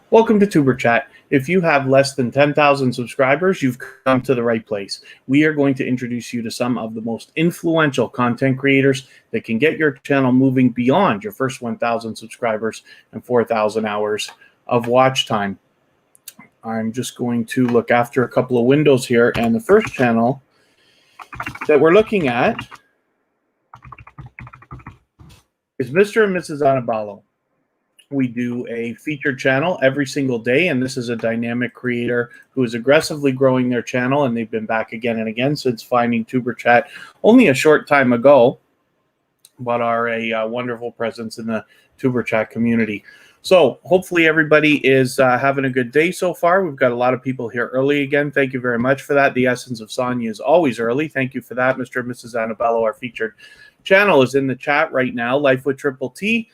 Welcome to TuberChat. If you have less than 10,000 subscribers, you've come to the right place. We are going to introduce you to some of the most influential content creators that can get your channel moving beyond your first 1,000 subscribers and 4,000 hours of watch time. I'm just going to look after a couple of windows here, and the first channel that we're looking at is Mr. and Mrs. Annabalo. We do a featured channel every single day, and this is a dynamic creator who is aggressively growing their channel, and they've been back again and again since finding TuberChat only a short time ago, but are a wonderful presence in the TuberChat community. So hopefully everybody is having a good day so far. We've got a lot of people here early again. Thank you very much for that. The essence of Sonia is always early. Thank you for that. Mr. and Mrs. Annabello, our featured channel, is in the chat right now. Life with Triple T.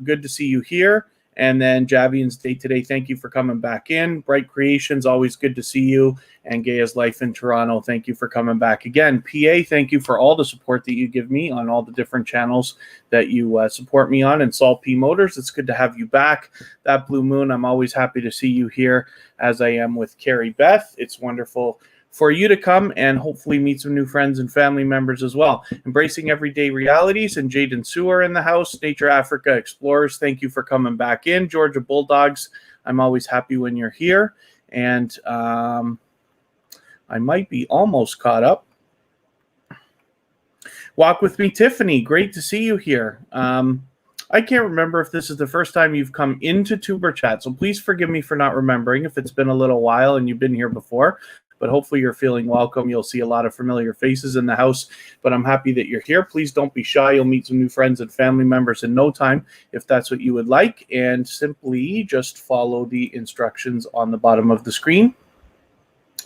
Good to see you here. And then Javian's Day Today, thank you for coming back in. Bright Creations, always good to see you. And Gaya's Life in Toronto, thank you for coming back again. PA, thank you for all the support that you give me on all the different channels that you support me on. And Saul P. Motors, it's good to have you back. That Blue Moon, I'm always happy to see you here, as I am with Carrie Beth. It's wonderful for you to come and hopefully meet some new friends and family members as well. Embracing Everyday Realities and Jaden Sewer in the house. Nature Africa Explorers, thank you for coming back in. Georgia Bulldogs, I'm always happy when you're here. And I might be almost caught up. Walk With Me Tiffany, great to see you here. I can't remember if this is the first time you've come into TuberChat, so please forgive me for not remembering if it's been a little while and you've been here before. But hopefully you're feeling welcome. You'll see a lot of familiar faces in the house, but I'm happy that you're here. Please don't be shy. You'll meet some new friends and family members in no time if that's what you would like. And simply just follow the instructions on the bottom of the screen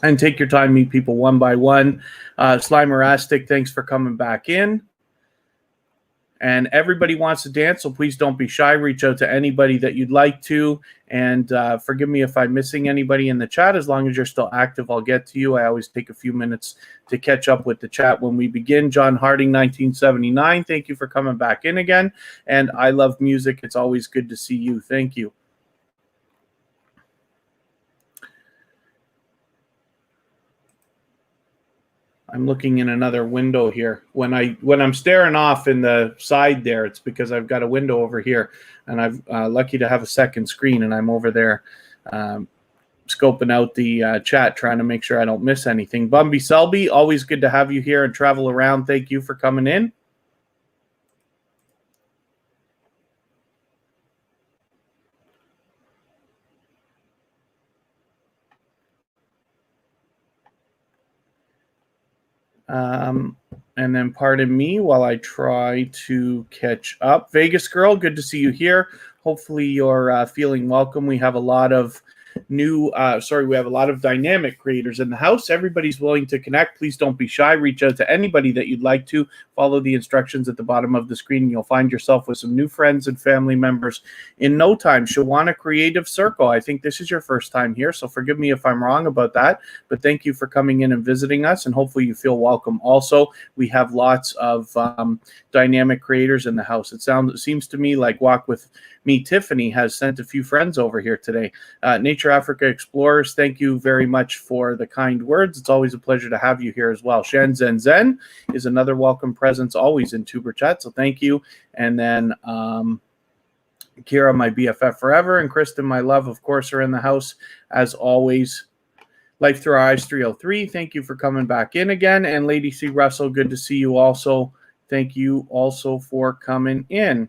and take your time, meet people one by one. Slimerastic, thanks for coming back in. And everybody wants to dance, so please don't be shy. Reach out to anybody that you'd like to. And forgive me if I'm missing anybody in the chat. As long as you're still active, I'll get to you. I always take a few minutes to catch up with the chat when we begin. John Harding, 1979, thank you for coming back in again. And I Love Music. It's always good to see you. Thank you. I'm looking in another window here. When I'm staring off in the side there, it's because I've got a window over here, and I'm lucky to have a second screen, and I'm over there scoping out the chat, trying to make sure I don't miss anything. Bumby Selby, always good to have you here and travel around. Thank you for coming in. And then pardon me while I try to catch up. Vegas Girl, good to see you here. Hopefully you're feeling welcome. We have a lot of we have a lot of dynamic creators in the house. Everybody's willing to connect. Please don't be shy. Reach out to anybody that you'd like to. Follow the instructions at the bottom of the screen, and you'll find yourself with some new friends and family members in no time. Shawana Creative Circle, I think this is your first time here, so forgive me if I'm wrong about that, but thank you for coming in and visiting us, and hopefully you feel welcome. Also, we have lots of dynamic creators in the house. It seems to me like Walk With Me Tiffany has sent a few friends over here today. Nature Africa Explorers, thank you very much for the kind words. It's always a pleasure to have you here as well. Shen Zen Zen is another welcome presence always in TuberChat, so thank you. And then Kira, my BFF forever, and Kristen, my love, of course, are in the house as always. Life Through Our Eyes 303, thank you for coming back in again. And Lady C. Russell, good to see you also. Thank you also for coming in.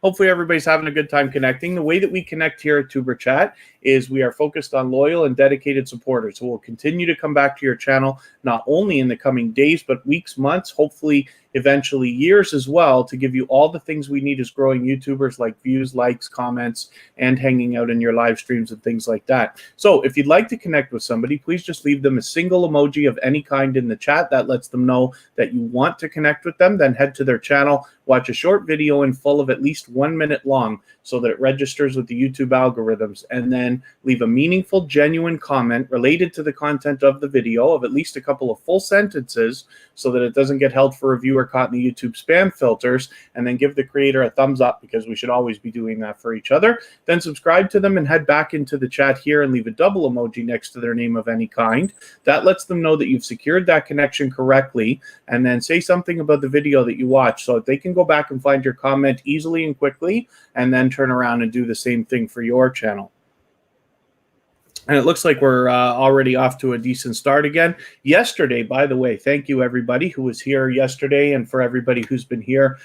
Hopefully everybody's having a good time connecting. The way that we connect here at TuberChat is we are focused on loyal and dedicated supporters who will continue to come back to your channel, not only in the coming days, but weeks, months, hopefully eventually years as well, to give you all the things we need as growing YouTubers, like views, likes, comments, and hanging out in your live streams and things like that. So if you'd like to connect with somebody, please just leave them a single emoji of any kind in the chat. That lets them know that you want to connect with them. Then head to their channel, watch a short video in full of at least 1 minute long so that it registers with the YouTube algorithms, and then leave a meaningful, genuine comment related to the content of the video of at least a couple of full sentences so that it doesn't get held for review or caught in the YouTube spam filters, and then give the creator a thumbs up, because we should always be doing that for each other. Then subscribe to them and head back into the chat here and leave a double emoji next to their name of any kind. That lets them know that you've secured that connection correctly, and then say something about the video that you watch so that they can go back and find your comment easily and quickly, and then turn around and do the same thing for your channel. And it looks like we're already off to a decent start again. Yesterday, by the way, thank you everybody who was here yesterday, and for everybody who's been here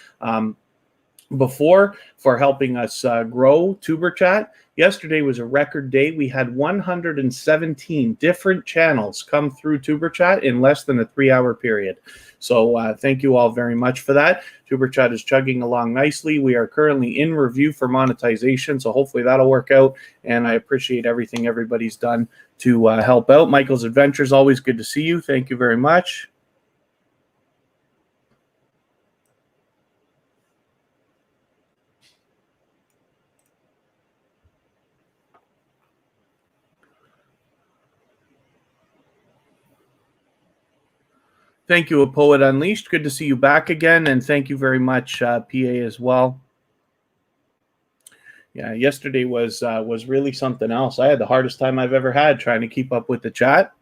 before for helping us grow TuberChat. Yesterday was a record day. We had 117 different channels come through TuberChat in less than a 3-hour period. So thank you all very much for that. TuberChat is chugging along nicely. We are currently in review for monetization, so hopefully that'll work out. And I appreciate everything everybody's done to help out. Michael's Adventures, always good to see you. Thank you very much. Thank you, A Poet Unleashed. Good to see you back again, and thank you very much, PA, as well. Yeah, yesterday was really something else. I had the hardest time I've ever had trying to keep up with the chat.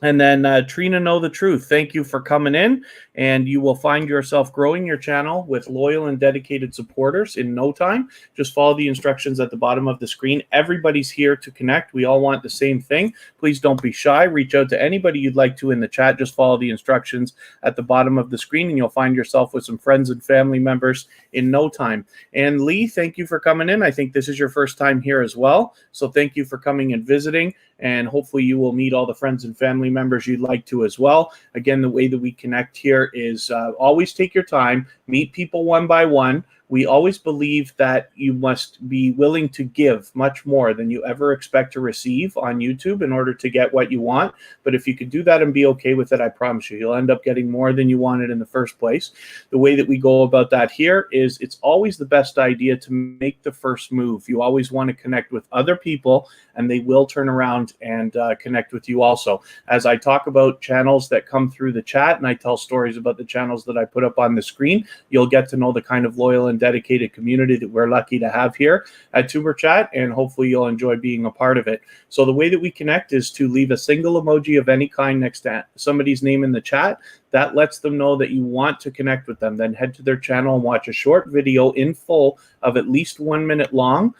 And then Trina Know the Truth, thank you for coming in, and you will find yourself growing your channel with loyal and dedicated supporters in no time. Just follow the instructions at the bottom of the screen. Everybody's here to connect. We all want the same thing. Please don't be shy. Reach out to anybody you'd like to in the chat. Just follow the instructions at the bottom of the screen, and you'll find yourself with some friends and family members in no time. And Lee, thank you for coming in. I think this is your first time here as well, so thank you for coming and visiting, and hopefully you will meet all the friends and family members you'd like to as well. Again, the way that we connect here is always take your time, meet people one by one. We always believe that you must be willing to give much more than you ever expect to receive on YouTube in order to get what you want. But if you could do that and be okay with it, I promise you, you'll end up getting more than you wanted in the first place. The way that we go about that here is it's always the best idea to make the first move. You always want to connect with other people, and they will turn around and connect with you also. As I talk about channels that come through the chat and I tell stories about the channels that I put up on the screen, you'll get to know the kind of loyal and dedicated community that we're lucky to have here at TuberChat, and hopefully you'll enjoy being a part of it. So the way that we connect is to leave a single emoji of any kind next to somebody's name in the chat. That lets them know that you want to connect with them. Then head to their channel and watch a short video in full of at least 1 minute long,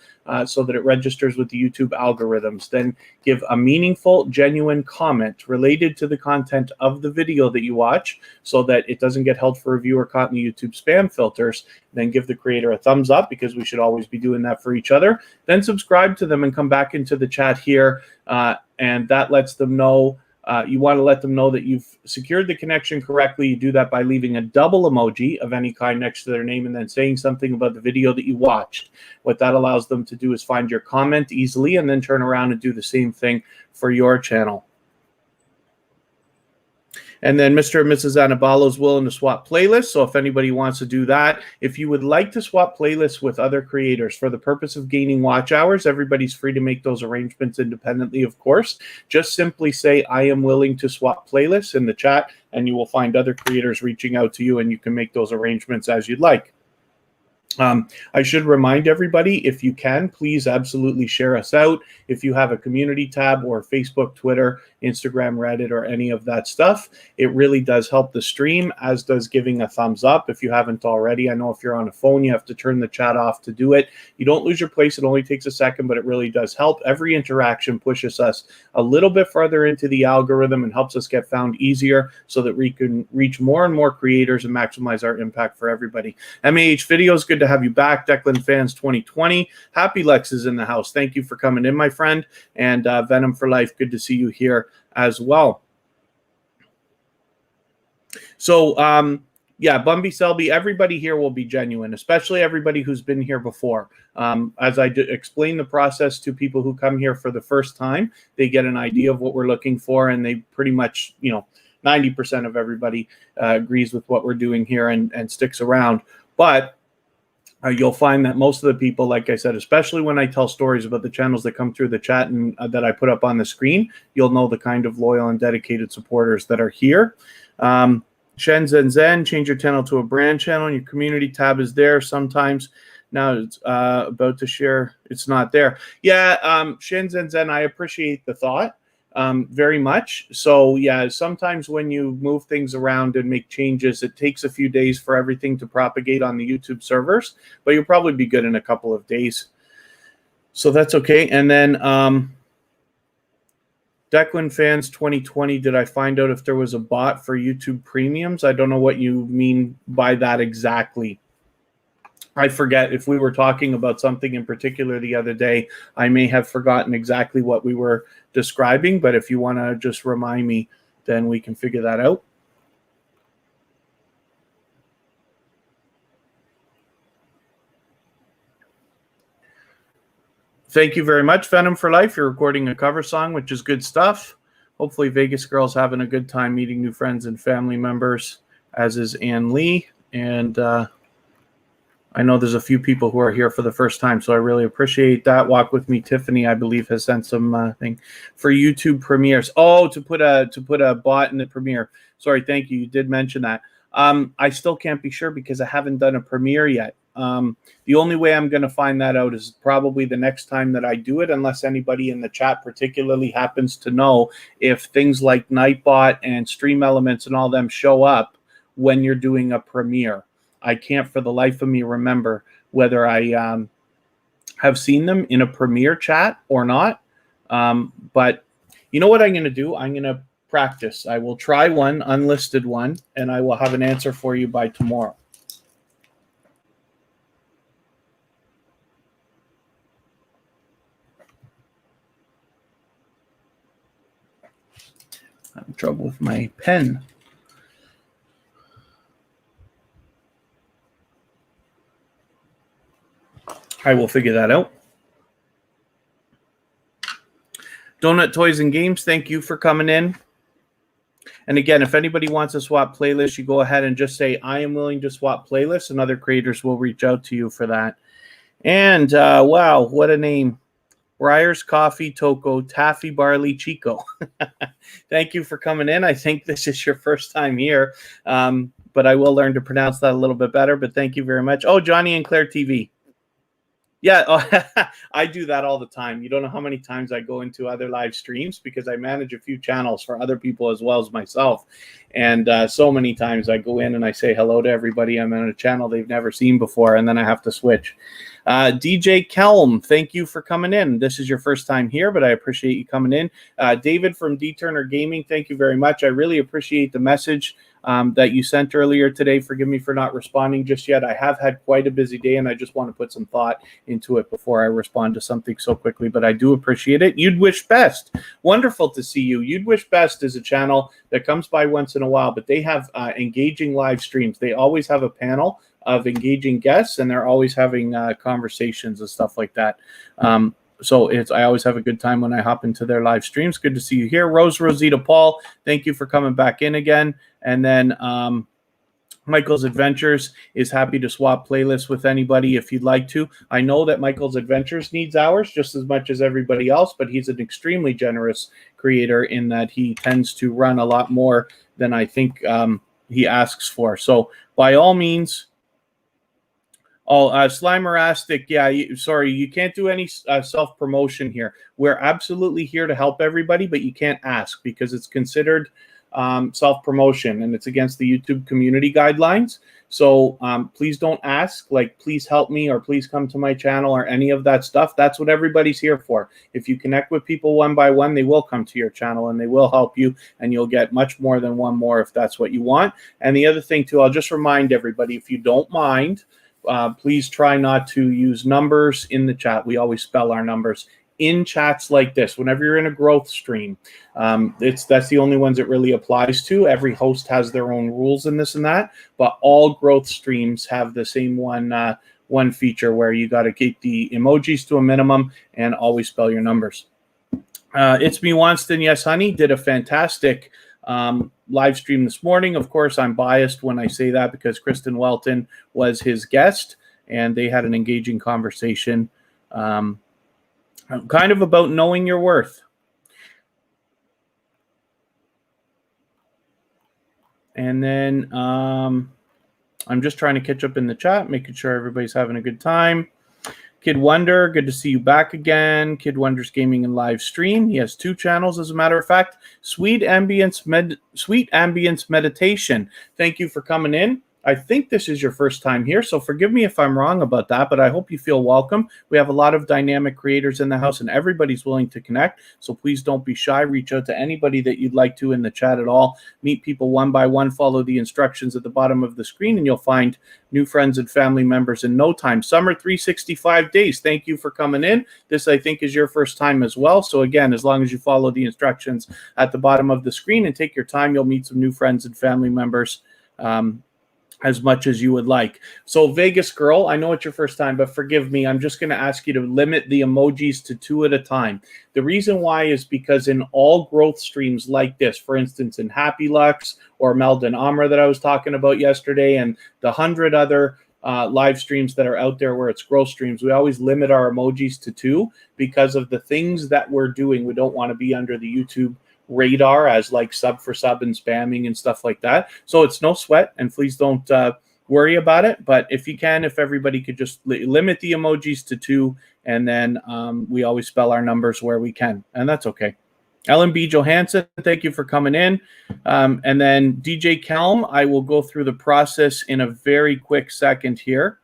so that it registers with the YouTube algorithms. Then give a meaningful, genuine comment related to the content of the video that you watch, so that it doesn't get held for review or caught in the YouTube spam filters. Then give the creator a thumbs up, because we should always be doing that for each other. Then subscribe to them and come back into the chat here, and that lets them know. You want to let them know that you've secured the connection correctly. You do that by leaving a double emoji of any kind next to their name, and then saying something about the video that you watched. What that allows them to do is find your comment easily, and then turn around and do the same thing for your channel. And then Mr. and Mrs. Anabalo is willing to swap playlists. So if anybody wants to do that, if you would like to swap playlists with other creators for the purpose of gaining watch hours, everybody's free to make those arrangements independently, of course. Just simply say, I am willing to swap playlists in the chat, and you will find other creators reaching out to you, and you can make those arrangements as you'd like. I should remind everybody, if you can, please absolutely share us out. If you have a community tab or Facebook, Twitter, Instagram, Reddit, or any of that stuff, it really does help the stream, as does giving a thumbs up if you haven't already. I know if you're on a phone, you have to turn the chat off to do it. You don't lose your place. It only takes a second, but it really does help. Every interaction pushes us a little bit further into the algorithm and helps us get found easier, so that we can reach more and more creators and maximize our impact for everybody. MAH Videos, good to have you back. Declan Fans 2020. Happy Lex is in the house. Thank you for coming in, my friend. And Venom for Life, good to see you here as well. So, yeah, Bumby Selby, everybody here will be genuine, especially everybody who's been here before. As I explain the process to people who come here for the first time, they get an idea of what we're looking for, and they pretty much, 90% of everybody agrees with what we're doing here and sticks around. But you'll find that most of the people, like I said, especially when I tell stories about the channels that come through the chat and that I put up on the screen, you'll know the kind of loyal and dedicated supporters that are here. Shenzhen Zen, change your channel to a brand channel, and your community tab is there sometimes. Now it's about to share. It's not there. Yeah, Shenzhen Zen, I appreciate the thought very much. So yeah, sometimes when you move things around and make changes, it takes a few days for everything to propagate on the YouTube servers, but you'll probably be good in a couple of days. So that's okay. And then Declan Fans 2020, did I find out if there was a bot for YouTube premiums? I don't know what you mean by that exactly. I forget if we were talking about something in particular the other day. I may have forgotten exactly what we were describing, but if you want to just remind me, then we can figure that out. Thank you very much, Venom for Life. You're recording a cover song, which is good stuff. Hopefully Vegas Girl's having a good time meeting new friends and family members, as is Ann Lee. And I know there's a few people who are here for the first time, so I really appreciate that. Walk With Me Tiffany, I believe, has sent some thing for YouTube premieres. Oh, to put a bot in the premiere. Sorry, thank you. You did mention that. I still can't be sure because I haven't done a premiere yet. The only way I'm going to find that out is probably the next time that I do it, unless anybody in the chat particularly happens to know if things like Nightbot and Stream Elements and all them show up when you're doing a premiere. I can't for the life of me remember whether I have seen them in a premiere chat or not. But you know what I'm going to do? I'm going to practice. I will try one, unlisted one, and I will have an answer for you by tomorrow. I'm having trouble with my pen. I will figure that out. Donut Toys and Games, thank you for coming in. And again, if anybody wants to swap playlists, you go ahead and just say, I am willing to swap playlists, and other creators will reach out to you for that. And wow, what a name. Briar's Coffee, Toko, Taffy, Barley, Chico. Thank you for coming in. I think this is your first time here, but I will learn to pronounce that a little bit better. But thank you very much. Oh, Johnny and Claire TV. Yeah, I do that all the time. You don't know how many times I go into other live streams because I manage a few channels for other people as well as myself. And so many times I go in and I say hello to everybody. I'm on a channel they've never seen before, and then I have to switch. DJ Kelm, thank you for coming in. This is your first time here, but I appreciate you coming in. David from D Turner Gaming, thank you very much. I really appreciate the message that you sent earlier today. Forgive me for not responding just yet. I have had quite a busy day, and I just want to put some thought into it before I respond to something so quickly, but I do appreciate it. You'd Wish Best. Wonderful to see you. You'd Wish Best is a channel that comes by once in a while, but they have engaging live streams. They always have a panel of engaging guests, and they're always having conversations and stuff like that. So I always have a good time when I hop into their live streams. Good to see you here. Rosita Paul, thank you for coming back in again. And then Michael's Adventures is happy to swap playlists with anybody if you'd like to. I know that Michael's Adventures needs hours just as much as everybody else, but he's an extremely generous creator in that he tends to run a lot more than I think he asks for. So by all means, Slimerastic, yeah, sorry, you can't do any self-promotion here. We're absolutely here to help everybody, but you can't ask because it's considered self-promotion and it's against the YouTube community guidelines. So please don't ask, like, please help me or please come to my channel or any of that stuff. That's what everybody's here for. If you connect with people one by one, they will come to your channel and they will help you, and you'll get much more than one more if that's what you want. And the other thing too, I'll just remind everybody, if you don't mind, please try not to use numbers in the chat. We always spell our numbers in chats like this. Whenever you're in a growth stream, that's the only ones it really applies to. Every host has their own rules in this and that, but all growth streams have the same one feature where you got to keep the emojis to a minimum and always spell your numbers. It's Me Wanston, Yes Honey, did a fantastic live stream this morning. Of course, I'm biased when I say that because Kristen Welton was his guest, and they had an engaging conversation kind of about knowing your worth. And then I'm just trying to catch up in the chat, making sure everybody's having a good time. Kid Wonder, good to see you back again. Kid Wonder's Gaming and Live Stream. He has 2 channels, as a matter of fact. Sweet Ambience Meditation. Thank you for coming in. I think this is your first time here, so forgive me if I'm wrong about that, but I hope you feel welcome. We have a lot of dynamic creators in the house, and everybody's willing to connect, so please don't be shy. Reach out to anybody that you'd like to in the chat at all. Meet people one by one. Follow the instructions at the bottom of the screen, and you'll find new friends and family members in no time. Summer 365 days. Thank you for coming in. This, I think, is your first time as well. So again, as long as you follow the instructions at the bottom of the screen and take your time, you'll meet some new friends and family members as much as you would like. So Vegas Girl, I know it's your first time, but forgive me. I'm just going to ask you to limit the emojis to 2 at a time. The reason why is because in all growth streams like this, for instance, in Happy Lux or Meldon Amra that I was talking about yesterday, and the 100 other live streams that are out there where it's growth streams, we always limit our emojis to 2 because of the things that we're doing. We don't want to be under the YouTube radar as like sub for sub and spamming and stuff like that. So it's no sweat, and please don't worry about it. But if you can, if everybody could just limit the emojis to 2, and then we always spell our numbers where we can, and that's okay. LMB Johansson, thank you for coming in. And then DJ Kelm, I will go through the process in a very quick second here.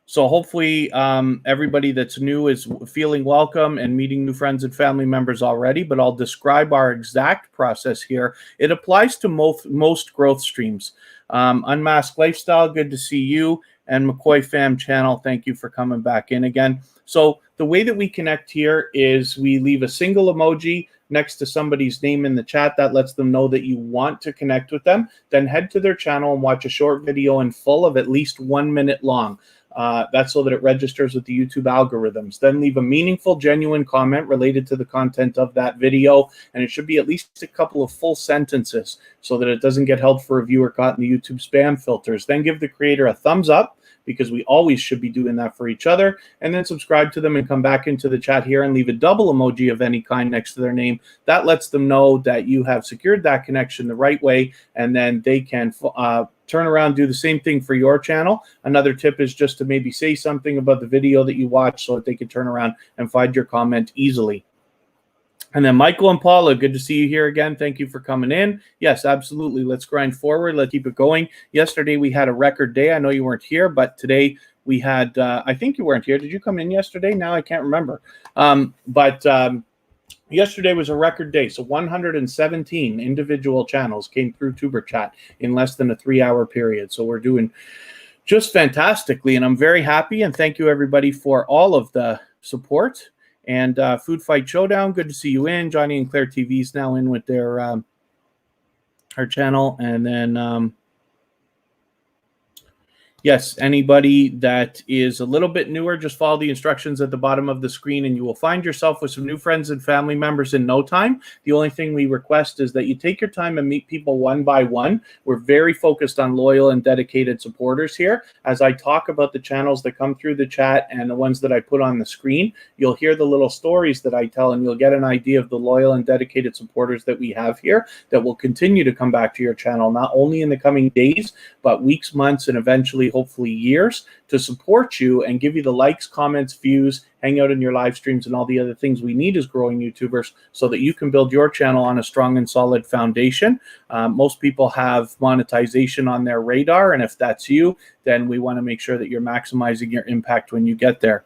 So hopefully everybody that's new is feeling welcome and meeting new friends and family members already, but I'll describe our exact process here. It applies to most growth streams. Unmasked Lifestyle, good to see you. And McCoy Fam Channel, thank you for coming back in again. So the way that we connect here is we leave a single emoji next to somebody's name in the chat. That lets them know that you want to connect with them. Then head to their channel and watch a short video in full of at least 1 minute long. That's so that it registers with the YouTube algorithms. Then leave a meaningful, genuine comment related to the content of that video, and it should be at least a couple of full sentences so that it doesn't get held for review or caught in the YouTube spam filters. Then give the creator a thumbs up, because we always should be doing that for each other, and then subscribe to them and come back into the chat here and leave a double emoji of any kind next to their name. That lets them know that you have secured that connection the right way, and then they can turn around, do the same thing for your channel. Another tip is just to maybe say something about the video that you watch so that they can turn around and find your comment easily. And then Michael and Paula, good to see you here again. Thank you for coming in. Yes, absolutely. Let's grind forward. Let's keep it going. Yesterday we had a record day. I know you weren't here, but today we had, I think you weren't here. Did you come in yesterday? Now I can't remember. Yesterday was a record day. So 117 individual channels came through TuberChat in less than a 3-hour period. So we're doing just fantastically, and I'm very happy. And thank you everybody for all of the support. And Food Fight Showdown, good to see you in. Johnny and Claire TV's now in with their her channel. And then yes, anybody that is a little bit newer, just follow the instructions at the bottom of the screen and you will find yourself with some new friends and family members in no time. The only thing we request is that you take your time and meet people one by one. We're very focused on loyal and dedicated supporters here. As I talk about the channels that come through the chat and the ones that I put on the screen, you'll hear the little stories that I tell, and you'll get an idea of the loyal and dedicated supporters that we have here that will continue to come back to your channel, not only in the coming days, but weeks, months, and eventually hopefully years, to support you and give you the likes, comments, views, hang out in your live streams, and all the other things we need as growing YouTubers so that you can build your channel on a strong and solid foundation. Most people have monetization on their radar, and if that's you, then we want to make sure that you're maximizing your impact when you get there.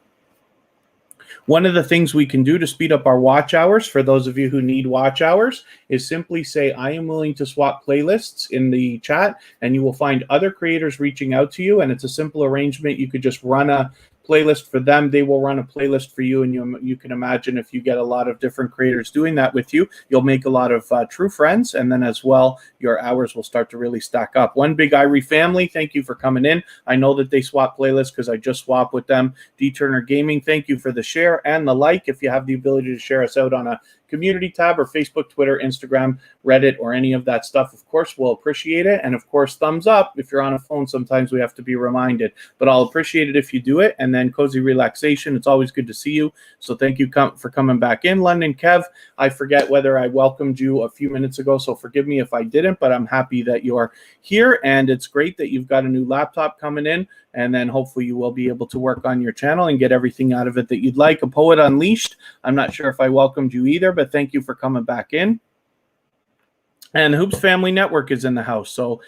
One of the things we can do to speed up our watch hours, for those of you who need watch hours, is simply say, I am willing to swap playlists in the chat, and you will find other creators reaching out to you, and it's a simple arrangement. You could just run a playlist for them. They will run a playlist for you, and you can imagine if you get a lot of different creators doing that with you, you'll make a lot of true friends, and then as well, your hours will start to really stack up. One Big Irie family, thank you for coming in. I know that they swap playlists because I just swapped with them. D Turner Gaming, thank you for the share and the like. If you have the ability to share us out on a community tab or Facebook, Twitter, Instagram, Reddit, or any of that stuff, of course, we'll appreciate it. And of course, thumbs up. If you're on a phone, sometimes we have to be reminded, but I'll appreciate it if you do it. And then Cozy Relaxation, it's always good to see you. So thank you for coming back in. London Kev, I forget whether I welcomed you a few minutes ago, so forgive me if I didn't, but I'm happy that you're here, and it's great that you've got a new laptop coming in, and then hopefully you will be able to work on your channel and get everything out of it that you'd like. A Poet Unleashed, I'm not sure if I welcomed you either, but thank you for coming back in. And Hoops Family Network is in the house, so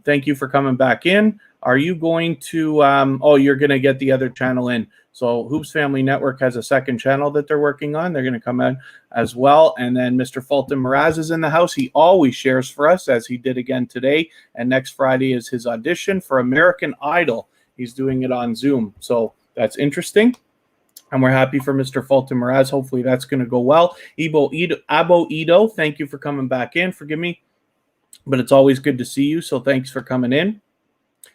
thank you for coming back in. Are you going to, oh, you're going to get the other channel in. So Hoops Family Network has a second channel that they're working on. They're going to come in as well. And then Mr. Fulton Mraz is in the house. He always shares for us, as he did again today. And next Friday is his audition for American Idol. He's doing it on Zoom. So that's interesting. And we're happy for Mr. Fulton Mraz. Hopefully that's going to go well. Abo Ido, thank you for coming back in. Forgive me, but it's always good to see you. So thanks for coming in.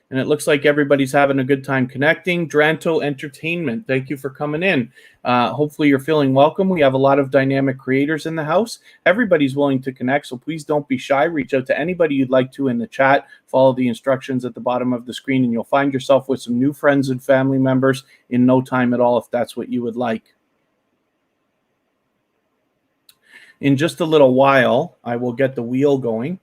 And it looks like everybody's having a good time connecting. Dranto Entertainment, thank you for coming in. Hopefully you're feeling welcome. We have a lot of dynamic creators in the house. Everybody's willing to connect, so please don't be shy. Reach out to anybody you'd like to in the chat. Follow the instructions at the bottom of the screen, and you'll find yourself with some new friends and family members in no time at all, if that's what you would like. In just a little while, I will get the wheel going.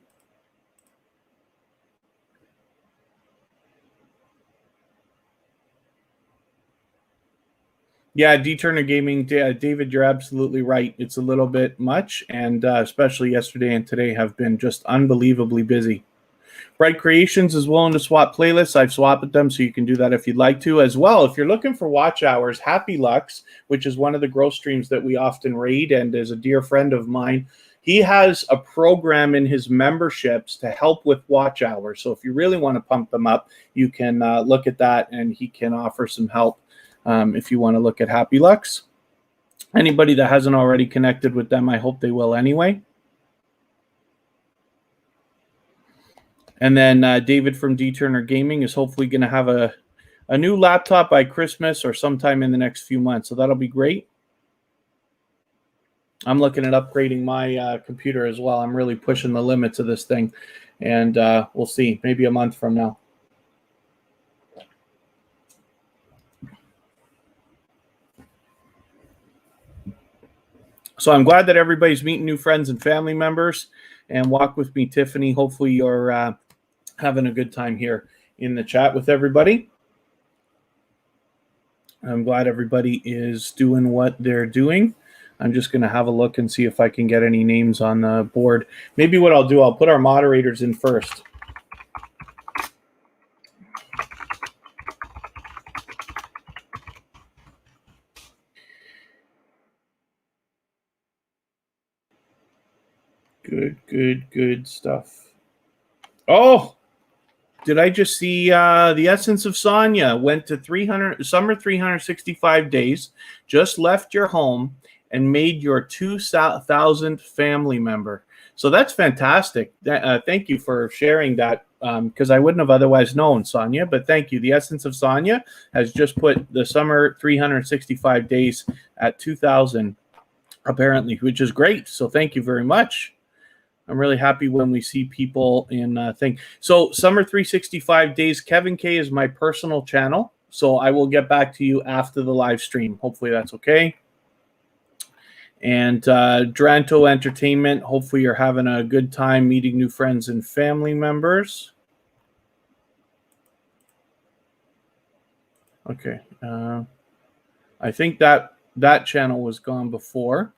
Yeah, D Turner Gaming, David, you're absolutely right. It's a little bit much, and especially yesterday and today have been just unbelievably busy. Bright Creations is willing to swap playlists. I've swapped them, so you can do that if you'd like to. As well, if you're looking for watch hours, Happy Lux, which is one of the growth streams that we often raid and is a dear friend of mine, he has a program in his memberships to help with watch hours. So if you really want to pump them up, you can look at that, and he can offer some help. If you want to look at Happy Lux. Anybody that hasn't already connected with them, I hope they will anyway. And then David from D Turner Gaming is hopefully going to have a new laptop by Christmas or sometime in the next few months. So that'll be great. I'm looking at upgrading my computer as well. I'm really pushing the limits of this thing. And we'll see, maybe a month from now. So I'm glad that everybody's meeting new friends and family members. And walk with me, Tiffany. Hopefully you're having a good time here in the chat with everybody. I'm glad everybody is doing what they're doing. I'm just going to have a look and see if I can get any names on the board. Maybe what I'll do, I'll put our moderators in first. Good stuff. Oh, did I just see the Essence of Sonia went to 365 days, just left your home, and made your 2,000th family member. So that's fantastic. Thank you for sharing that, because I wouldn't have otherwise known, Sonia, but thank you. The Essence of Sonia has just put the summer 365 days at 2,000, apparently, which is great. So thank you very much. I'm really happy when we see people in thing. So Summer 365 Days, Kevin K is my personal channel. So I will get back to you after the live stream. Hopefully that's okay. And Dranto Entertainment, hopefully you're having a good time meeting new friends and family members. Okay. I think that channel was gone before.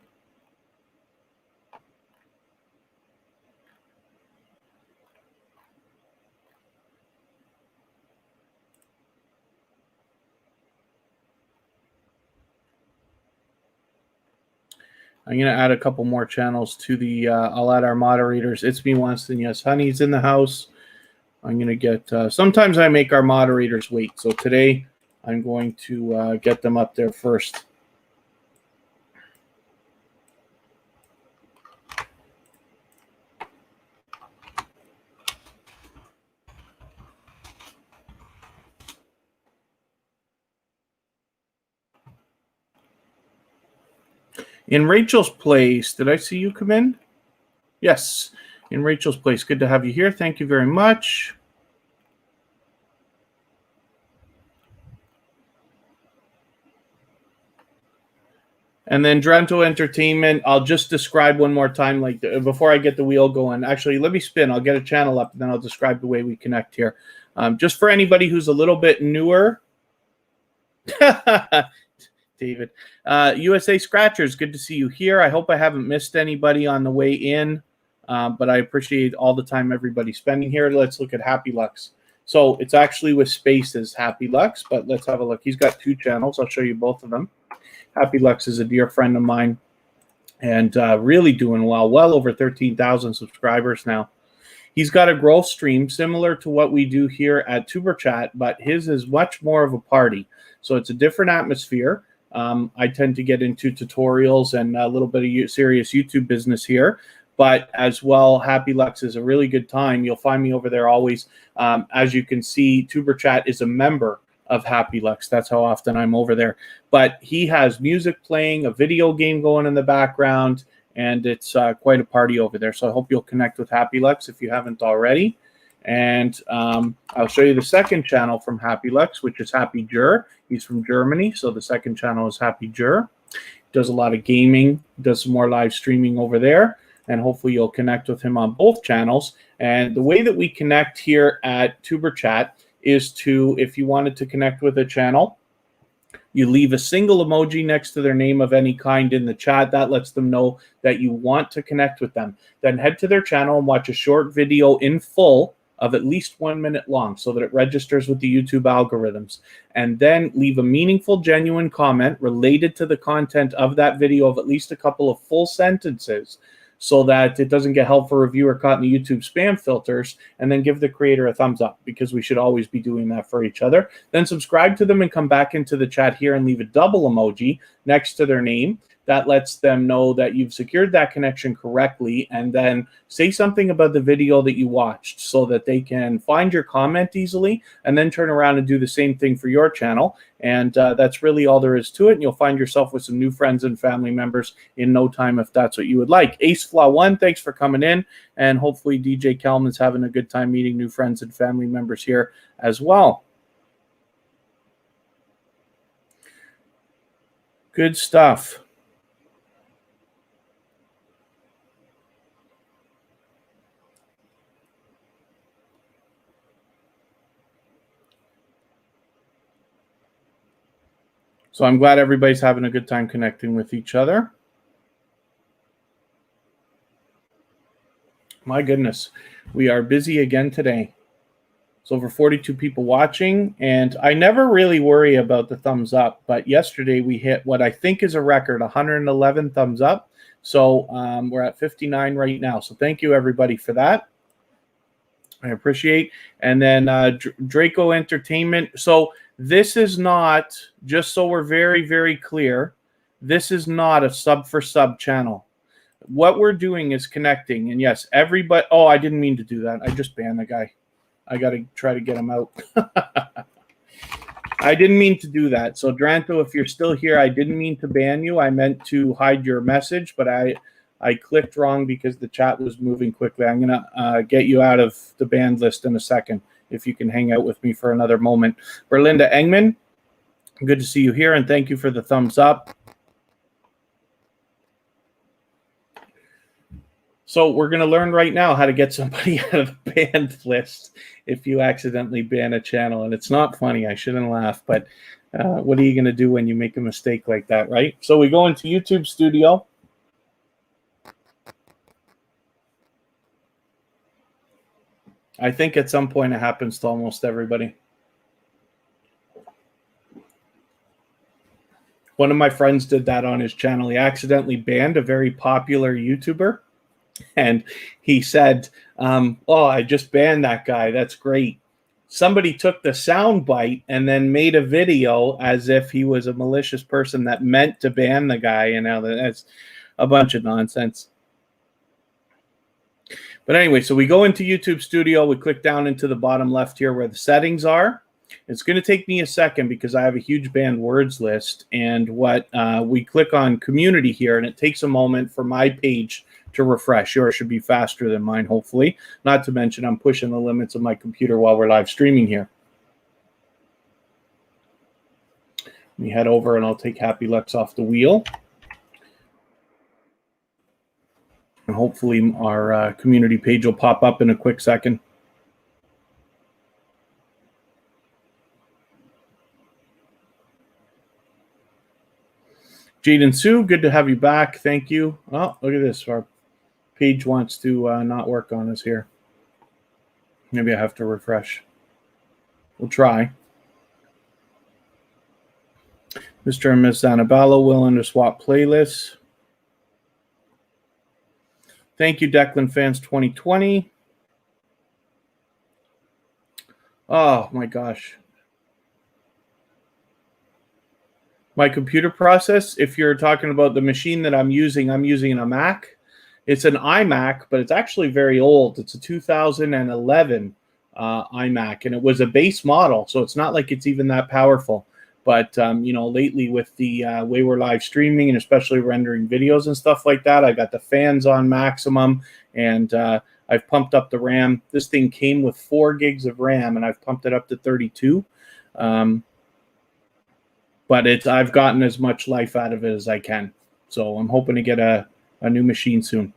I'm going to add a couple more channels to the, I'll add our moderators. It's me, Winston. Yes, Honey's in the house. I'm going to get, sometimes I make our moderators wait. So today I'm going to get them up there first. In Rachel's place, did I see you come in? Yes, in Rachel's place. Good to have you here. Thank you very much. And then Drento Entertainment, I'll just describe one more time, like before I get the wheel going. Actually, let me spin. I'll get a channel up, and then I'll describe the way we connect here. Just for anybody who's a little bit newer. David. USA Scratchers, good to see you here. I hope I haven't missed anybody on the way in, but I appreciate all the time everybody's spending here. Let's look at Happy Lux. So it's actually with spaces, Happy Lux, but let's have a look. He's got 2 channels. I'll show you both of them. Happy Lux is a dear friend of mine and really doing well over 13,000 subscribers now. He's got a growth stream similar to what we do here at TuberChat, but his is much more of a party. So it's a different atmosphere. I tend to get into tutorials and a little bit of serious YouTube business here. But as well, Happy Lux is a really good time. You'll find me over there always. As you can see, TuberChat is a member of Happy Lux. That's how often I'm over there. But he has music playing, a video game going in the background, and it's quite a party over there. So I hope you'll connect with Happy Lux if you haven't already. And I'll show you the second channel from Happy Lux, which is Happy Jur. He's from Germany, so the second channel is Happy Jur. Does a lot of gaming, does some more live streaming over there, and hopefully you'll connect with him on both channels. And the way that we connect here at TuberChat is to, if you wanted to connect with a channel, you leave a single emoji next to their name of any kind in the chat. That lets them know that you want to connect with them. Then head to their channel and watch a short video in full of at least 1 minute long so that it registers with the YouTube algorithms. And then leave a meaningful, genuine comment related to the content of that video of at least a couple of full sentences so that it doesn't get held for review or caught in the YouTube spam filters, and then give the creator a thumbs up, because we should always be doing that for each other. Then subscribe to them and come back into the chat here and leave a double emoji next to their name. That lets them know that you've secured that connection correctly, and then say something about the video that you watched so that they can find your comment easily and then turn around and do the same thing for your channel. And that's really all there is to it. And you'll find yourself with some new friends and family members in no time if that's what you would like. AceFlaw1, thanks for coming in. And hopefully DJ Kelman's having a good time meeting new friends and family members here as well. Good stuff. So I'm glad everybody's having a good time connecting with each other. My goodness, we are busy again today. It's over 42 people watching, and I never really worry about the thumbs up, but yesterday we hit what I think is a record, 111 thumbs up. So we're at 59 right now. So thank you, everybody, for that. I appreciate. And then Draco Entertainment. So this is not, just so we're very, very clear, this is not a sub for sub channel. What we're doing is connecting. And yes, everybody, oh, I didn't mean to do that. I just banned the guy. I got to try to get him out. I didn't mean to do that. So Dranto, if you're still here, I didn't mean to ban you. I meant to hide your message, but I clicked wrong because the chat was moving quickly. I'm going to get you out of the banned list in a second if you can hang out with me for another moment. Berlinda Engman, good to see you here, and thank you for the thumbs up. So we're going to learn right now how to get somebody out of the banned list if you accidentally ban a channel. And it's not funny. I shouldn't laugh, but what are you going to do when you make a mistake like that, right? So we go into YouTube Studio. I think at some point it happens to almost everybody. One of my friends did that on his channel. He accidentally banned a very popular YouTuber. And he said, oh, I just banned that guy. That's great. Somebody took the sound bite and then made a video as if he was a malicious person that meant to ban the guy. And now that's a bunch of nonsense. But anyway, so we go into YouTube Studio. We click down into the bottom left here where the settings are. It's going to take me a second because I have a huge banned words list, and what we click on community here, and it takes a moment for my page to refresh. Yours should be faster than mine, hopefully. Not to mention I'm pushing the limits of my computer while we're live streaming here. Let me head over and I'll take Happy Lex off the wheel. And hopefully our community page will pop up in a quick second. Jaden Sue, good to have you back. Thank you. Oh, look at this. Our page wants to not work on us here. Maybe I have to refresh. We'll try. Mr. and Ms. Zanabalo willing to swap playlists. Thank you, Declan Fans 2020. Oh my gosh. My computer process, if you're talking about the machine that I'm using a Mac. It's an iMac, but it's actually very old. It's a 2011 iMac, and it was a base model, so it's not like it's even that powerful. But, you know, lately with the way we're live streaming and especially rendering videos and stuff like that, I got the fans on maximum, and I've pumped up the RAM. This thing came with 4 gigs of RAM, and I've pumped it up to 32. But I've gotten as much life out of it as I can. So I'm hoping to get a new machine soon.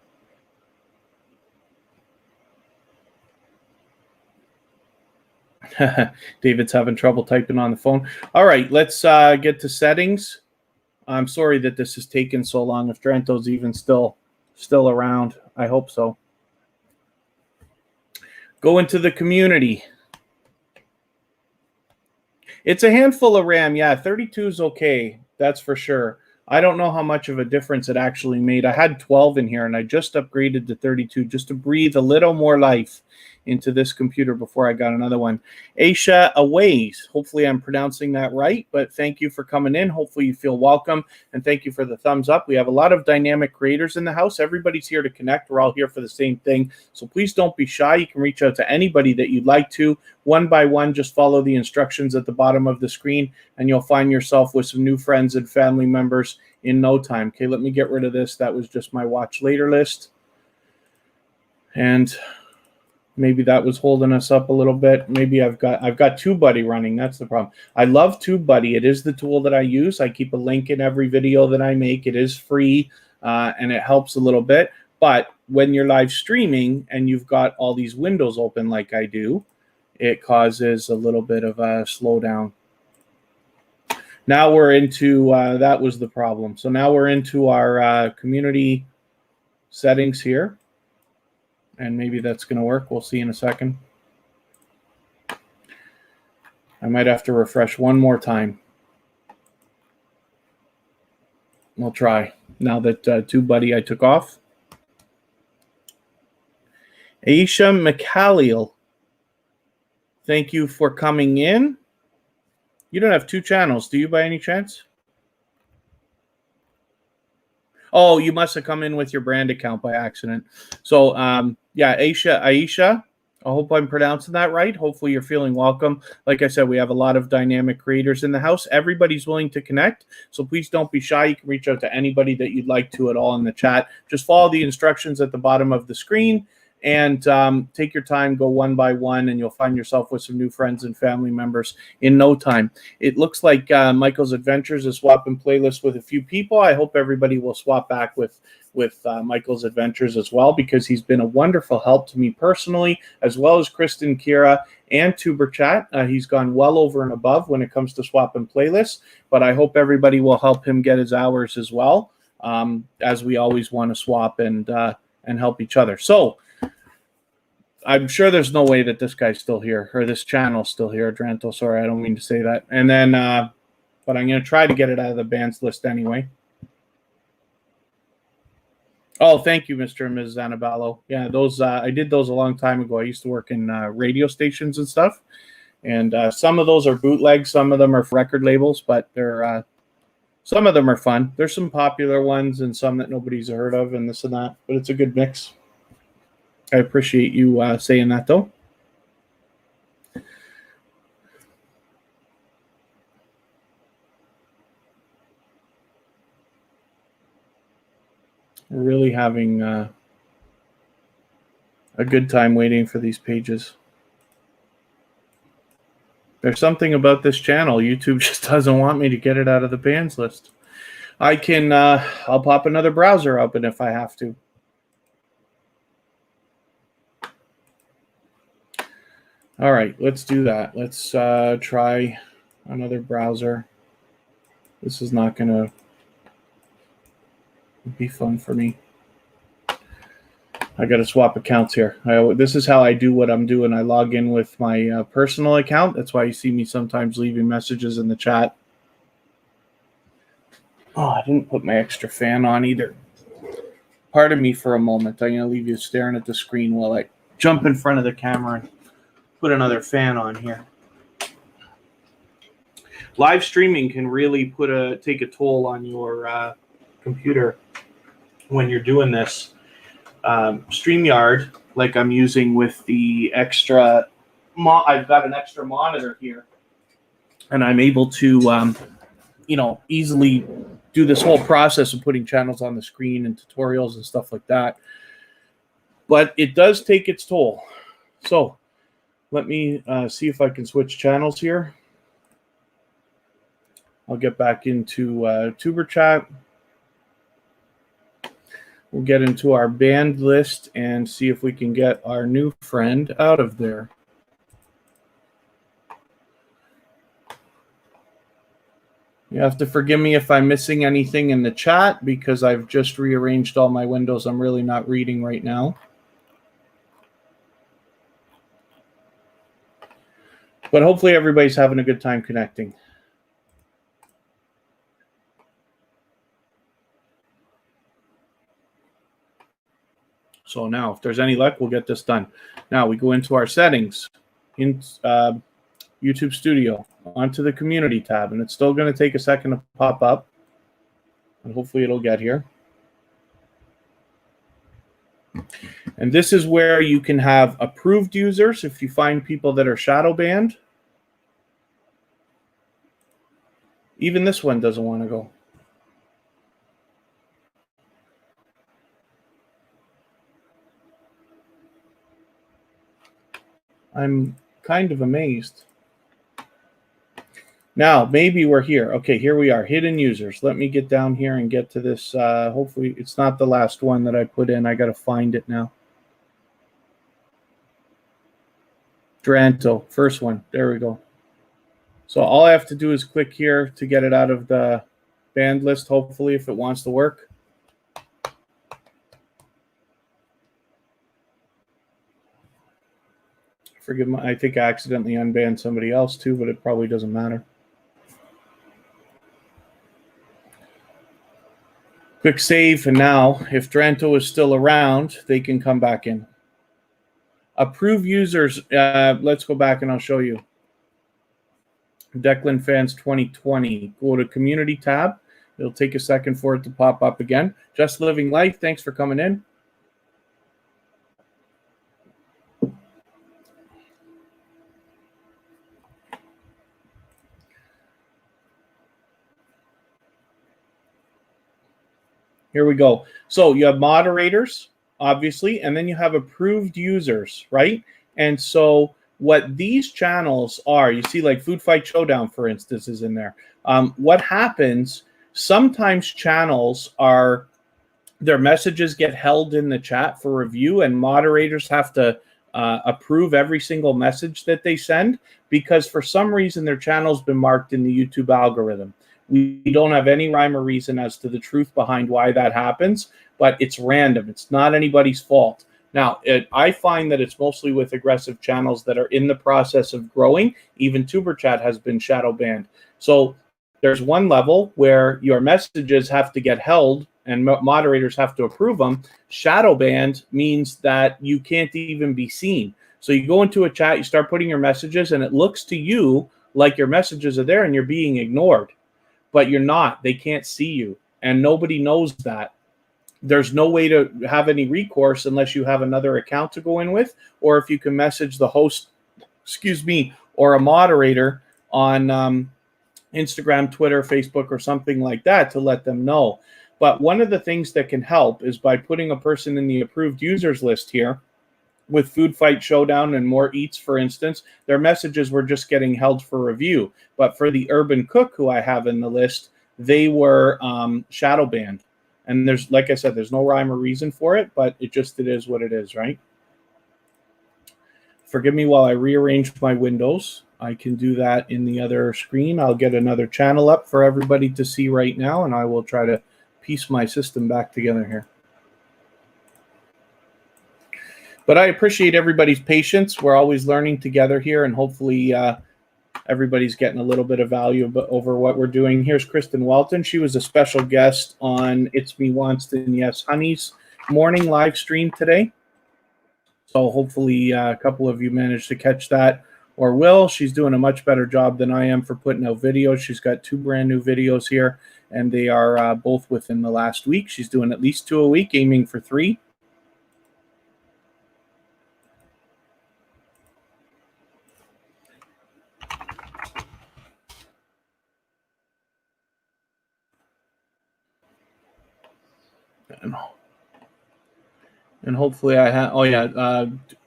David's having trouble typing on the phone. All right, let's get to settings. I'm sorry that this has taken so long. If Drento's even still around, I hope so. Go into the community. It's a handful of RAM. Yeah, 32 is okay. That's for sure. I don't know how much of a difference it actually made. I had 12 in here, and I just upgraded to 32 just to breathe a little more life into this computer before I got another one. Aisha Aways. Hopefully I'm pronouncing that right, but thank you for coming in. Hopefully you feel welcome, and thank you for the thumbs up. We have a lot of dynamic creators in the house. Everybody's here to connect. We're all here for the same thing, so please don't be shy. You can reach out to anybody that you'd like to. One by one, just follow the instructions at the bottom of the screen, and you'll find yourself with some new friends and family members in no time. Okay, let me get rid of this. That was just my watch later list. And maybe that was holding us up a little bit. Maybe I've got TubeBuddy running. That's the problem. I love TubeBuddy. It is the tool that I use. I keep a link in every video that I make. It is free, and it helps a little bit. But when you're live streaming and you've got all these windows open like I do, it causes a little bit of a slowdown. Now we're into, that was the problem. So now we're into our community settings here. And maybe that's going to work. We'll see in a second. I might have to refresh one more time. We'll try. Now that TubeBuddy I took off. Aisha McCalliel, thank you for coming in. You don't have 2 channels, do you, by any chance? Oh, you must have come in with your brand account by accident. So, yeah, Aisha, I hope I'm pronouncing that right. Hopefully you're feeling welcome. Like I said, we have a lot of dynamic creators in the house. Everybody's willing to connect, so please don't be shy. You can reach out to anybody that you'd like to at all in the chat. Just follow the instructions at the bottom of the screen, and take your time, go one by one, and you'll find yourself with some new friends and family members in no time. It looks like Michael's Adventures is swapping playlists with a few people. I hope everybody will swap back with Michael's Adventures as well, because he's been a wonderful help to me personally, as well as Kristen, Kira, and tuberchat. He's gone well over and above when it comes to swapping playlists, but I hope everybody will help him get his hours as well, as we always want to swap and help each other. So I'm sure there's no way that this guy's still here, or this channel's still here. Dranto, sorry, I don't mean to say that. And then, but I'm going to try to get it out of the bans list anyway. Oh, thank you, Mr. and Ms. Zanabalo. Yeah, those I did those a long time ago. I used to work in radio stations and stuff. And some of those are bootlegs. Some of them are record labels, but they're some of them are fun. There's some popular ones and some that nobody's heard of and this and that. But it's a good mix. I appreciate you saying that, though. We're really having a good time waiting for these pages. There's something about this channel. YouTube just doesn't want me to get it out of the bans list. I can, I'll pop another browser open if I have to. All right, let's do that. Let's try another browser. This is not going to be fun for me. I got to swap accounts here. This is how I do what I'm doing. I log in with my personal account. That's why you see me sometimes leaving messages in the chat. Oh, I didn't put my extra fan on either. Pardon me for a moment. I'm going to leave you staring at the screen while I jump in front of the camera and put another fan on here. Live streaming can really take a toll on your computer when you're doing this. StreamYard, like I'm using with the extra, I've got an extra monitor here, and I'm able to, easily do this whole process of putting channels on the screen and tutorials and stuff like that. But it does take its toll. So let me see if I can switch channels here. I'll get back into tuberchat. We'll get into our banned list and see if we can get our new friend out of there. You have to forgive me if I'm missing anything in the chat because I've just rearranged all my windows. I'm really not reading right now. But hopefully everybody's having a good time connecting. So now, if there's any luck, we'll get this done. Now we go into our settings in YouTube Studio, onto the community tab, and it's still going to take a second to pop up, and hopefully it'll get here. And this is where you can have approved users if you find people that are shadow banned. Even this one doesn't want to go. I'm kind of amazed. Now, maybe we're here. Okay, here we are, hidden users. Let me get down here and get to this. Hopefully, it's not the last one that I put in. I got to find it now. Dranto, first one. There we go. So all I have to do is click here to get it out of the banned list, hopefully, if it wants to work. Forgive me, I think I accidentally unbanned somebody else too, but it probably doesn't matter. Quick save, and now if Dranto is still around, they can come back in. Approve users, let's go back and I'll show you. Declan Fans 2020, go to community tab. It'll take a second for it to pop up again. Just Living Life, thanks for coming in. Here we go. So you have moderators, obviously, and then you have approved users, right? And so what these channels are, you see like Food Fight Showdown, for instance, is in there. What happens, sometimes channels are, their messages get held in the chat for review, and moderators have to approve every single message that they send because for some reason their channel's been marked in the YouTube algorithm. We don't have any rhyme or reason as to the truth behind why that happens, but it's random. It's not anybody's fault. Now, I find that it's mostly with aggressive channels that are in the process of growing. Even tuberchat has been shadow banned. So there's one level where your messages have to get held and moderators have to approve them. Shadow banned means that you can't even be seen. So you go into a chat, you start putting your messages, and it looks to you like your messages are there and you're being ignored. But you're not. They can't see you, and nobody knows that. There's no way to have any recourse unless you have another account to go in with, or if you can message the host, or a moderator on Instagram, Twitter, Facebook, or something like that to let them know. But one of the things that can help is by putting a person in the approved users list here. With Food Fight Showdown and More Eats, for instance, their messages were just getting held for review. But for the Urban Cook, who I have in the list, they were shadow banned. And there's, like I said, there's no rhyme or reason for it, but it is what it is, right? Forgive me while I rearrange my windows. I can do that in the other screen. I'll get another channel up for everybody to see right now, and I will try to piece my system back together here. But I appreciate everybody's patience. We're always learning together here, and hopefully everybody's getting a little bit of value over what we're doing. Here's Kristen Welton. She was a special guest on It's Me Wanston Yes Honey's morning live stream today. So hopefully a couple of you managed to catch that or will. She's doing a much better job than I am for putting out videos. She's got 2 brand new videos here, and they are both within the last week. She's doing at least 2 a week, aiming for 3. And hopefully I have,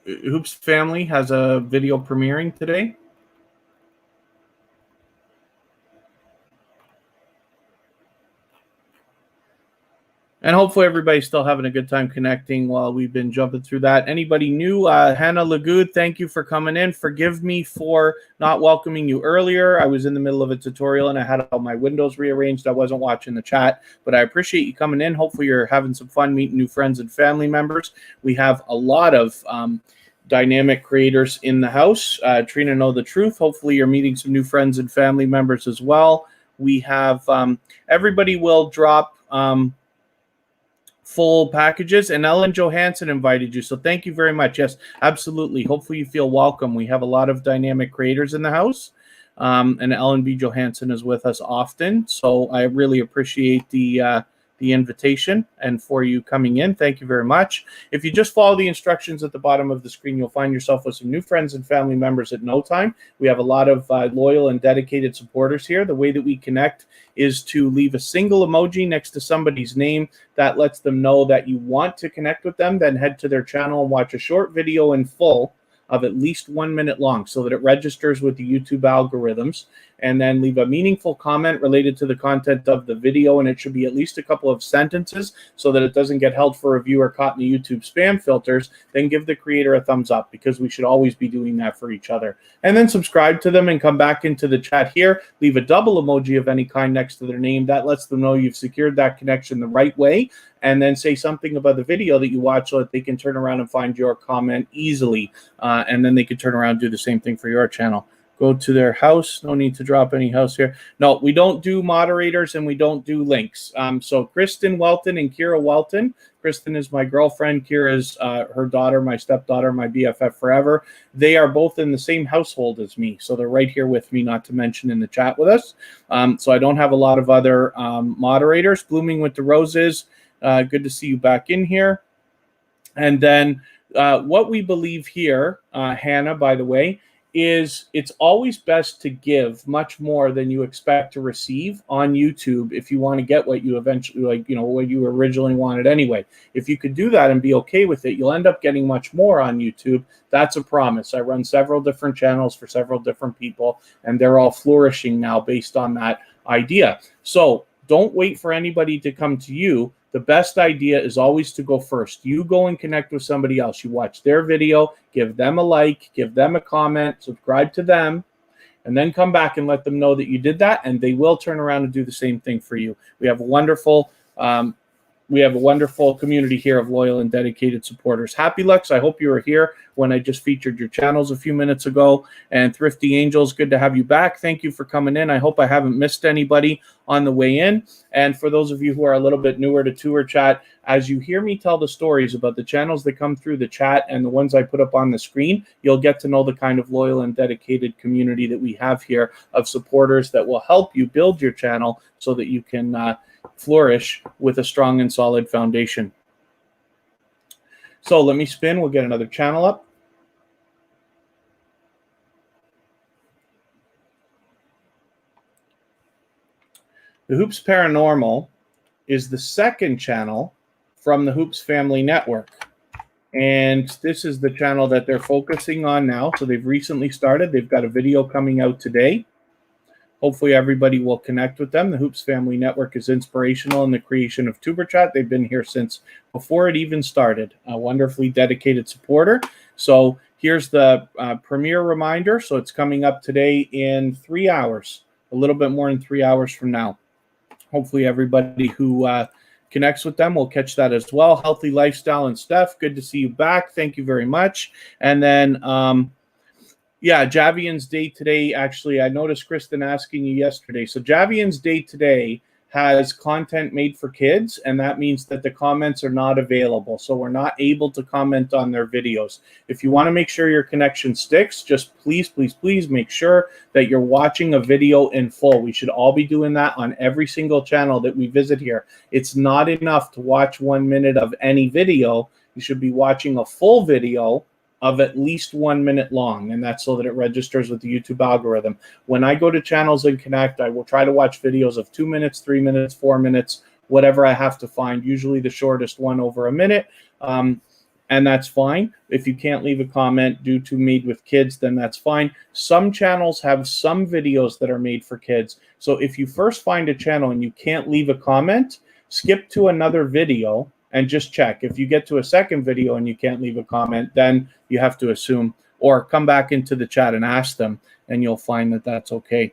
Hoops Family has a video premiering today. And hopefully everybody's still having a good time connecting while we've been jumping through that. Anybody new? Hannah Lagood, thank you for coming in. Forgive me for not welcoming you earlier. I was in the middle of a tutorial and I had all my windows rearranged. I wasn't watching the chat, but I appreciate you coming in. Hopefully you're having some fun meeting new friends and family members. We have a lot of dynamic creators in the house. Trina Know the Truth. Hopefully you're meeting some new friends and family members as well. We have everybody will drop full packages, and Ellen Johansson invited you, so thank you very much. Yes, absolutely. Hopefully you feel welcome. We have a lot of dynamic creators in the house, and Ellen B. Johansson is with us often, so I really appreciate the invitation and for you coming in. Thank you very much. If you just follow the instructions at the bottom of the screen, you'll find yourself with some new friends and family members at no time. We have a lot of loyal and dedicated supporters here. The way that we connect is to leave a single emoji next to somebody's name. That lets them know that you want to connect with them. Then head to their channel and watch a short video in full of at least 1 minute long so that it registers with the YouTube algorithms, and then leave a meaningful comment related to the content of the video, and it should be at least a couple of sentences so that it doesn't get held for review or caught in the YouTube spam filters. Then give the creator a thumbs up, because we should always be doing that for each other. And then subscribe to them and come back into the chat here. Leave a double emoji of any kind next to their name. That lets them know you've secured that connection the right way. And then say something about the video that you watch so that they can turn around and find your comment easily. And then they can turn around and do the same thing for your channel. Go to their house. No need to drop any house here. No, we don't do moderators and we don't do links. So Kristen Welton and Kira Welton. Kristen is my girlfriend. Kira is her daughter, my stepdaughter, my BFF forever. They are both in the same household as me. So they're right here with me, not to mention in the chat with us. So I don't have a lot of other moderators. Blooming with the Roses. Good to see you back in here. And then what we believe here, Hannah, by the way, is it's always best to give much more than you expect to receive on YouTube if you want to get what you eventually, what you originally wanted anyway. If you could do that and be okay with it, you'll end up getting much more on YouTube. That's a promise. I run several different channels for several different people, and they're all flourishing now based on that idea. So don't wait for anybody to come to you. The best idea is always to go first. You go and connect with somebody else. You watch their video, give them a like, give them a comment, subscribe to them, and then come back and let them know that you did that, and they will turn around and do the same thing for you. We have a wonderful community here of loyal and dedicated supporters. Happy Lux, I hope you were here when I just featured your channels a few minutes ago. And Thrifty Angels, good to have you back. Thank you for coming in. I hope I haven't missed anybody on the way in. And for those of you who are a little bit newer to TuberChat, as you hear me tell the stories about the channels that come through the chat and the ones I put up on the screen, you'll get to know the kind of loyal and dedicated community that we have here of supporters that will help you build your channel so that you can flourish with a strong and solid foundation. So let me spin. We'll get another channel up. The Hoops Paranormal is the second channel from the Hoops Family Network. And this is the channel that they're focusing on now. So they've recently started. They've got a video coming out today. Hopefully everybody will connect with them. The Hoops Family Network is inspirational in the creation of TuberChat. They've been here since before it even started. A wonderfully dedicated supporter. So here's the premiere reminder. So it's coming up today in 3 hours, a little bit more than 3 hours from now. Hopefully everybody who connects with them will catch that as well. Healthy Lifestyle and Steph, good to see you back. Thank you very much. And then yeah, Javian's Day today, actually, I noticed Kristen asking you yesterday. So Javian's Day today has content made for kids, and that means that the comments are not available. So we're not able to comment on their videos. If you want to make sure your connection sticks, just please, please, please make sure that you're watching a video in full. We should all be doing that on every single channel that we visit here. It's not enough to watch 1 minute of any video. You should be watching a full video of at least 1 minute long, and that's so that it registers with the YouTube algorithm. When I go to channels and connect, I will try to watch videos of 2 minutes, 3 minutes, 4 minutes, whatever I have to find, usually the shortest one over a minute, and that's fine. If you can't leave a comment due to made with kids, then that's fine. Some channels have some videos that are made for kids, so if you first find a channel and you can't leave a comment, skip to another video and just check. If you get to a second video and you can't leave a comment, then you have to assume, or come back into the chat and ask them, and you'll find that that's okay.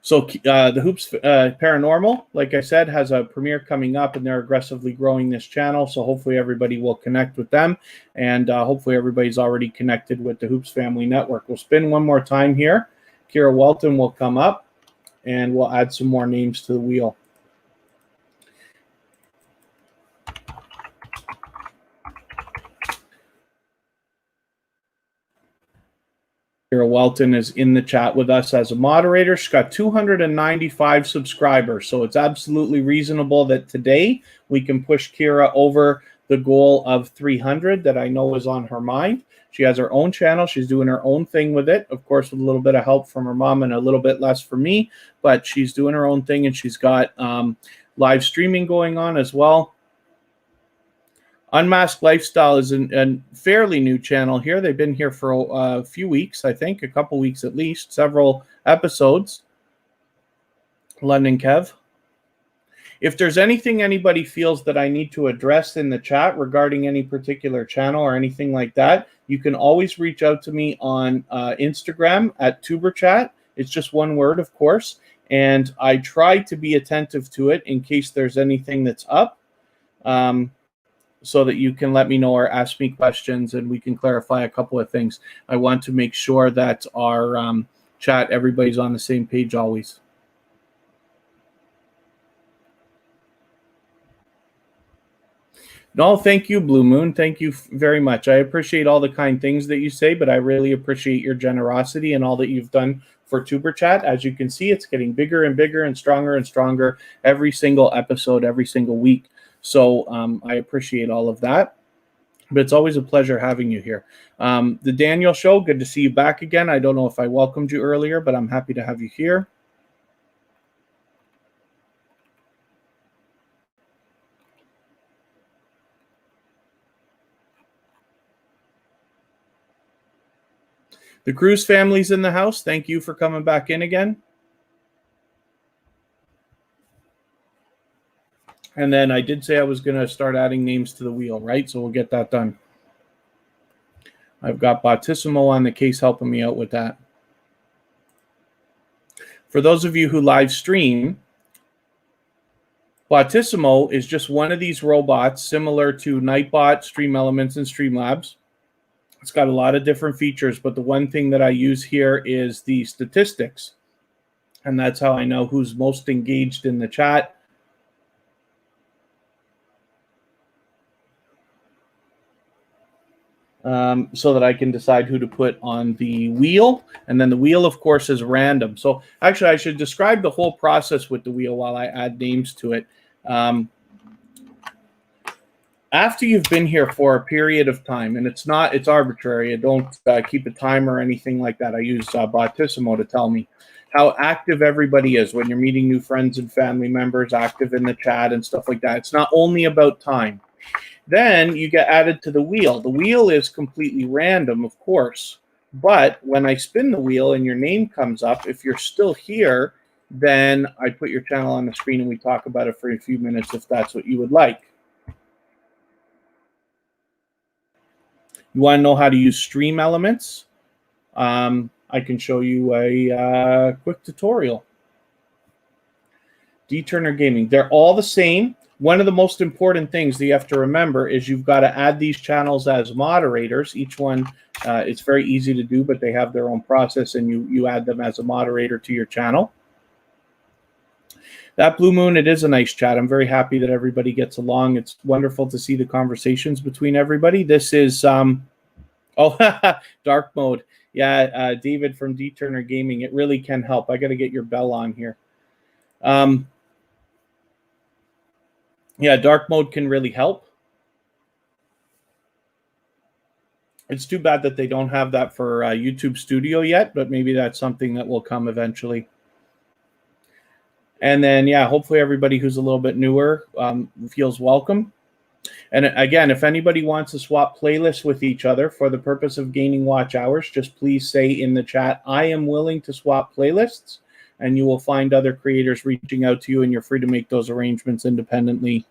So the Hoops Paranormal, like I said, has a premiere coming up, and they're aggressively growing this channel. So hopefully everybody will connect with them, and hopefully everybody's already connected with the Hoops Family Network. We'll spin one more time here. Kira Welton will come up, and we'll add some more names to the wheel. Kira Welton is in the chat with us as a moderator. She's got 295 subscribers, so it's absolutely reasonable that today we can push Kira over the goal of 300 that I know is on her mind. She has her own channel. She's doing her own thing with it, of course, with a little bit of help from her mom and a little bit less from me, but she's doing her own thing, and she's got live streaming going on as well. Unmasked Lifestyle is a fairly new channel here. They've been here for a few weeks, I think, a couple weeks at least, several episodes. London Kev. If there's anything anybody feels that I need to address in the chat regarding any particular channel or anything like that, you can always reach out to me on Instagram at tuberchat. It's just one word, of course, and I try to be attentive to it in case there's anything that's up, so that you can let me know or ask me questions and we can clarify a couple of things. I want to make sure that our chat, everybody's on the same page always. No, thank you, Blue Moon. Thank you very much. I appreciate all the kind things that you say, but I really appreciate your generosity and all that you've done for TuberChat. As you can see, it's getting bigger and bigger and stronger every single episode, every single week. So I appreciate all of that. But it's always a pleasure having you here. The Daniel Show, good to see you back again. I don't know if I welcomed you earlier, but I'm happy to have you here. The Cruz family's in the house. Thank you for coming back in again. And then I did say I was going to start adding names to the wheel, right? So we'll get that done. I've got Bautissimo on the case helping me out with that. For those of you who live stream, Bautissimo is just one of these robots similar to Nightbot, Stream Elements, and Streamlabs. It's got a lot of different features, but the one thing that I use here is the statistics. And that's how I know who's most engaged in the chat. So that I can decide who to put on the wheel. And then the wheel, of course, is random. So actually, I should describe the whole process with the wheel while I add names to it. after you've been here for a period of time, and it's arbitrary. I don't keep a timer or anything like that. I use Bottissimo to tell me how active everybody is when you're meeting new friends and family members, active in the chat and stuff like that. It's not only about time. Then you get added to the wheel. The wheel is completely random, of course. But when I spin the wheel and your name comes up, if you're still here, then I put your channel on the screen and we talk about it for a few minutes if that's what you would like. You want to know how to use stream elements? I can show you a quick tutorial. D Turner Gaming. They're all the same. One of the most important things that you have to remember is you've got to add these channels as moderators. Each one, it's very easy to do, but they have their own process, and you add them as a moderator to your channel. That Blue Moon, it is a nice chat. I'm very happy that everybody gets along. It's wonderful to see the conversations between everybody. This is, dark mode. Yeah, David from D Turner Gaming. It really can help. I got to get your bell on here. Yeah, dark mode can really help. It's too bad that they don't have that for YouTube Studio yet, but maybe that's something that will come eventually. And then, yeah, hopefully everybody who's a little bit newer feels welcome. And again, if anybody wants to swap playlists with each other for the purpose of gaining watch hours, just please say in the chat, I am willing to swap playlists, and you will find other creators reaching out to you, and you're free to make those arrangements independently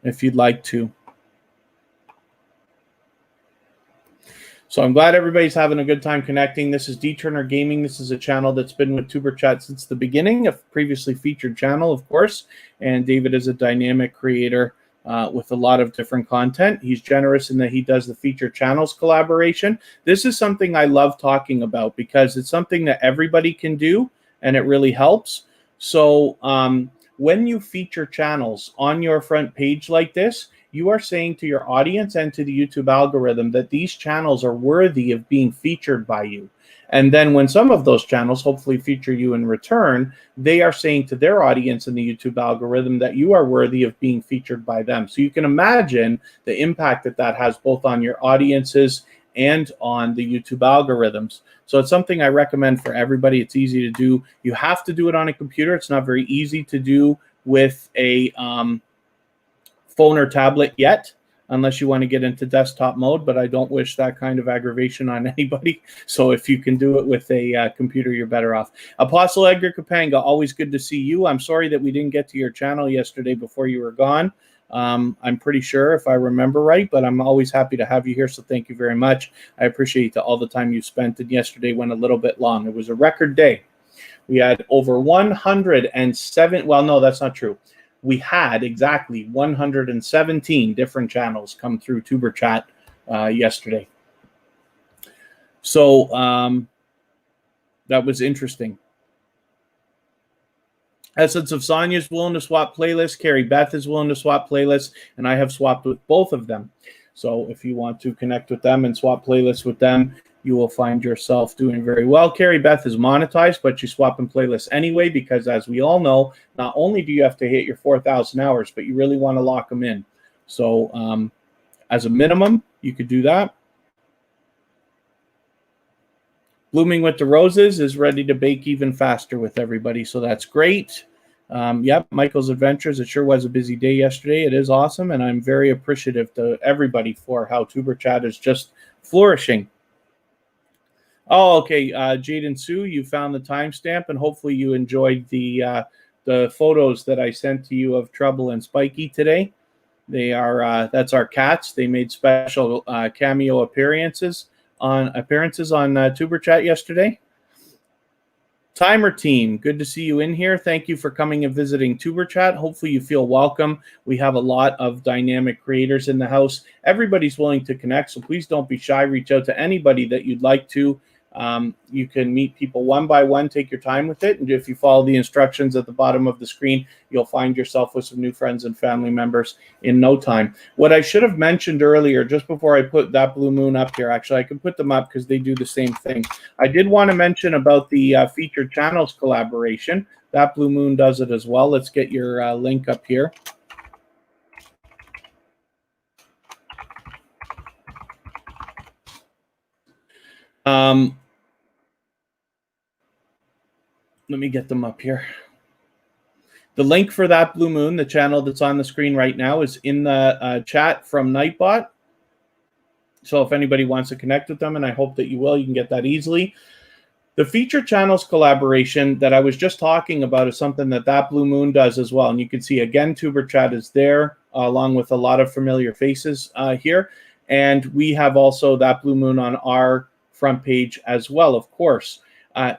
if you'd like to. So I'm glad everybody's having a good time connecting. This is D Turner Gaming. This is a channel that's been with TuberChat since the beginning, a previously featured channel, of course. And David is a dynamic creator with a lot of different content. He's generous in that he does the feature channels collaboration. This is something I love talking about because it's something that everybody can do, and it really helps. So when you feature channels on your front page like this, you are saying to your audience and to the YouTube algorithm that these channels are worthy of being featured by you. And then when some of those channels hopefully feature you in return, they are saying to their audience in the YouTube algorithm that you are worthy of being featured by them. So you can imagine the impact that that has both on your audiences and on the YouTube algorithms. So it's something I recommend for everybody. It's easy to do. You have to do it on a computer. It's not very easy to do with a phone or tablet yet, unless you want to get into desktop mode, but I don't wish that kind of aggravation on anybody. So if you can do it with a computer, you're better off. Apostle Edgar Kapanga, always good to see you. I'm sorry that we didn't get to your channel yesterday before you were gone. I'm pretty sure if I remember right, but I'm always happy to have you here, so thank you very much. I appreciate all the time you spent, and yesterday went a little bit long. It was a record day. We had over 107, well, no, that's not true. We had exactly 117 different channels come through TuberChat yesterday. So that was interesting. Essence of Sonia is willing to swap playlists. Carrie Beth is willing to swap playlists, and I have swapped with both of them. So if you want to connect with them and swap playlists with them, you will find yourself doing very well. Carrie Beth is monetized, but she's swapping playlists anyway because, as we all know, not only do you have to hit your 4,000 hours, but you really want to lock them in. So as a minimum, you could do that. Blooming with the Roses is ready to bake even faster with everybody, so that's great. Yep, Michael's Adventures, it sure was a busy day yesterday. It is awesome, and I'm very appreciative to everybody for how TuberChat is just flourishing. Oh, okay, Jaden Sue, you found the timestamp, and hopefully you enjoyed the photos that I sent to you of Trouble and Spiky today. They are that's our cats. They made special cameo appearances on TuberChat yesterday. Timer team, good to see you in here. Thank you for coming and visiting TuberChat. Hopefully you feel welcome. We have a lot of dynamic creators in the house. Everybody's willing to connect, so please don't be shy. Reach out to anybody that you'd like to. You can meet people one by one, take your time with it. And if you follow the instructions at the bottom of the screen, you'll find yourself with some new friends and family members in no time. What I should have mentioned earlier, just before I put that blue moon up here, actually, I can put them up because they do the same thing. I did want to mention about the featured channels collaboration. That blue moon does it as well. Let's get your link up here. Let me get them up here. The link for that blue moon, the channel that's on the screen right now, is in the chat from Nightbot. So if anybody wants to connect with them, and I hope that you will, you can get that easily. The feature channels collaboration that I was just talking about is something that blue moon does as well. And you can see, again, tuberchat is there, along with a lot of familiar faces here. And we have also that blue moon on our front page as well, of course.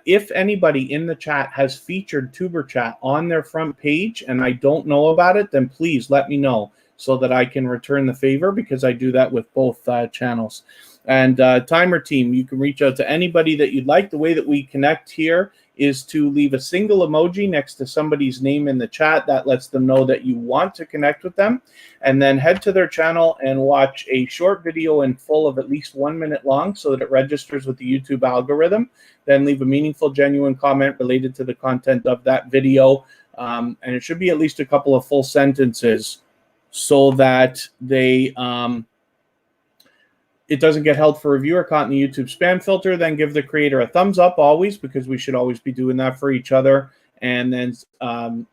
If anybody in the chat has featured tuberchat on their front page and I don't know about it, then please let me know so that I can return the favor, because I do that with both channels. And Timer Team, you can reach out to anybody that you'd like. The way that we connect here is to leave a single emoji next to somebody's name in the chat. That lets them know that you want to connect with them. And then head to their channel and watch a short video in full of at least 1 minute long so that it registers with the YouTube algorithm. Then leave a meaningful, genuine comment related to the content of that video. And it should be at least a couple of full sentences so that they... it doesn't get held for review or caught in the YouTube spam filter. Then give the creator a thumbs up always, because we should always be doing that for each other. And then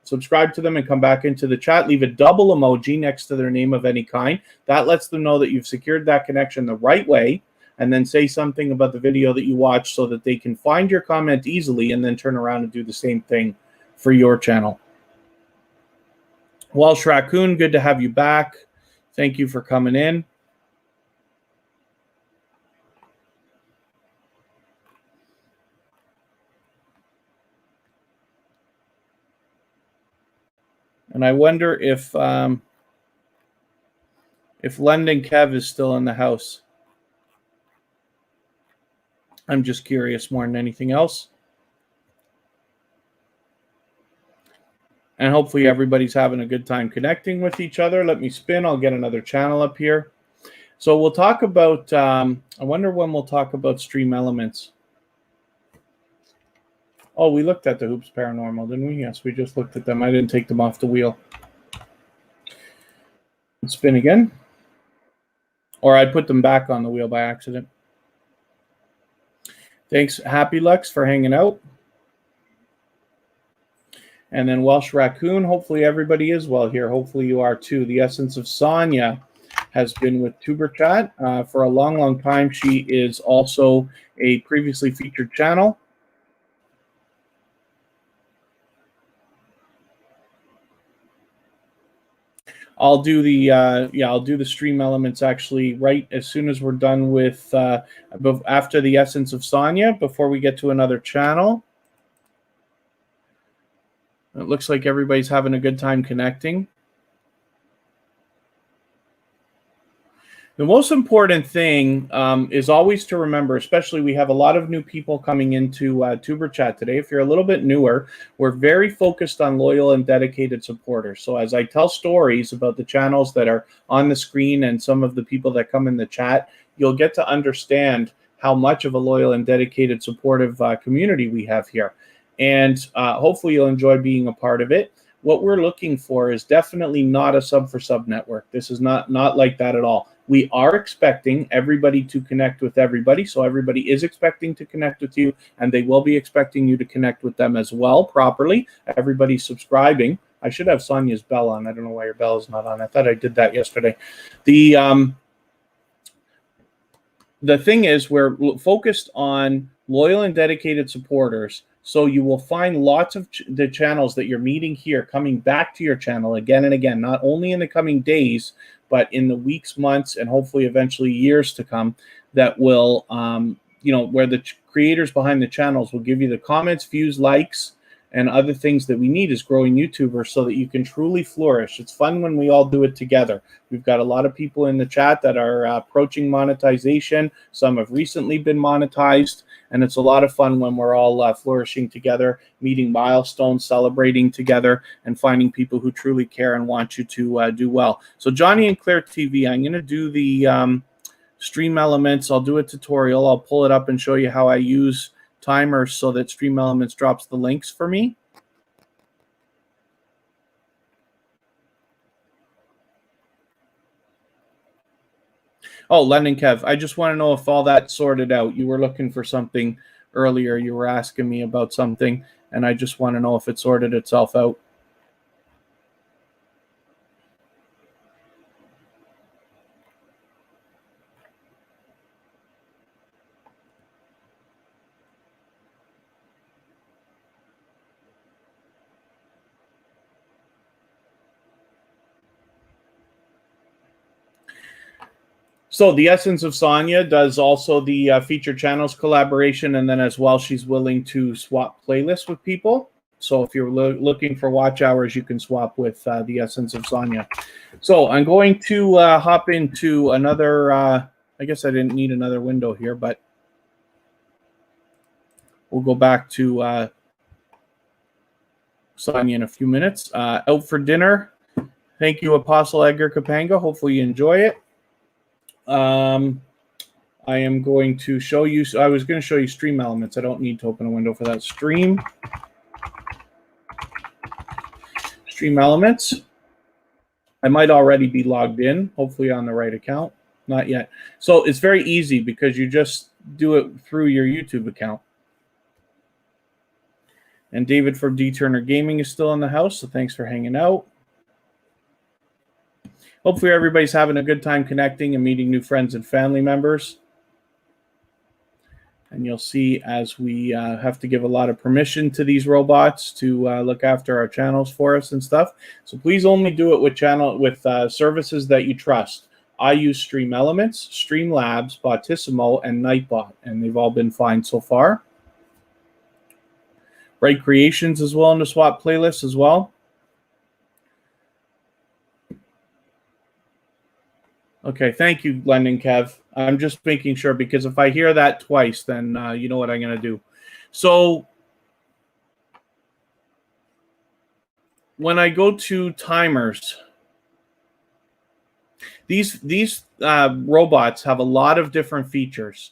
subscribe to them and come back into the chat. Leave a double emoji next to their name of any kind. That lets them know that you've secured that connection the right way. And then say something about the video that you watched so that they can find your comment easily and then turn around and do the same thing for your channel. Welsh Raccoon, good to have you back. Thank you for coming in. And I wonder if London Kev is still in the house. I'm just curious more than anything else. And hopefully everybody's having a good time connecting with each other. Let me spin. I'll get another channel up here. So we'll talk about, I wonder when we'll talk about Stream Elements. Oh, we looked at the Hoops Paranormal, didn't we? Yes, we just looked at them. I didn't take them off the wheel. Let's spin again. Or I put them back on the wheel by accident. Thanks, Happy Lux, for hanging out. And then Welsh Raccoon, hopefully everybody is well here. Hopefully you are too. The Essence of Sonia has been with tuberchat for a long, long time. She is also a previously featured channel. I'll do the Stream Elements actually right as soon as we're done with after the Essence of Sonia, before we get to another channel. It looks like everybody's having a good time connecting. The most important thing is always to remember, especially we have a lot of new people coming into tuberchat today. If you're a little bit newer, we're very focused on loyal and dedicated supporters. So as I tell stories about the channels that are on the screen and some of the people that come in the chat, you'll get to understand how much of a loyal and dedicated supportive community we have here. And hopefully you'll enjoy being a part of it. What we're looking for is definitely not a sub for sub network. This is not like that at all. We are expecting everybody to connect with everybody. So everybody is expecting to connect with you, and they will be expecting you to connect with them as well properly. Everybody's subscribing. I should have Sonia's bell on. I don't know why your bell is not on. I thought I did that yesterday. The thing is, we're focused on loyal and dedicated supporters. So you will find lots of the channels that you're meeting here coming back to your channel again and again, not only in the coming days, but in the weeks, months, and hopefully eventually years to come, that will, where the creators behind the channels will give you the comments, views, likes, and other things that we need as growing YouTubers so that you can truly flourish. It's fun when we all do it together. We've got a lot of people in the chat that are approaching monetization. Some have recently been monetized, and it's a lot of fun when we're all flourishing together, meeting milestones, celebrating together, and finding people who truly care and want you to do well. So Johnny and Claire TV, I'm going to do the Stream Elements. I'll do a tutorial. I'll pull it up and show you how I use timers so that Stream Elements drops the links for me. Oh, London Kev, I just want to know if all that's sorted out. You were looking for something earlier. You were asking me about something, and I just want to know if it sorted itself out. So the Essence of Sonia does also the featured channels collaboration, and then as well, she's willing to swap playlists with people. So if you're looking for watch hours, you can swap with the Essence of Sonia. So I'm going to hop into another, I guess I didn't need another window here, but we'll go back to Sonia in a few minutes. Out for dinner. Thank you, Apostle Edgar Capanga. Hopefully you enjoy it. I am going to show you, I was going to show you Stream Elements. I don't need to open a window for that. Stream Elements. I might already be logged in, hopefully on the right account. Not yet. So it's very easy because you just do it through your YouTube account. And David from D Turner Gaming is still in the house, so thanks for hanging out. Hopefully everybody's having a good time connecting and meeting new friends and family members. And you'll see as we have to give a lot of permission to these robots to look after our channels for us and stuff. So please only do it with services that you trust. I use Stream Elements, Streamlabs, Bottissimo, and Nightbot, and they've all been fine so far. Bright Creations is willing to swap playlists as well. Okay, thank you, London Kev. I'm just making sure because if I hear that twice, then you know what I'm going to do. So when I go to timers, these robots have a lot of different features.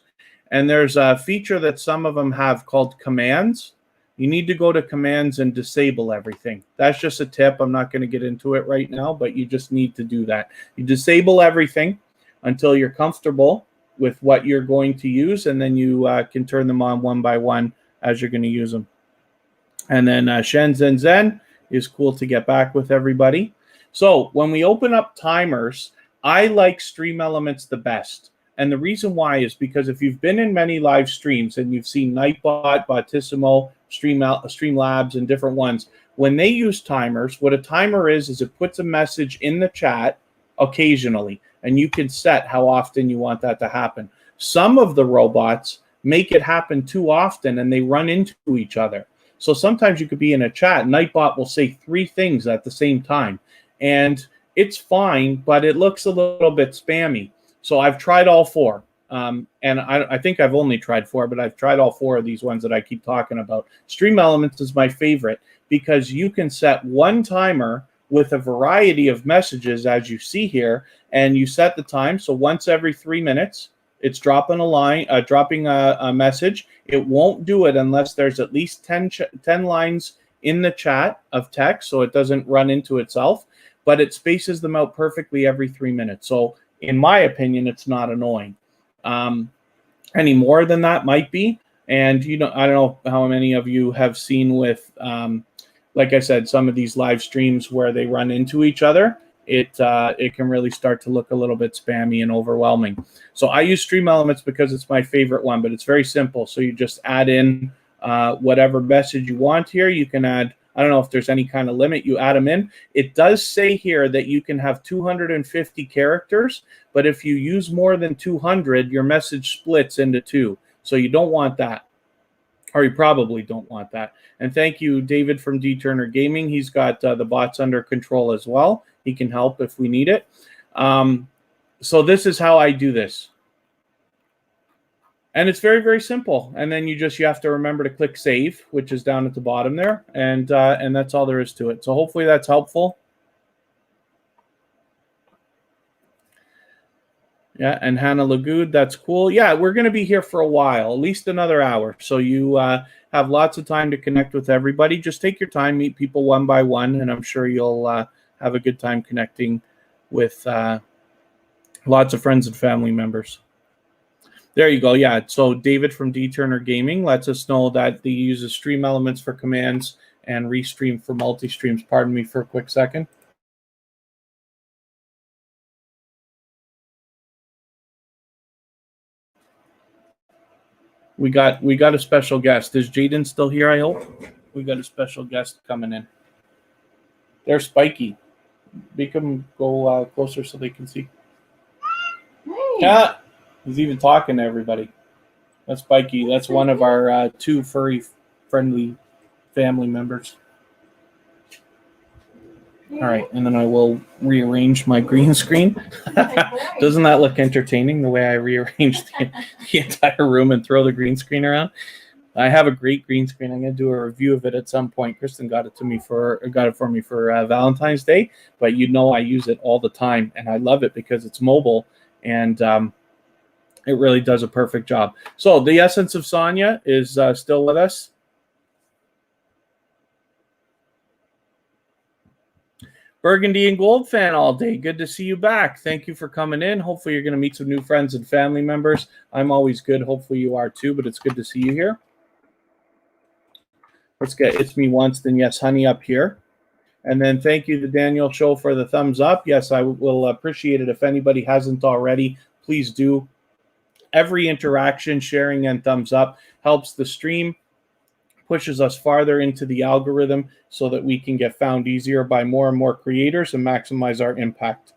And there's a feature that some of them have called commands. You need to go to commands and disable everything. That's just a tip. I'm not going to get into it right now, but you just need to do that. You disable everything until you're comfortable with what you're going to use, and then you can turn them on one by one as you're going to use them. And then Shenzhen Zen is cool to get back with everybody. So when we open up timers, I like Stream Elements the best. And the reason why is because if you've been in many live streams and you've seen Nightbot, Bottissimo, Streamlabs, and different ones, when they use timers, what a timer is it puts a message in the chat occasionally, and you can set how often you want that to happen. Some of the robots make it happen too often, and they run into each other. So sometimes you could be in a chat, Nightbot will say 3 things at the same time, and it's fine, but it looks a little bit spammy. So I've tried all 4. And I think I've only tried 4, but I've tried all 4 of these ones that I keep talking about. Stream Elements is my favorite because you can set one timer with a variety of messages, as you see here, and you set the time. So once every 3 minutes, it's dropping a message. It won't do it unless there's at least 10 lines in the chat of text, so it doesn't run into itself, but it spaces them out perfectly every 3 minutes. So in my opinion, it's not annoying. Any more than that might be. And I don't know how many of you have seen with, like I said, some of these live streams where they run into each other. It can really start to look a little bit spammy and overwhelming. So I use Stream Elements because it's my favorite one, but it's very simple. So you just add in whatever message you want here. You can add, I don't know if there's any kind of limit, you add them in. It does say here that you can have 250 characters, but if you use more than 200, your message splits into 2. So you don't want that. or you probably don't want that. And thank you, David from D Turner Gaming. He's got the bots under control as well. He can help if we need it. So this is how I do this. And it's very, very simple. And then you have to remember to click save, which is down at the bottom there. And that's all there is to it. So hopefully that's helpful. Yeah, and Hannah Lagood, that's cool. Yeah, we're going to be here for a while, at least another hour. So you have lots of time to connect with everybody. Just take your time, meet people one by one, and I'm sure you'll have a good time connecting with lots of friends and family members. There you go. Yeah, so David from D Turner Gaming lets us know that he uses stream elements for commands and restream for multi-streams. Pardon me for a quick second. We got a special guest. Is Jaden still here, I hope? We got a special guest coming in. There's Spiky. Make him go closer so they can see. Hey. Yeah, he's even talking to everybody. That's Spiky. That's one of our 2 furry friendly family members. All right, and then I will rearrange my green screen. Doesn't that look entertaining, the way I rearrange the entire room and throw the green screen around? I have a great green screen. I'm going to do a review of it at some point. Kristen got it for me for Valentine's Day, but I use it all the time, and I love it because it's mobile, and it really does a perfect job. So the essence of Sonia is still with us. Burgundy and Gold fan all day. Good to see you back. Thank you for coming in. Hopefully you're going to meet some new friends and family members. I'm always good. Hopefully you are too, but it's good to see you here. Let's get It's Me Once, Then Yes Honey up here. And then thank you to Daniel Show for the thumbs up. Yes, I will appreciate it. If anybody hasn't already, please do. Every interaction, sharing, and thumbs up helps the stream, pushes us farther into the algorithm so that we can get found easier by more and more creators and maximize our impact.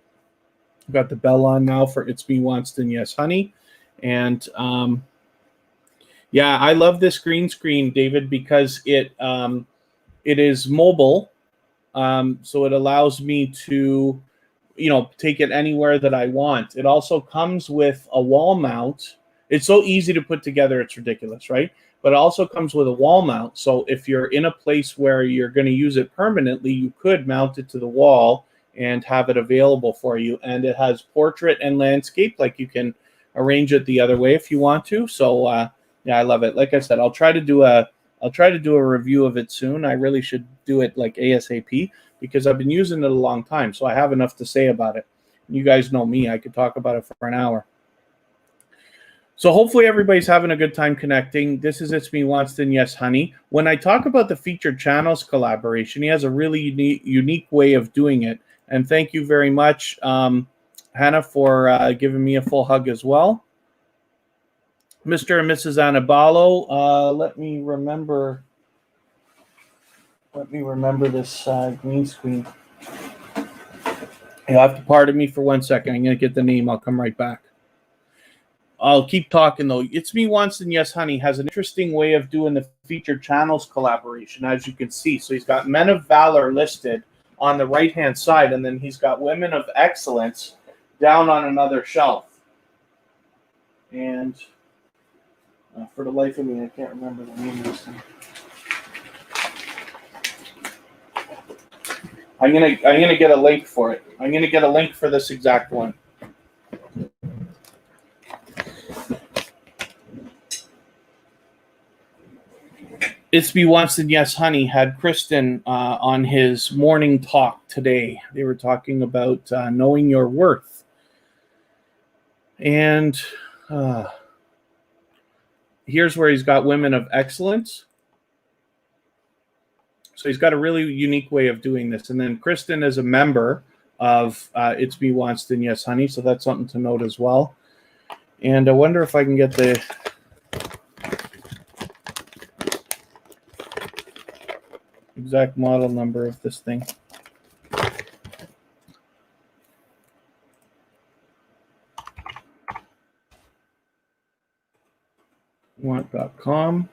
I've got the bell on now for It's Me Once, Then Yes Honey. And yeah, I love this green screen, David, because it is mobile. So it allows me to, take it anywhere that I want. It also comes with a wall mount. It's so easy to put together, it's ridiculous, right? But it also comes with a wall mount. So if you're in a place where you're going to use it permanently, you could mount it to the wall and have it available for you. And it has portrait and landscape, like you can arrange it the other way if you want to. So yeah, I love it. Like I said, I'll try to do a review of it soon. I really should do it like ASAP because I've been using it a long time. So I have enough to say about it. You guys know me. I could talk about it for an hour. So hopefully everybody's having a good time connecting. This is It's Me Once, Then Yes Honey. When I talk about the featured channels collaboration, he has a really unique way of doing it. And thank you very much, Hannah, for giving me a full hug as well. Mr. and Mrs. Anabalo, let me remember this green screen. You'll have to pardon me for 1 second. I'm going to get the name. I'll come right back. I'll keep talking, though. It's Me Once, and Yes Honey has an interesting way of doing the featured channels collaboration, as you can see. So he's got Men of Valor listed on the right-hand side, and then he's got Women of Excellence down on another shelf. And for the life of me, I can't remember the name of this thing. I'm gonna get a link for it. I'm gonna get a link for this exact one. It's Me Once, and Yes Honey had Kristen on his morning talk today. They were talking about knowing your worth. And here's where he's got Women of Excellence. So he's got a really unique way of doing this. And then Kristen is a member of It's Me Once, Then Yes Honey. So that's something to note as well. And I wonder if I can get the exact model number of this thing. Want.com.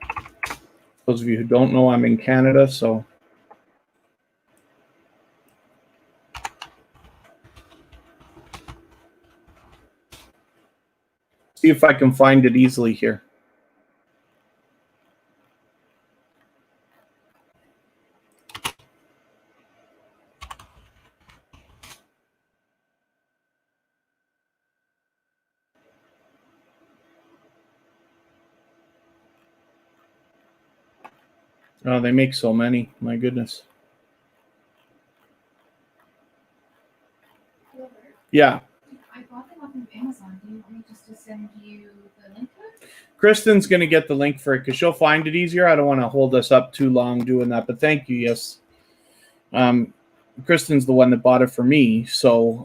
Those of you who don't know, I'm in Canada, so see if I can find it easily here. Oh, they make so many. My goodness. Yeah. I bought them off of Amazon. Do you want me just to send you the link to it? Kristen's going to get the link for it because she'll find it easier. I don't want to hold us up too long doing that, but thank you. Yes. Kristen's the one that bought it for me, so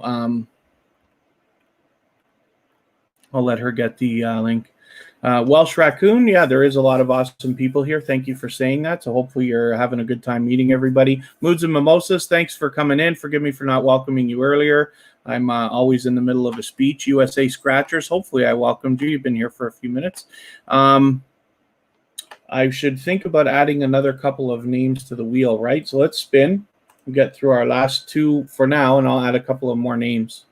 I'll let her get the link. Welsh Raccoon, yeah, there is a lot of awesome people here. Thank you for saying that. So hopefully you're having a good time meeting everybody. Moods and Mimosas, thanks for coming in. Forgive me for not welcoming you earlier. I'm always in the middle of a speech. USA Scratchers, hopefully I welcomed you. You've been here for a few minutes. I should think about adding another couple of names to the wheel, right? So let's spin. We'll get through our last two for now, and I'll add a couple of more names.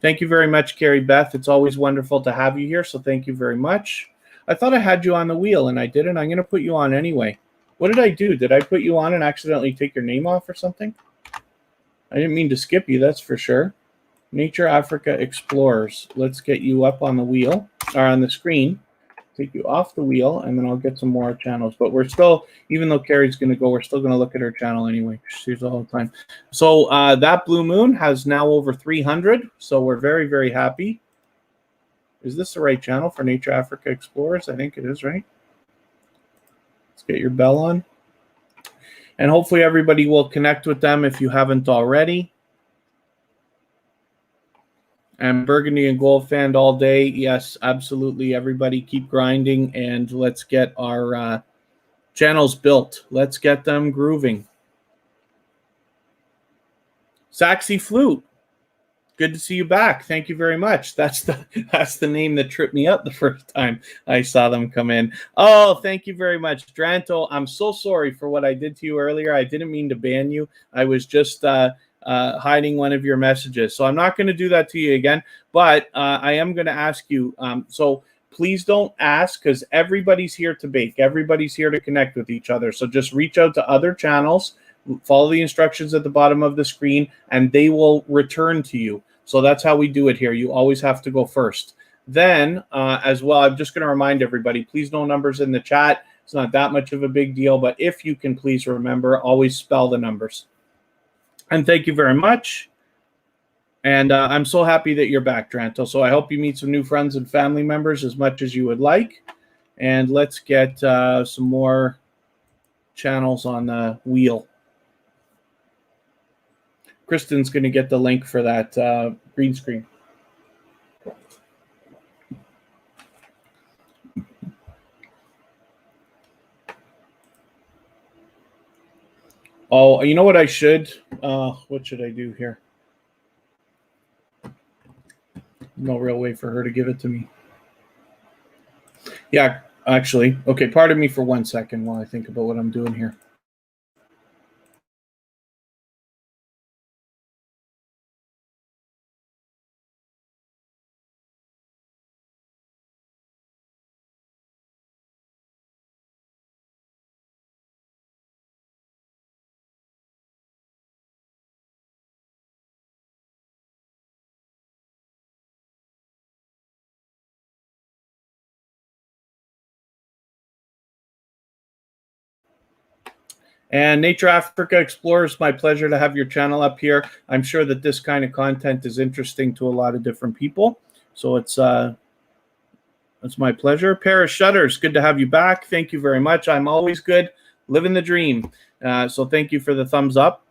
Thank you very much, Carrie Beth. It's always wonderful to have you here, so thank you very much. I thought I had you on the wheel, and I didn't. I'm going to put you on anyway. What did I do? Did I put you on and accidentally take your name off or something? I didn't mean to skip you, that's for sure. Nature Africa Explorers. Let's get you up on the wheel, or on the screen. Take you off the wheel, and then I'll get some more channels. But we're still, even though Carrie's going to go, we're still going to look at her channel anyway. She sees all the time. So that Blue Moon has now over 300. So we're very, very happy. Is this the right channel for Nature Africa Explorers? I think it is, right? Let's get your bell on. And hopefully everybody will connect with them if you haven't already. And Burgundy and Gold fan all day. Yes, absolutely. Everybody keep grinding, and let's get our channels built. Let's get them grooving. Saxy Flute, good to see you back. Thank you very much. That's the name that tripped me up the first time I saw them come in. Oh, thank you very much, Dranto. I'm so sorry for what I did to you earlier. I didn't mean to ban you. I was just hiding one of your messages. So I'm not going to do that to you again, but I am going to ask you. So please don't ask, because everybody's here to bake. Everybody's here to connect with each other. So just reach out to other channels, follow the instructions at the bottom of the screen, and they will return to you. So that's how we do it here. You always have to go first. Then as well, I'm just going to remind everybody, please no numbers in the chat. It's not that much of a big deal, but if you can please remember, always spell the numbers. And thank you very much. And I'm so happy that you're back, Dranto. So I hope you meet some new friends and family members as much as you would like. And let's get some more channels on the wheel. Kristen's going to get the link for that green screen. Oh, you know what I should? What should I do here? No real way for her to give it to me. Yeah, actually. Okay, pardon me for 1 second while I think about what I'm doing here. And Nature Africa Explorers, my pleasure to have your channel up here. I'm sure that this kind of content is interesting to a lot of different people. So it's my pleasure. Paris Shutters, good to have you back. Thank you very much. I'm always good, living the dream. So thank you for the thumbs up.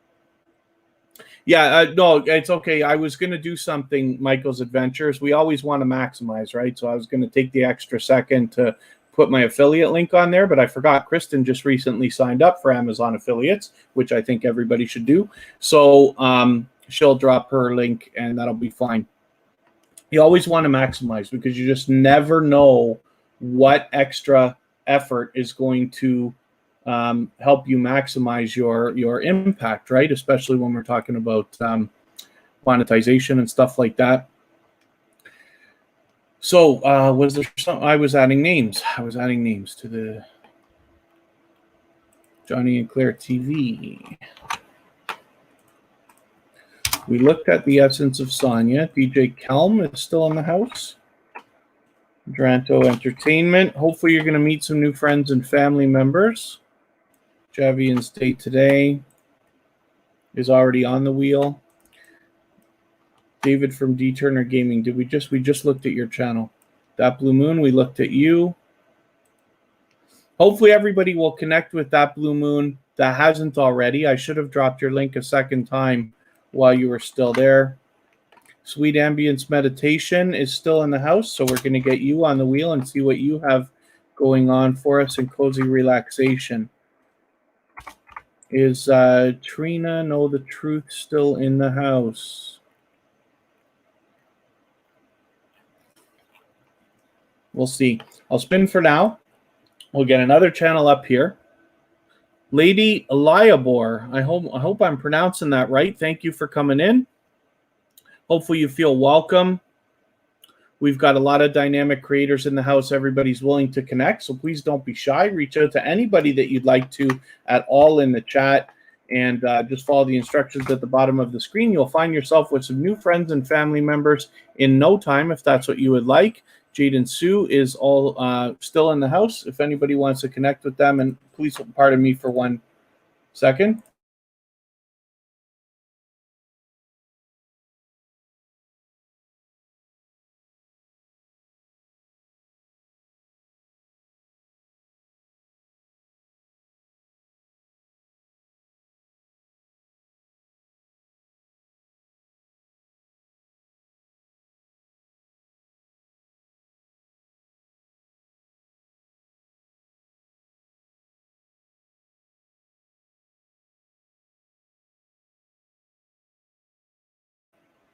Yeah, no, it's okay. I was going to do something, Michael's Adventures. We always want to maximize, right? So I was going to take the extra second to put my affiliate link on there, but I forgot Kristen just recently signed up for Amazon affiliates, which I think everybody should do. So she'll drop her link and that'll be fine. You always want to maximize because you just never know what extra effort is going to help you maximize your impact, right? Especially when we're talking about monetization and stuff like that. So was there some? I was adding names. I was adding names to the Johnny and Claire TV. We looked at the essence of Sonia. DJ Kelm is still in the house. Dranto Entertainment. Hopefully you're going to meet some new friends and family members. Javian State Today is already on the wheel. David from D Turner Gaming. We just looked at your channel. That Blue Moon, we looked at you. Hopefully everybody will connect with That Blue Moon that hasn't already. I should have dropped your link a second time while you were still there. Sweet Ambience Meditation is still in the house, so we're going to get you on the wheel and see what you have going on for us in Cozy Relaxation. Is Trina Know the Truth still in the house? We'll see. I'll spin for now. We'll get another channel up here. Lady Eliabor. I hope I'm pronouncing that right. Thank you for coming in. Hopefully you feel welcome. We've got a lot of dynamic creators in the house. Everybody's willing to connect, so please don't be shy. Reach out to anybody that you'd like to at all in the chat, and just follow the instructions at the bottom of the screen. You'll find yourself with some new friends and family members in no time, if that's what you would like. Jaden Sue is all still in the house. If anybody wants to connect with them, and please pardon me for 1 second.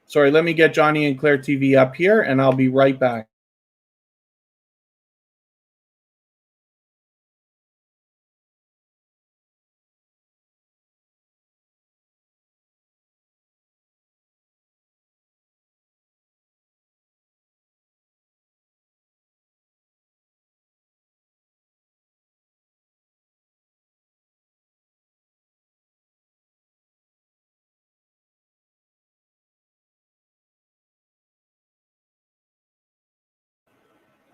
Sorry, let me get Johnny and Claire TV up here, and I'll be right back.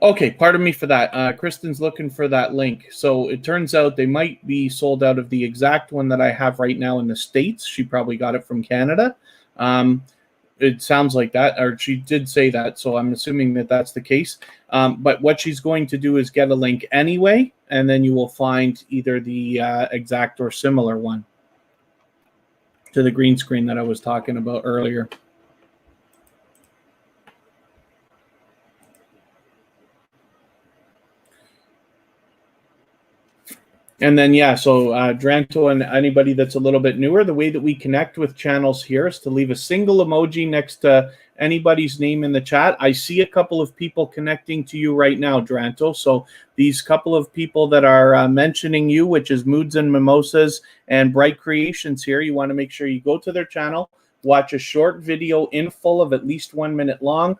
Okay, pardon me for that. Kristen's looking for that link. So it turns out they might be sold out of the exact one that I have right now in the States. She probably got it from Canada. It sounds like that, or she did say that, so I'm assuming that that's the case. But what she's going to do is get a link anyway, and then you will find either the exact or similar one to the green screen that I was talking about earlier. And then, yeah, so Dranto and anybody that's a little bit newer, the way that we connect with channels here is to leave a single emoji next to anybody's name in the chat. I see a couple of people connecting to you right now, Dranto. So these couple of people that are mentioning you, which is Moods and Mimosas and Bright Creations here, you want to make sure you go to their channel, watch a short video in full of at least 1 minute long.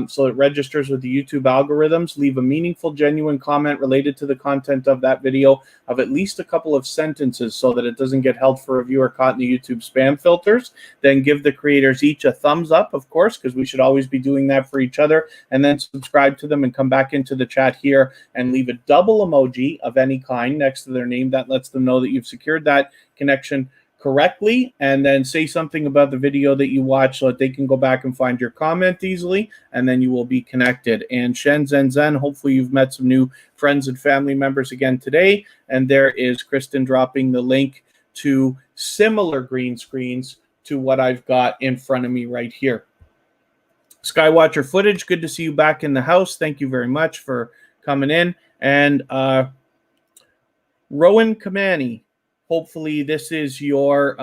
So it registers with the YouTube algorithms. Leave a meaningful, genuine comment related to the content of that video of at least a couple of sentences so that it doesn't get held for review or caught in the YouTube spam filters. Then give the creators each a thumbs up, of course, because we should always be doing that for each other. And then subscribe to them and come back into the chat here and leave a double emoji of any kind next to their name. That lets them know that you've secured that connection correctly, and then say something about the video that you watch so that they can go back and find your comment easily, and then you will be connected. And Shen Zen Zen, hopefully you've met some new friends and family members again today. And there is Kristen dropping the link to similar green screens to what I've got in front of me right here. Skywatcher Footage, good to see you back in the house. Thank you very much for coming in. And Rowan Kamani, hopefully this is your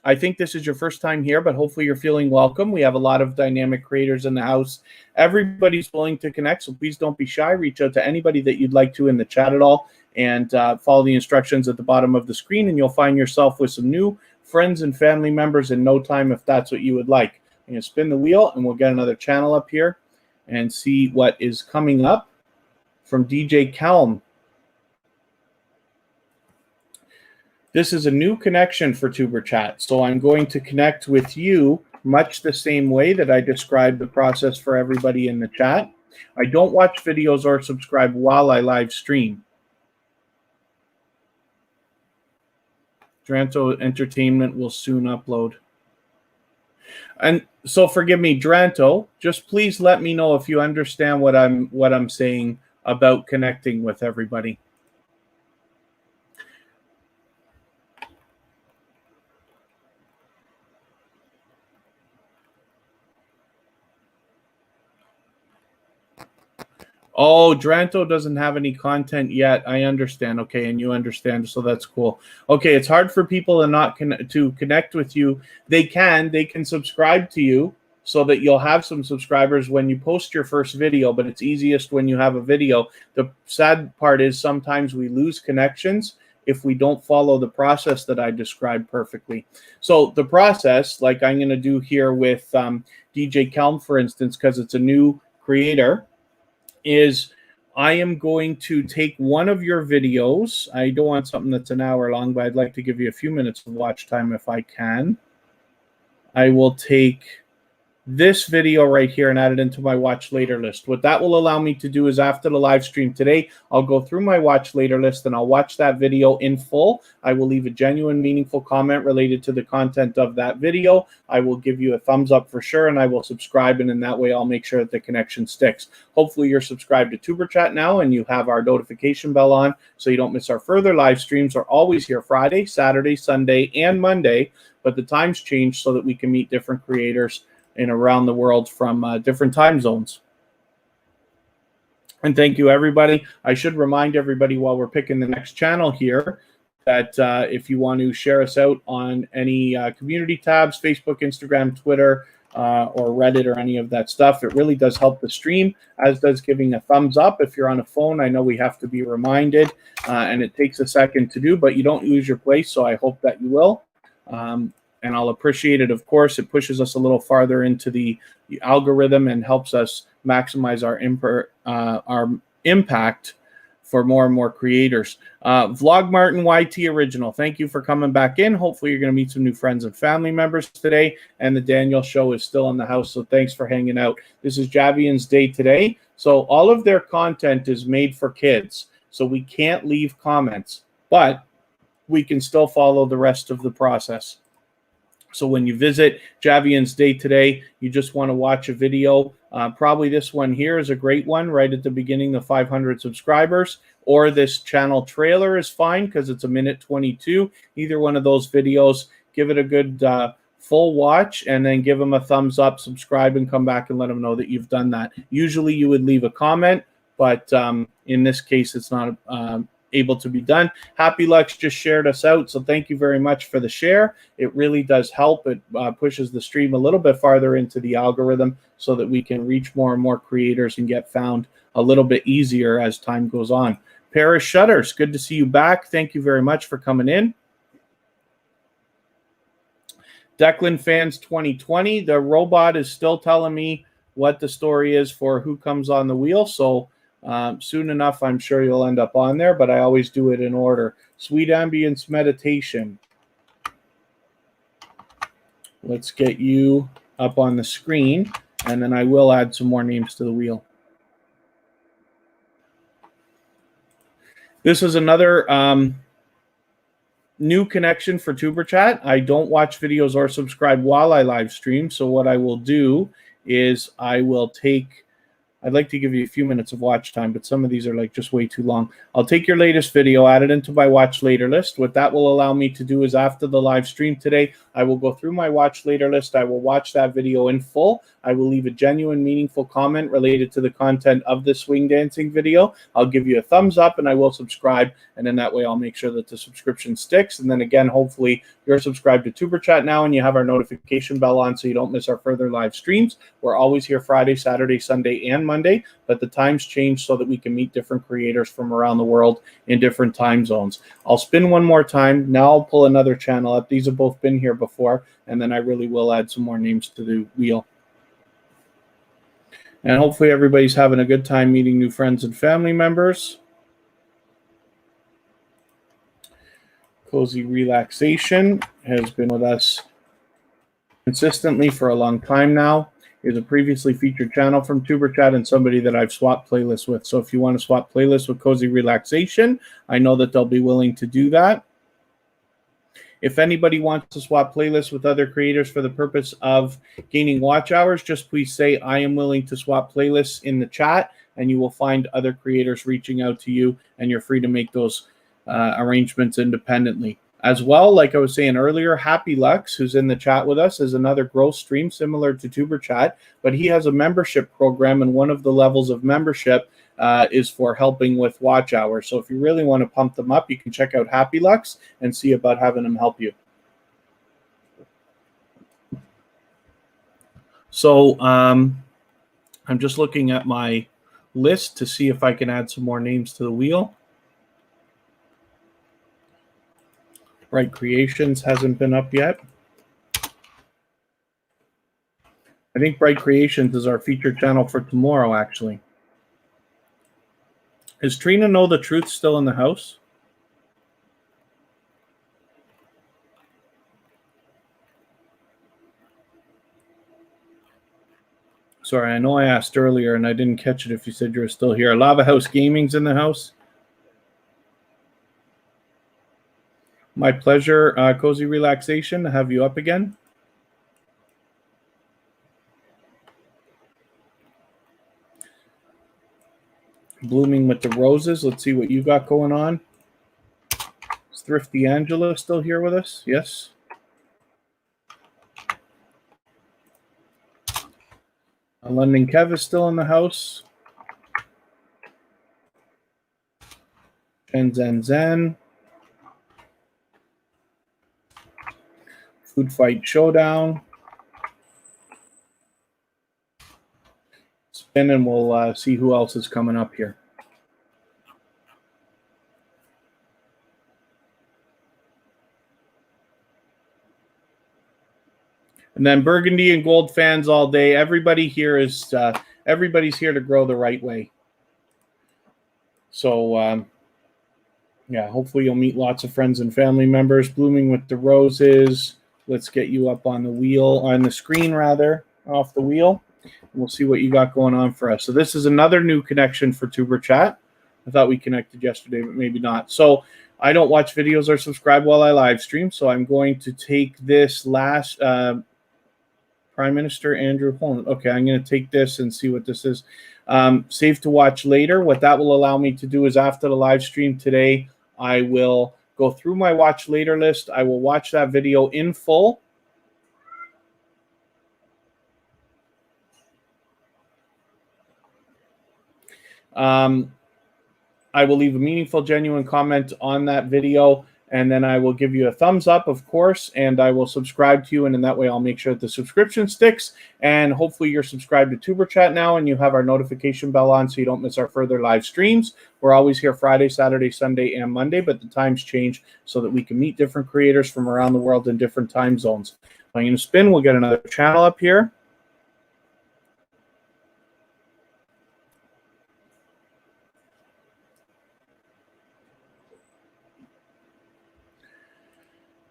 I think this is your first time here, but hopefully you're feeling welcome. We have a lot of dynamic creators in the house. Everybody's willing to connect, so please don't be shy. Reach out to anybody that you'd like to in the chat at all, and follow the instructions at the bottom of the screen, and you'll find yourself with some new friends and family members in no time if that's what you would like. I'm going to spin the wheel, and we'll get another channel up here and see what is coming up from DJ Kelm. This is a new connection for TuberChat, so I'm going to connect with you much the same way that I described the process for everybody in the chat. I don't watch videos or subscribe while I live stream. Dranto Entertainment will soon upload. And so forgive me, Dranto, just please let me know if you understand what I'm saying about connecting with everybody. Oh, Dranto doesn't have any content yet. I understand. Okay, and you understand, so that's cool. Okay, it's hard for people to not to connect with you. They can subscribe to you so that you'll have some subscribers when you post your first video, but it's easiest when you have a video. The sad part is sometimes we lose connections if we don't follow the process that I described perfectly. So the process, like I'm going to do here with DJ Kelm, for instance, because it's a new creator, is I am going to take one of your videos. I don't want something that's an hour long, but I'd like to give you a few minutes of watch time if I can. I will take this video right here and add it into my watch later list. What that will allow me to do is after the live stream today, I'll go through my watch later list and I'll watch that video in full. I will leave a genuine, meaningful comment related to the content of that video. I will give you a thumbs up for sure, and I will subscribe, and in that way I'll make sure that the connection sticks. Hopefully you're subscribed to TuberChat now and you have our notification bell on so you don't miss our further live streams. We're always here Friday, Saturday, Sunday, and Monday, but the times change so that we can meet different creators in around the world from different time zones. And thank you, everybody. I should remind everybody while we're picking the next channel here that if you want to share us out on any community tabs, Facebook, Instagram, Twitter, or Reddit, or any of that stuff, it really does help the stream, as does giving a thumbs up. If you're on a phone, I know we have to be reminded, and it takes a second to do, but you don't lose your place, so I hope that you will. And I'll appreciate it, of course. It pushes us a little farther into the algorithm and helps us maximize our impact for more and more creators. Vlog Martin YT Original, thank you for coming back in. Hopefully you're going to meet some new friends and family members today. And the Daniel Show is still in the house, so thanks for hanging out. This is Javian's day today. So all of their content is made for kids, so we can't leave comments, but we can still follow the rest of the process. So when you visit Javian's Day today, you just want to watch a video. Probably this one here is a great one right at the beginning, the 500 subscribers, or this channel trailer is fine because it's 1:22. Either one of those videos, give it a good full watch and then give them a thumbs up, subscribe, and come back and let them know that you've done that. Usually you would leave a comment, but in this case, it's not able to be done. Happy Lux just shared us out, so thank you very much for the share. It really does help. It pushes the stream a little bit farther into the algorithm so that we can reach more and more creators and get found a little bit easier as time goes on. Paris Shutters, good to see you back. Thank you very much for coming in. Declan Fans 2020, the robot is still telling me what the story is for who comes on the wheel, so soon enough, I'm sure you'll end up on there, but I always do it in order. Sweet Ambience Meditation. Let's get you up on the screen, and then I will add some more names to the wheel. This is another new connection for TuberChat. I don't watch videos or subscribe while I live stream, so what I will do is I will take... I'd like to give you a few minutes of watch time, but some of these are like just way too long. I'll take your latest video, add it into my watch later list. What that will allow me to do is after the live stream today, I will go through my watch later list. I will watch that video in full. I will leave a genuine, meaningful comment related to the content of this swing dancing video. I'll give you a thumbs up and I will subscribe. And then that way I'll make sure that the subscription sticks. And then again, hopefully you're subscribed to TuberChat now and you have our notification bell on so you don't miss our further live streams. We're always here Friday, Saturday, Sunday, and Monday, but the times change so that we can meet different creators from around the world in different time zones. I'll spin one more time. Now I'll pull another channel up. These have both been here before, and then I really will add some more names to the wheel. And hopefully everybody's having a good time meeting new friends and family members. Cozy Relaxation has been with us consistently for a long time now. Is a previously featured channel from TuberChat and somebody that I've swapped playlists with. So if you want to swap playlists with Cozy Relaxation, I know that they'll be willing to do that. If anybody wants to swap playlists with other creators for the purpose of gaining watch hours, just please say I am willing to swap playlists in the chat, and you will find other creators reaching out to you, and you're free to make those arrangements independently. As well, like I was saying earlier, Happy Lux, who's in the chat with us, is another growth stream similar to TuberChat, but he has a membership program, and one of the levels of membership is for helping with watch hours. So if you really want to pump them up, you can check out Happy Lux and see about having them help you. So I'm just looking at my list to see if I can add some more names to the wheel. Bright Creations hasn't been up yet. I think Bright Creations is our featured channel for tomorrow, actually. Is Trina Know the Truth still in the house? Sorry, I know I asked earlier and I didn't catch it if you said you were still here. Lava House Gaming's in the house. My pleasure, Cozy Relaxation, to have you up again. Blooming with the Roses. Let's see what you got going on. Is Thrifty Angela still here with us? Yes. London Kev is still in the house. Chen Zen Zen. Food Fight Showdown. Spin and we'll see who else is coming up here. And then Burgundy and Gold fans all day. Everybody here is everybody's here to grow the right way. So yeah, hopefully you'll meet lots of friends and family members. Blooming with the Roses. Let's get you up on the wheel, on the screen rather, off the wheel. We'll see what you got going on for us. So this is another new connection for TuberChat. I thought we connected yesterday, but maybe not. So I don't watch videos or subscribe while I live stream. So I'm going to take this last Prime Minister Andrew Holland. Okay, I'm going to take this and see what this is. Save to watch later. What that will allow me to do is after the live stream today, I will go through my watch later list. I will watch that video in full. I will leave a meaningful, genuine comment on that video, and then I will give you a thumbs up, of course, and I will subscribe to you, and in that way I'll make sure that the subscription sticks, and hopefully you're subscribed to TuberChat now, and you have our notification bell on so you don't miss our further live streams. We're always here Friday, Saturday, Sunday, and Monday, but the times change so that we can meet different creators from around the world in different time zones. I'm going to spin. We'll get another channel up here.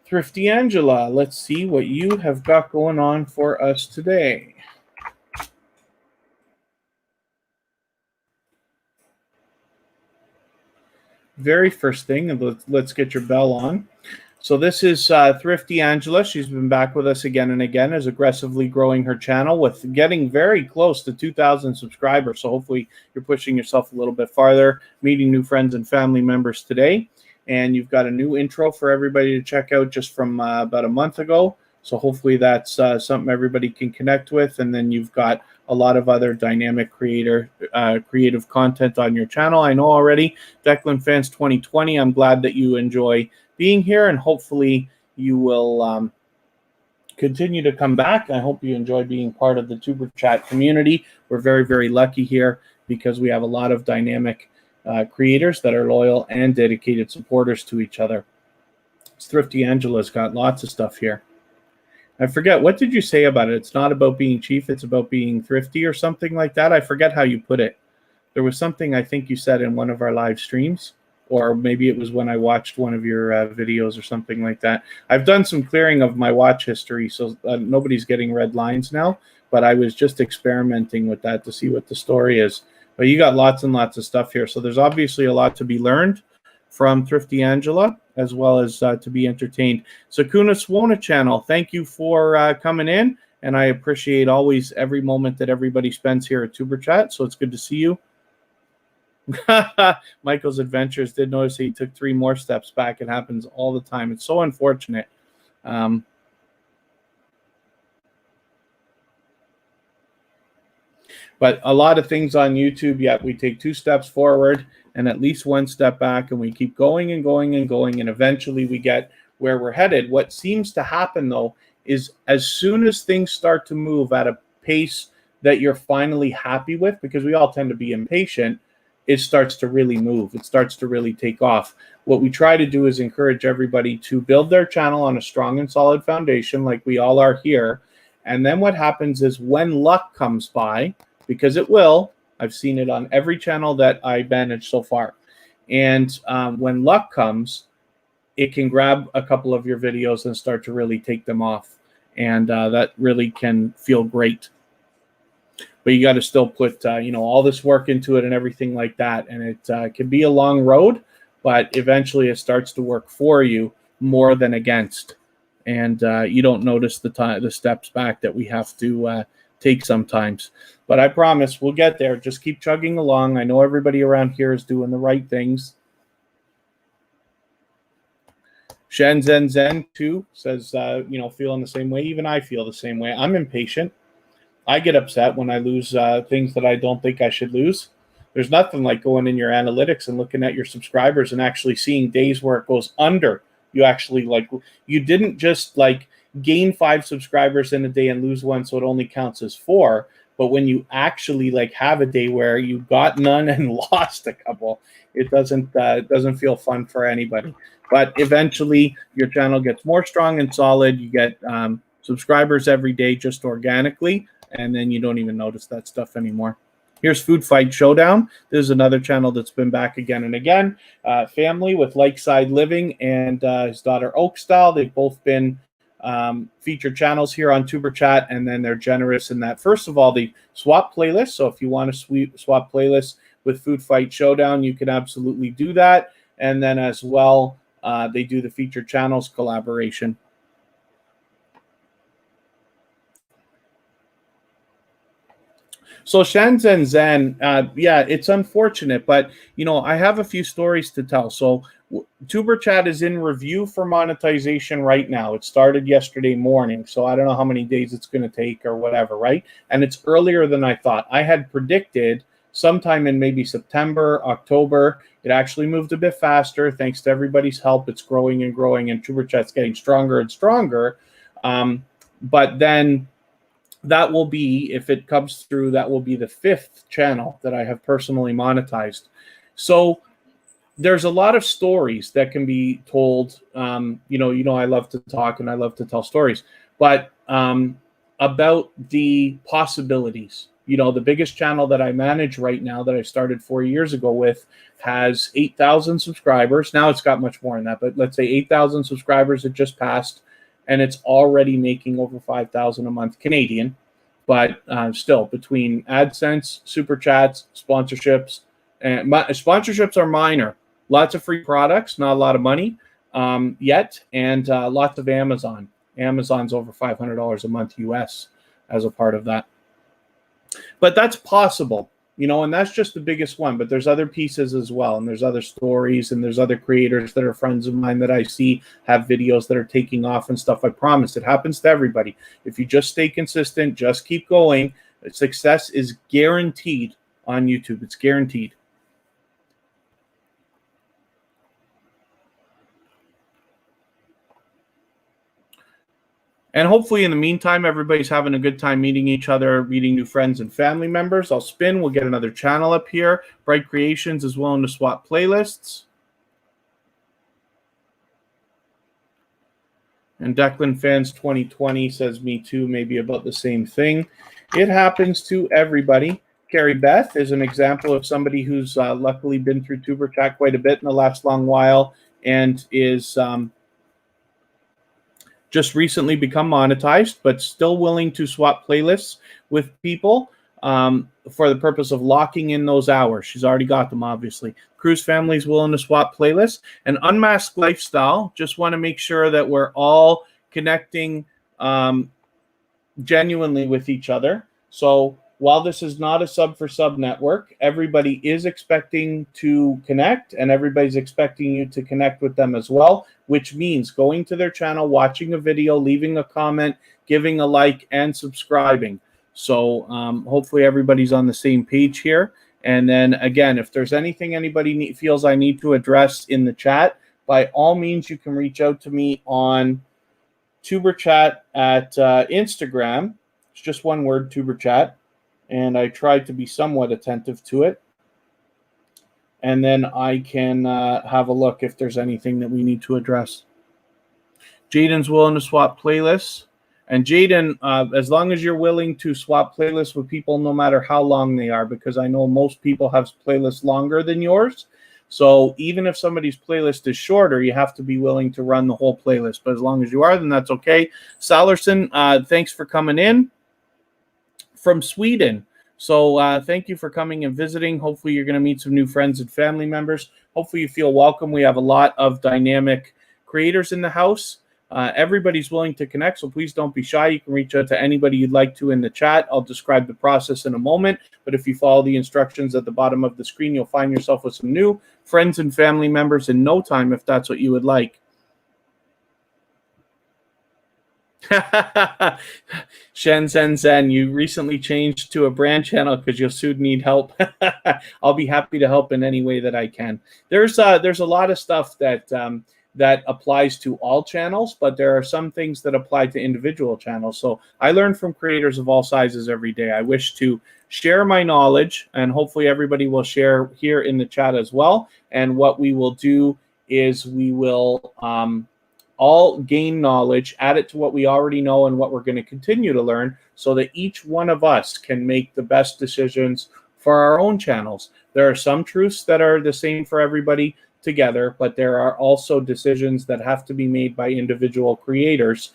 Thrifty Angela, let's see what you have got going on for us today. Very first thing, let's get your bell on. So this is Thrifty Angela. She's been back with us again and again, is aggressively growing her channel with getting very close to 2,000 subscribers. So hopefully you're pushing yourself a little bit farther, meeting new friends and family members today. And you've got a new intro for everybody to check out just from about a month ago. So hopefully that's something everybody can connect with. And then you've got a lot of other dynamic creative content on your channel. I know already, Declan Fans 2020, I'm glad that you enjoy being here, and hopefully you will continue to come back. I hope you enjoy being part of the TuberChat community. We're very, very lucky here because we have a lot of dynamic creators that are loyal and dedicated supporters to each other. Thrifty Angela's got lots of stuff here. I forget, what did you say about it? It's not about being cheap, it's about being thrifty or something like that. I forget how you put it. There was something I think you said in one of our live streams, or maybe it was when I watched one of your videos or something like that. I've done some clearing of my watch history, so nobody's getting red lines now, but I was just experimenting with that to see what the story is. But you got lots and lots of stuff here, so there's obviously a lot to be learned from Thrifty Angela, as well as to be entertained. Sakuna Swona channel, thank you for coming in, and I appreciate always every moment that everybody spends here at TuberChat, so it's good to see you. Michael's Adventures did notice he took 3 more steps back. It happens all the time. It's so unfortunate. But a lot of things on YouTube, yet we take 2 steps forward and at least 1 step back, and we keep going and going and going, and eventually we get where we're headed. What seems to happen, though, is as soon as things start to move at a pace that you're finally happy with, because we all tend to be impatient, it starts to really move. It starts to really take off. What we try to do is encourage everybody to build their channel on a strong and solid foundation, like we all are here. And then what happens is when luck comes by, because it will, I've seen it on every channel that I manage so far. And when luck comes, it can grab a couple of your videos and start to really take them off. And that really can feel great. But you got to still put, all this work into it and everything like that. And it can be a long road, but eventually it starts to work for you more than against. And you don't notice the steps back that we have to take sometimes. But I promise we'll get there. Just keep chugging along. I know everybody around here is doing the right things. Shen Zen Zen too says, feeling the same way. Even I feel the same way. I'm impatient. I get upset when I lose things that I don't think I should lose. There's nothing like going in your analytics and looking at your subscribers and actually seeing days where it goes under. You actually you didn't just gain 5 subscribers in a day and lose 1, so it only counts as 4. But when you actually have a day where you got none and lost a couple, it doesn't feel fun for anybody. But eventually your channel gets more strong and solid. You get subscribers every day just organically, and then you don't even notice that stuff anymore. Here's Food Fight Showdown. This is another channel that's been back again and again. Family with Lakeside Living and his daughter Oakstyle. They've both been featured channels here on TuberChat, and then they're generous in that. First of all, the swap playlist. So if you want to swap playlists with Food Fight Showdown, you can absolutely do that. And then as well, they do the featured channels collaboration. So Shenzhen Zen, it's unfortunate, but I have a few stories to tell. So TuberChat is in review for monetization right now. It started yesterday morning, so I don't know how many days it's going to take or whatever, right? And it's earlier than I thought. I had predicted sometime in maybe September, October. It actually moved a bit faster thanks to everybody's help. It's growing and growing, and TuberChat's getting stronger and stronger. But then that will be, if it comes through, that will be the 5th channel that I have personally monetized. So there's a lot of stories that can be told. I love to talk and I love to tell stories, but about the possibilities. The biggest channel that I manage right now that I started 4 years ago with has 8,000 subscribers. Now it's got much more than that, but let's say 8,000 subscribers. It just passed. And it's already making over 5,000 a month Canadian, but still between AdSense, super chats, sponsorships, and sponsorships are minor. Lots of free products, not a lot of money yet, and lots of Amazon. Amazon's over $500 a month US as a part of that. But that's possible. you know, and that's just the biggest one, but there's other pieces as well, and there's other stories, and there's other creators that are friends of mine that I see have videos that are taking off and stuff. I promise it happens to everybody. If you just stay consistent, just keep going, success is guaranteed on YouTube. It's guaranteed. And hopefully in the meantime, everybody's having a good time meeting each other, meeting new friends and family members. I'll spin. We'll get another channel up here. Bright Creations is willing to swap playlists. And Declan Fans 2020 says, me too, maybe about the same thing. It happens to everybody. Carrie Beth is an example of somebody who's luckily been through TuberChat quite a bit in the last long while and is just recently become monetized, but still willing to swap playlists with people for the purpose of locking in those hours. She's already got them, obviously. Cruz family is willing to swap playlists. And Unmasked Lifestyle, just want to make sure that we're all connecting genuinely with each other. So while this is not a sub for sub network, everybody is expecting to connect, and everybody's expecting you to connect with them as well, which means going to their channel, watching a video, leaving a comment, giving a like, and subscribing. So hopefully everybody's on the same page here. And then again, if there's anything anybody feels I need to address in the chat, by all means, you can reach out to me on tuberchat at Instagram. It's just one word, tuberchat. And I tried to be somewhat attentive to it. And then I can have a look if there's anything that we need to address. Jaden's willing to swap playlists. And Jaden, as long as you're willing to swap playlists with people, no matter how long they are, because I know most people have playlists longer than yours. So even if somebody's playlist is shorter, you have to be willing to run the whole playlist. But as long as you are, then that's okay. Salerson, thanks for coming in from Sweden. So thank you for coming and visiting. Hopefully you're going to meet some new friends and family members. Hopefully you feel welcome. We have a lot of dynamic creators in the house. Everybody's willing to connect, so please don't be shy. You can reach out to anybody you'd like to in the chat. I'll describe the process in a moment, but if you follow the instructions at the bottom of the screen, you'll find yourself with some new friends and family members in no time if that's what you would like. Shen Sen Zen, you recently changed to a brand channel because you'll soon need help. I'll be happy to help in any way that I can. There's a lot of stuff that that applies to all channels, but there are some things that apply to individual channels. So I learn from creators of all sizes every day. I wish to share my knowledge, and hopefully everybody will share here in the chat as well. And what we will do is we will all gain knowledge, add it to what we already know and what we're going to continue to learn, so that each one of us can make the best decisions for our own channels. There are some truths that are the same for everybody together, but there are also decisions that have to be made by individual creators.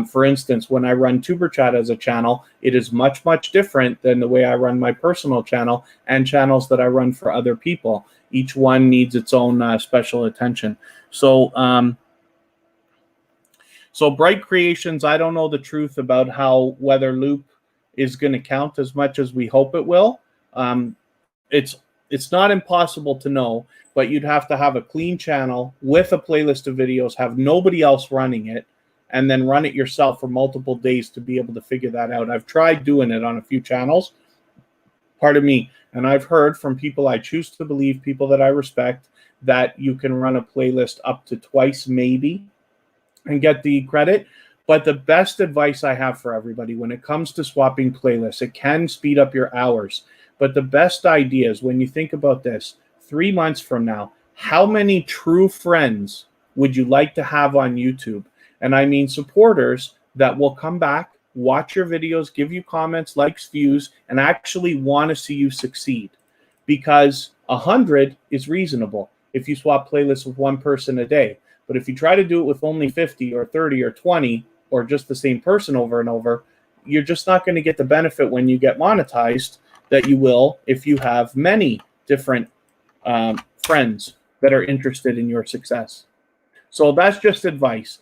For instance, when I run TuberChat as a channel, it is much, much different than the way I run my personal channel and channels that I run for other people. Each one needs its own special attention. So, so Bright Creations, I don't know the truth about how Weather Loop is going to count as much as we hope it will. It's not impossible to know, but you'd have to have a clean channel with a playlist of videos, have nobody else running it, and then run it yourself for multiple days to be able to figure that out. I've tried doing it on a few channels, pardon me, and I've heard from people I choose to believe, people that I respect, that you can run a playlist up to twice maybe and get the credit. But the best advice I have for everybody when it comes to swapping playlists, it can speed up your hours. But the best idea is, when you think about this, 3 months from now, how many true friends would you like to have on YouTube? And I mean supporters that will come back, watch your videos, give you comments, likes, views, and actually want to see you succeed. Because 100 is reasonable if you swap playlists with one person a day. But if you try to do it with only 50 or 30 or 20 or just the same person over and over, you're just not going to get the benefit when you get monetized that you will if you have many different friends that are interested in your success. So that's just advice.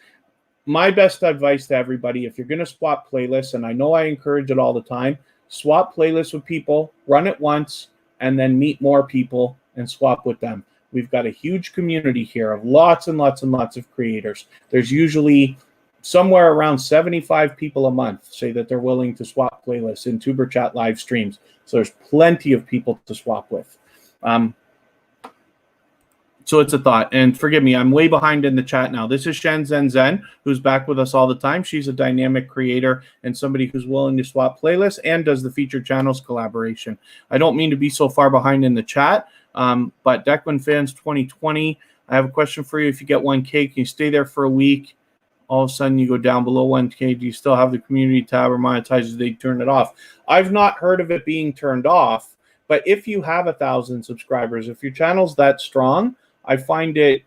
My best advice to everybody, if you're going to swap playlists, and I know I encourage it all the time, swap playlists with people, run it once, and then meet more people and swap with them. We've got a huge community here of lots and lots and lots of creators. There's usually somewhere around 75 people a month say that they're willing to swap playlists in tuberchat live streams. So there's plenty of people to swap with. So it's a thought. And forgive me, I'm way behind in the chat now. This is Shen Zen Zen, who's back with us all the time. She's a dynamic creator and somebody who's willing to swap playlists and does the featured channels collaboration. I don't mean to be so far behind in the chat, but Declan Fans 2020, I have a question for you. If you get 1K, can you stay there for a week? All of a sudden you go down below 1K. Do you still have the community tab or monetizes? They turn it off. I've not heard of it being turned off, but if you have 1,000 subscribers, if your channel's that strong, I find it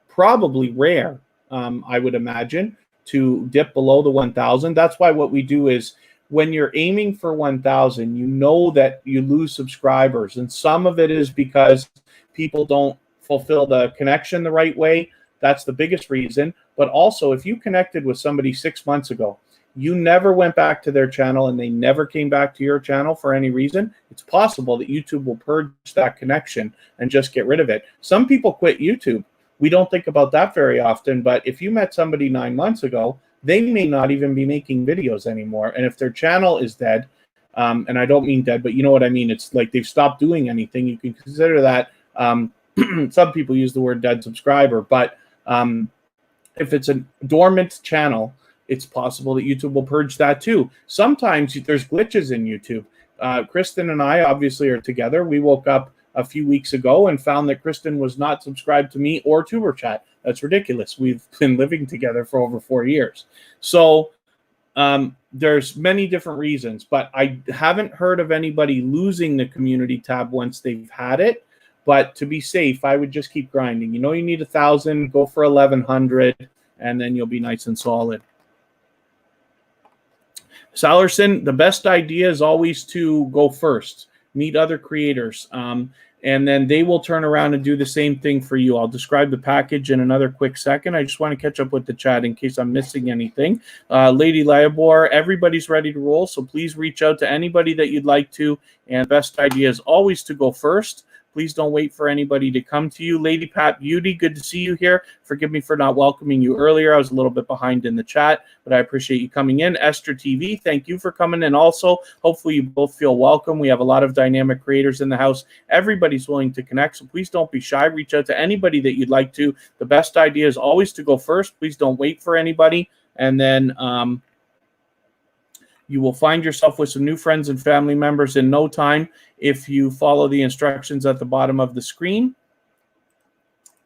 probably rare, I would imagine, to dip below the 1,000. That's why what we do is when you're aiming for 1,000, you know that you lose subscribers. And some of it is because people don't fulfill the connection the right way. That's the biggest reason. But also, if you connected with somebody 6 months ago, you never went back to their channel and they never came back to your channel for any reason, it's possible that YouTube will purge that connection and just get rid of it. Some people quit YouTube. We don't think about that very often, but if you met somebody 9 months ago, they may not even be making videos anymore. And if their channel is dead, and I don't mean dead, but you know what I mean, it's like they've stopped doing anything, you can consider that, some people use the word dead subscriber, but if it's a dormant channel, it's possible that YouTube will purge that too. Sometimes there's glitches in YouTube. Kristen and I obviously are together. We woke up a few weeks ago and found that Kristen was not subscribed to me or tuberchat. That's ridiculous. We've been living together for over 4 years. So there's many different reasons, but I haven't heard of anybody losing the community tab once they've had it. But to be safe, I would just keep grinding. You know, you need 1,000, go for 1,100, and then you'll be nice and solid. Salerson, the best idea is always to go first, meet other creators, and then they will turn around and do the same thing for you. I'll describe the package in another quick second. I just want to catch up with the chat in case I'm missing anything. Lady Liabor, everybody's ready to roll, so please reach out to anybody that you'd like to, and the best idea is always to go first. Please don't wait for anybody to come to you. Lady Pat Beauty, good to see you here. Forgive me for not welcoming you earlier. I was a little bit behind in the chat, but I appreciate you coming in. Esther TV, thank you for coming in also. Hopefully you both feel welcome. We have a lot of dynamic creators in the house. Everybody's willing to connect, so please don't be shy. Reach out to anybody that you'd like to. The best idea is always to go first. Please don't wait for anybody. And then you will find yourself with some new friends and family members in no time if you follow the instructions at the bottom of the screen.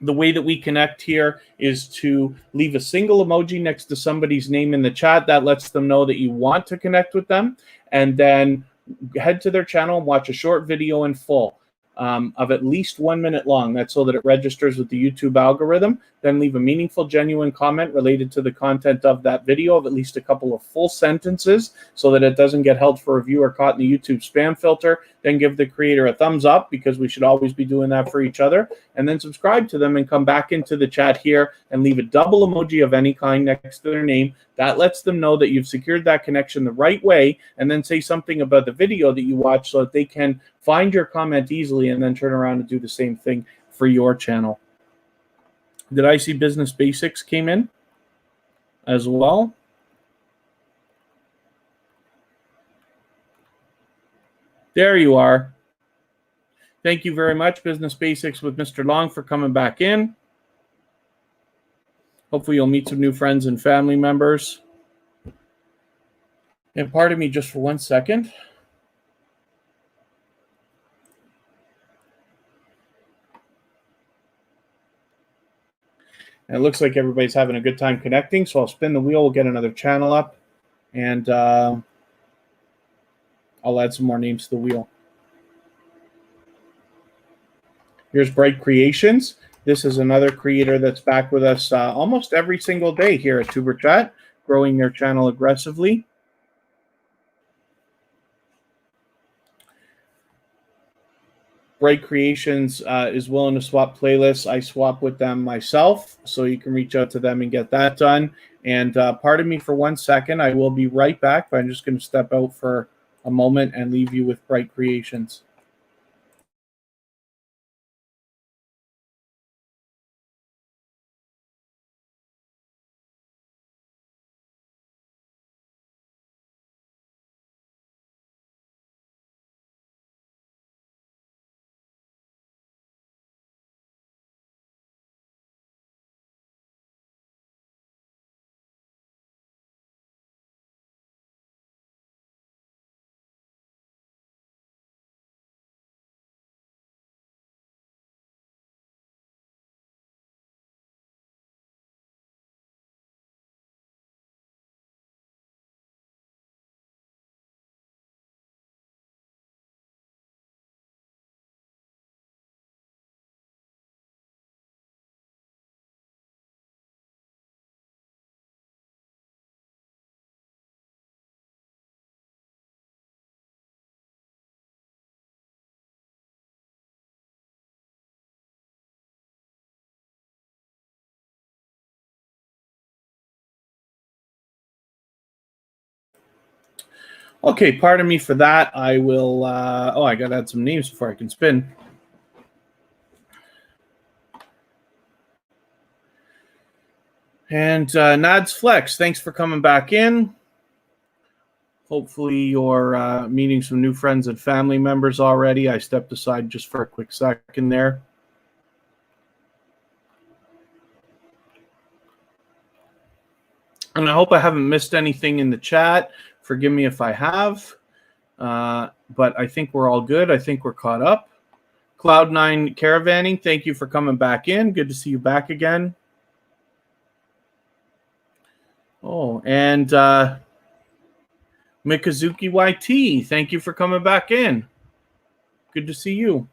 The way that we connect here is to leave a single emoji next to somebody's name in the chat. That lets them know that you want to connect with them. And then head to their channel and watch a short video in full of at least 1 minute long. That's so that it registers with the YouTube algorithm. Then leave a meaningful, genuine comment related to the content of that video of at least a couple of full sentences so that it doesn't get held for review or caught in the YouTube spam filter. Then give the creator a thumbs up, because we should always be doing that for each other. And then subscribe to them and come back into the chat here and leave a double emoji of any kind next to their name. That lets them know that you've secured that connection the right way, and then say something about the video that you watch so that they can find your comment easily and then turn around and do the same thing for your channel. Did I see Business Basics came in as well? There you are. Thank you very much, Business Basics with Mr. Long, for coming back in. Hopefully you'll meet some new friends and family members. And pardon me just for 1 second. And it looks like everybody's having a good time connecting, so I'll spin the wheel. We'll get another channel up, and I'll add some more names to the wheel. Here's Bright Creations. This is another creator that's back with us almost every single day here at tuberchat, growing their channel aggressively. Bright Creations is willing to swap playlists. I swap with them myself, so you can reach out to them and get that done. And pardon me for 1 second. I will be right back, but I'm just going to step out for a moment and leave you with Bright Creations. Okay, pardon me for that. I will. Oh, I got to add some names before I can spin. And Nads Flex, thanks for coming back in. Hopefully you're meeting some new friends and family members already. I stepped aside just for a quick second there. And I hope I haven't missed anything in the chat. Forgive me if I have. But I think we're all good. I think we're caught up. Cloud9 Caravanning, thank you for coming back in. Good to see you back again. Oh, and Mikazuki YT, thank you for coming back in. Good to see you.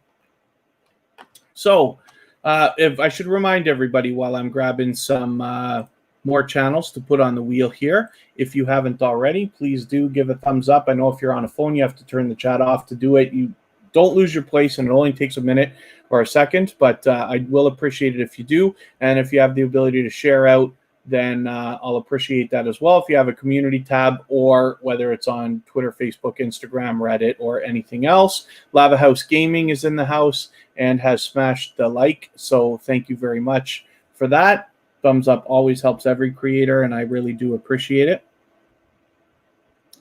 So, if I should remind everybody while I'm grabbing some more channels to put on the wheel here, if you haven't already, please do give a thumbs up. I know if you're on a phone, you have to turn the chat off to do it. You don't lose your place, and it only takes a minute or a second, but I will appreciate it if you do. And if you have the ability to share out, then I'll appreciate that as well. If you have a community tab, or whether it's on Twitter, Facebook, Instagram, Reddit, or anything else. Lava House Gaming is in the house and has smashed the like, so thank you very much for that. Thumbs up always helps every creator, and I really do appreciate it.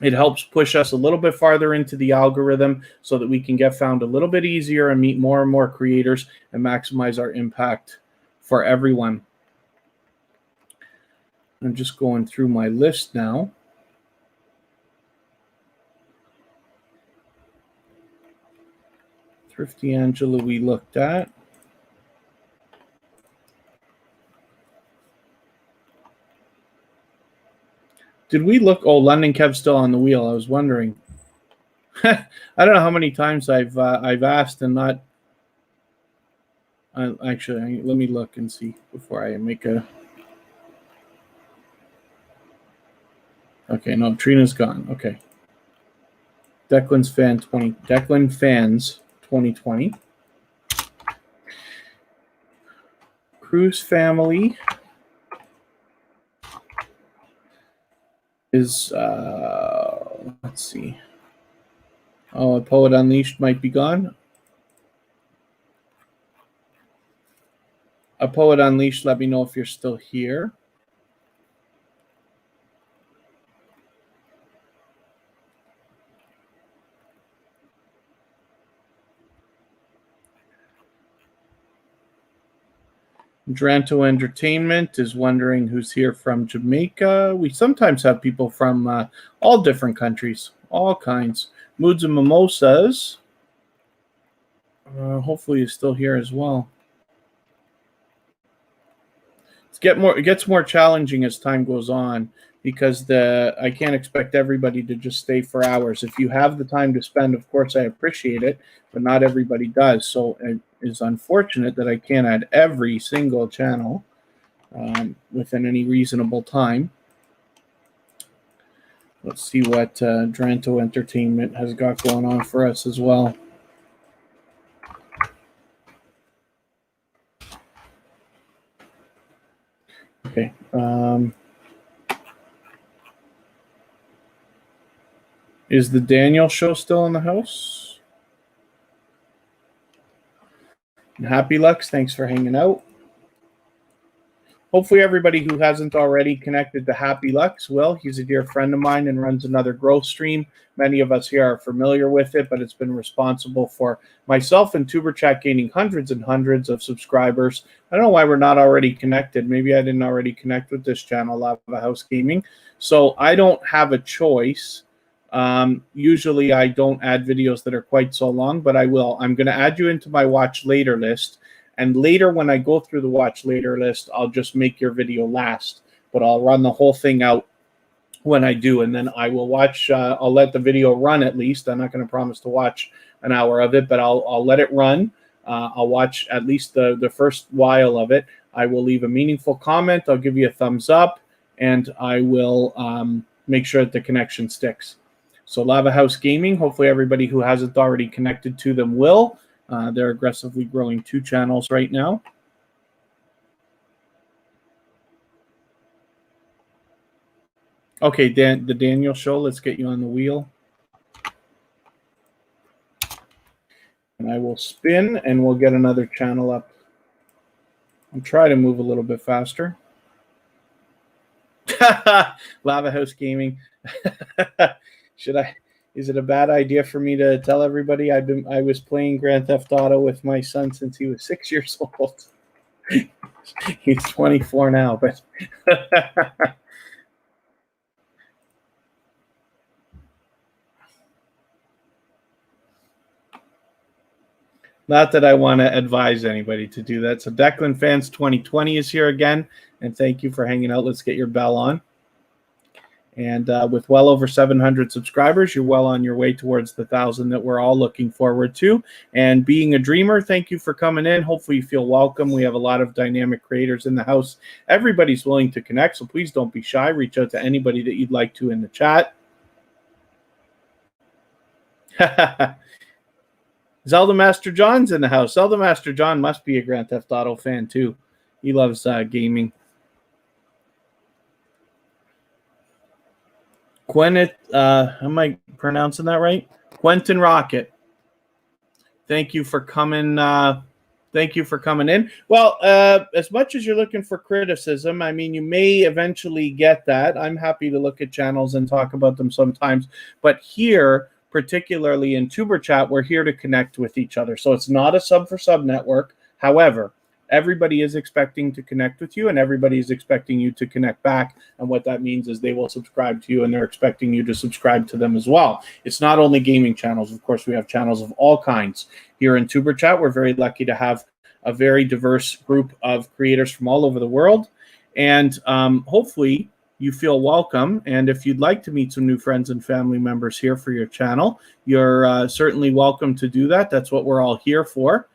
It helps push us a little bit farther into the algorithm so that we can get found a little bit easier and meet more and more creators and maximize our impact for everyone. I'm just going through my list now. Thrifty Angela we looked at. Did we look? Oh, London Kev's still on the wheel. I was wondering. I don't know how many times I've asked and not. Actually, let me look and see before I make a. Okay, no, Trina's gone. Okay. Declan Fans 2020. Cruz family is let's see. Oh, a Poet Unleashed might be gone. A Poet Unleashed, let me know if you're still here. Dranto Entertainment is wondering who's here from Jamaica. We sometimes have people from all different countries, all kinds. Moods and Mimosas. Hopefully he's still here as well. It gets more challenging as time goes on, because I can't expect everybody to just stay for hours. If you have the time to spend, of course, I appreciate it, but not everybody does. So it is unfortunate that I can't add every single channel within any reasonable time. Let's see what Dranto Entertainment has got going on for us as well. Okay. Is the Daniel show still in the house? And Happy Lux, thanks for hanging out. Hopefully everybody who hasn't already connected to Happy Lux will. He's a dear friend of mine and runs another growth stream. Many of us here are familiar with it, but it's been responsible for myself and TuberChat gaining hundreds and hundreds of subscribers. I don't know why we're not already connected. Maybe I didn't already connect with this channel, Lava House Gaming. So I don't have a choice. Usually I don't add videos that are quite so long, but I will. I'm going to add you into my watch later list. And later, when I go through the watch later list, I'll just make your video last. But I'll run the whole thing out when I do. And then I will watch. I'll let the video run at least. I'm not going to promise to watch an hour of it, but I'll let it run. I'll watch at least the first while of it. I will leave a meaningful comment. I'll give you a thumbs up. And I will make sure that the connection sticks. So Lava House Gaming, hopefully everybody who hasn't already connected to them will. They're aggressively growing 2 channels right now. Okay, the Daniel show, let's get you on the wheel. we'll spin and we'll get another channel up. I'll try to move a little bit faster. Lava House Gaming. Should I? Is it a bad idea for me to tell everybody I was playing Grand Theft Auto with my son since he was 6 years old? He's 24 now, but not that I want to advise anybody to do that. So Declan Fans 2020 is here again, and thank you for hanging out. Let's get your bell on. And with well over 700 subscribers, you're well on your way towards the 1,000 that we're all looking forward to. And being a dreamer, thank you for coming in. Hopefully you feel welcome. We have a lot of dynamic creators in the house. Everybody's willing to connect, so please don't be shy. Reach out to anybody that you'd like to in the chat. Zelda Master John's in the house. Zelda Master John must be a Grand Theft Auto fan too. He loves gaming. Am I pronouncing that right? Quentin Rocket. Thank you for coming. Thank you for coming in. Well, as much as you're looking for criticism, I mean, you may eventually get that. I'm happy to look at channels and talk about them sometimes. But here, particularly in TuberChat, we're here to connect with each other. So it's not a sub for sub network. However, everybody is expecting to connect with you, and everybody is expecting you to connect back. And what that means is they will subscribe to you, and they're expecting you to subscribe to them as well. It's not only gaming channels. Of course, we have channels of all kinds. Here in TuberChat, we're very lucky to have a very diverse group of creators from all over the world. And hopefully you feel welcome. And if you'd like to meet some new friends and family members here for your channel, you're certainly welcome to do that. That's what we're all here for.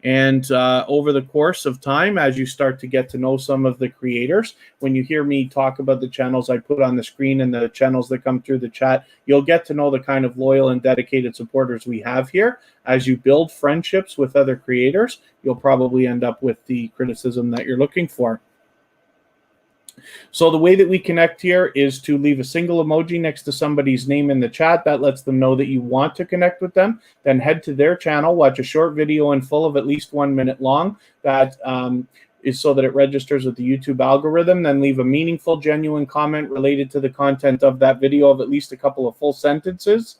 And over the course of time, as you start to get to know some of the creators, when you hear me talk about the channels I put on the screen and the channels that come through the chat, you'll get to know the kind of loyal and dedicated supporters we have here. As you build friendships with other creators, you'll probably end up with the criticism that you're looking for. So the way that we connect here is to leave a single emoji next to somebody's name in the chat. That lets them know that you want to connect with them. Then head to their channel, watch a short video in full of at least 1 minute long. That is so that it registers with the YouTube algorithm. Then leave a meaningful, genuine comment related to the content of that video of at least a couple of full sentences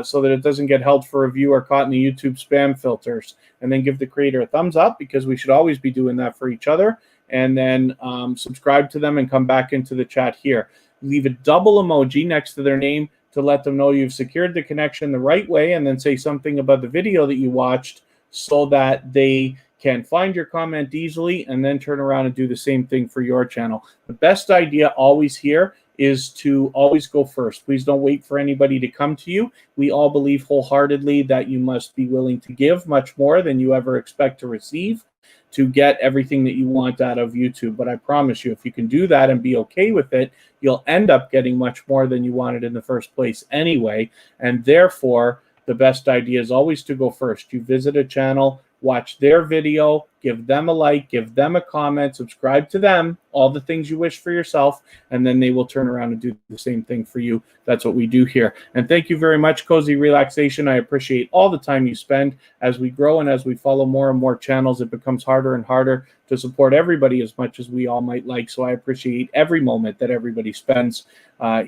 so that it doesn't get held for review or caught in the YouTube spam filters. And then give the creator a thumbs up, because we should always be doing that for each other. And then subscribe to them and come back into the chat here. Leave a double emoji next to their name to let them know you've secured the connection the right way, and then say something about the video that you watched so that they can find your comment easily and then turn around and do the same thing for your channel. The best idea always here is to always go first. Please don't wait for anybody to come to you. We all believe wholeheartedly that you must be willing to give much more than you ever expect to receive to get everything that you want out of YouTube. But I promise you, if you can do that and be okay with it, you'll end up getting much more than you wanted in the first place anyway. And therefore, the best idea is always to go first. You visit a channel, watch their video, give them a like, give them a comment, subscribe to them, all the things you wish for yourself, and then they will turn around and do the same thing for you. That's what we do here. And thank you very much, Cozy Relaxation. I appreciate all the time you spend. As we grow and as we follow more and more channels, it becomes harder and harder to support everybody as much as we all might like. So I appreciate every moment that everybody spends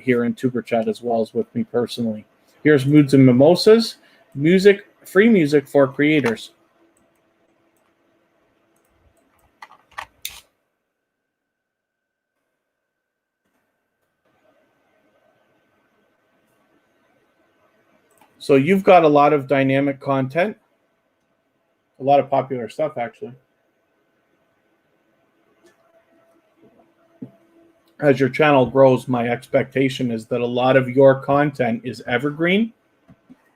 here in TuberChat, as well as with me personally. Here's Moods and Mimosas, music, free music for creators. So you've got a lot of dynamic content, a lot of popular stuff, actually. As your channel grows, my expectation is that a lot of your content is evergreen.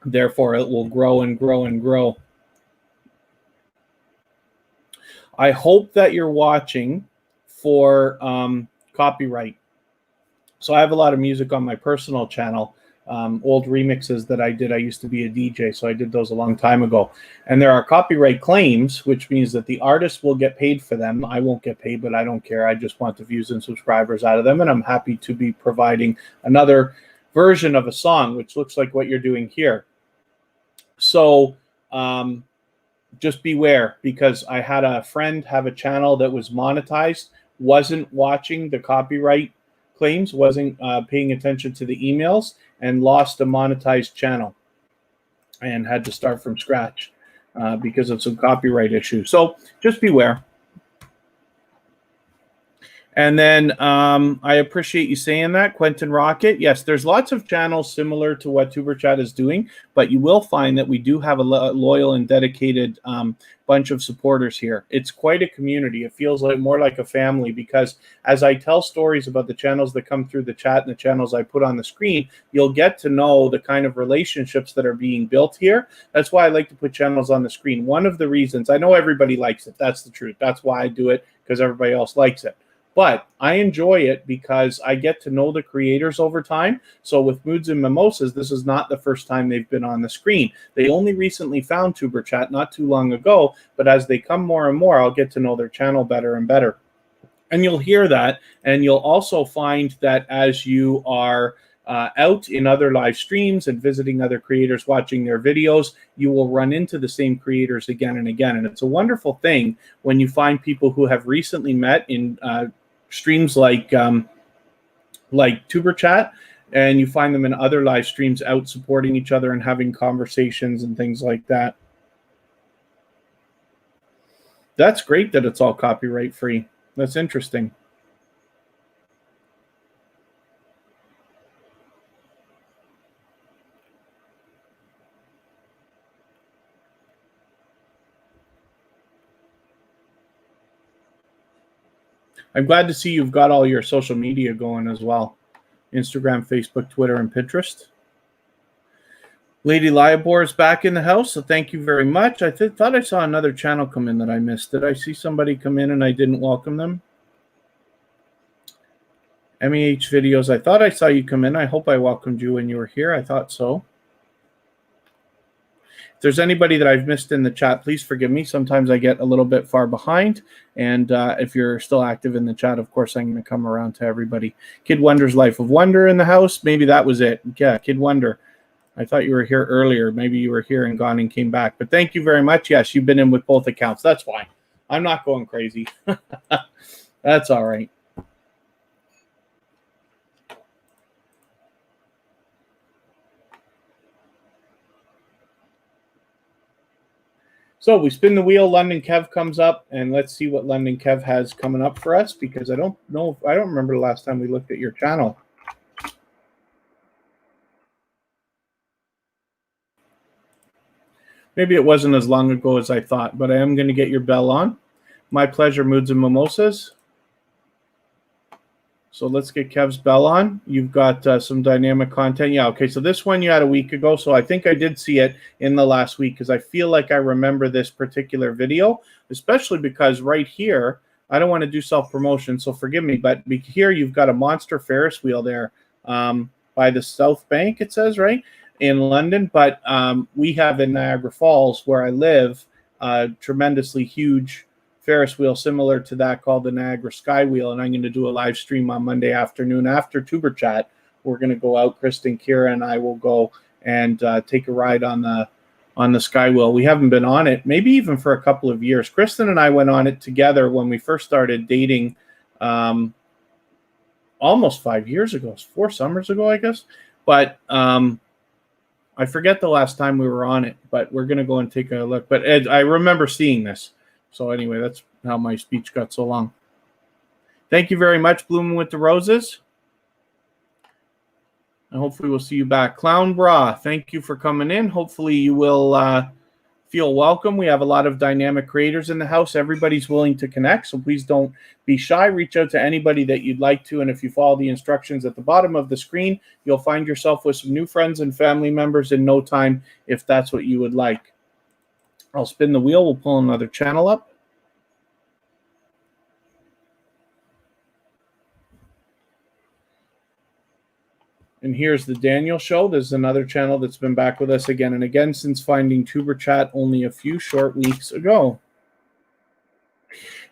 Therefore, it will grow and grow and grow. I hope that you're watching for copyright. So I have a lot of music on my personal channel. Old remixes that I did. I used to be a DJ, so I did those a long time ago. And there are copyright claims, which means that the artist will get paid for them. I won't get paid, but I don't care. I just want the views and subscribers out of them, and I'm happy to be providing another version of a song, which looks like what you're doing here. So just beware, because I had a friend have a channel that was monetized, wasn't watching the copyright claims, wasn't paying attention to the emails, and lost a monetized channel and had to start from scratch because of some copyright issues. So just beware. And then I appreciate you saying that, Quentin Rocket. Yes, there's lots of channels similar to what TuberChat is doing, but you will find that we do have a loyal and dedicated bunch of supporters here. It's quite a community. It feels like more like a family, because as I tell stories about the channels that come through the chat and the channels I put on the screen, you'll get to know the kind of relationships that are being built here. That's why I like to put channels on the screen. One of the reasons, I know everybody likes it. That's the truth. That's why I do it, because everybody else likes it. But I enjoy it because I get to know the creators over time. So with Moods and Mimosas, this is not the first time they've been on the screen. They only recently found TuberChat not too long ago, but as they come more and more, I'll get to know their channel better and better. And you'll hear that, and you'll also find that as you are out in other live streams and visiting other creators, watching their videos, you will run into the same creators again and again. And it's a wonderful thing when you find people who have recently met in streams like TuberChat, and you find them in other live streams out supporting each other and having conversations and things like that. That's great that it's all copyright free. That's interesting. I'm glad to see you've got all your social media going as well. Instagram, Facebook, Twitter, and Pinterest. Lady Liabor is back in the house, so thank you very much. I thought I saw another channel come in that I missed. Did I see somebody come in and I didn't welcome them? MEH Videos, I thought I saw you come in. I hope I welcomed you when you were here. I thought so. If there's anybody that I've missed in the chat, please forgive me. Sometimes I get a little bit far behind. And if you're still active in the chat, of course, I'm going to come around to everybody. Kid Wonder's Life of Wonder in the house. Maybe that was it. Yeah, Kid Wonder. I thought you were here earlier. Maybe you were here and gone and came back. But thank you very much. Yes, you've been in with both accounts. That's fine. I'm not going crazy. That's all right. So we spin the wheel. London Kev comes up, and let's see what London Kev has coming up for us, because I don't know. I don't remember the last time we looked at your channel. Maybe it wasn't as long ago as I thought, but I am going to get your bell on. My pleasure, Moods and Mimosas. So let's get Kev's bell on. You've got some dynamic content. Yeah, okay, so this one you had a week ago, so I think I did see it in the last week, because I feel like I remember this particular video, especially because right here, I don't want to do self-promotion, so forgive me, but here you've got a monster Ferris wheel there by the South Bank, it says, right, in London. But we have in Niagara Falls, where I live, a tremendously huge Ferris wheel similar to that called the Niagara Sky Wheel, and I'm going to do a live stream on Monday afternoon after TuberChat. We're going to go out. Kristen, Kira, and I will go and take a ride on the Sky Wheel. We haven't been on it, maybe even for a couple of years. Kristen and I went on it together when we first started dating, almost 5 years ago. It's 4 summers ago, I guess. But I forget the last time we were on it. But we're going to go and take a look. But Ed, I remember seeing this. So anyway, that's how my speech got so long. Thank you very much, Blooming with the Roses. And hopefully we'll see you back. Clown Bra, thank you for coming in. Hopefully you will feel welcome. We have a lot of dynamic creators in the house. Everybody's willing to connect, so please don't be shy. Reach out to anybody that you'd like to, and if you follow the instructions at the bottom of the screen, you'll find yourself with some new friends and family members in no time, if that's what you would like. I'll spin the wheel. We'll pull another channel up. And here's the Daniel Show. There's another channel that's been back with us again and again since finding TuberChat only a few short weeks ago.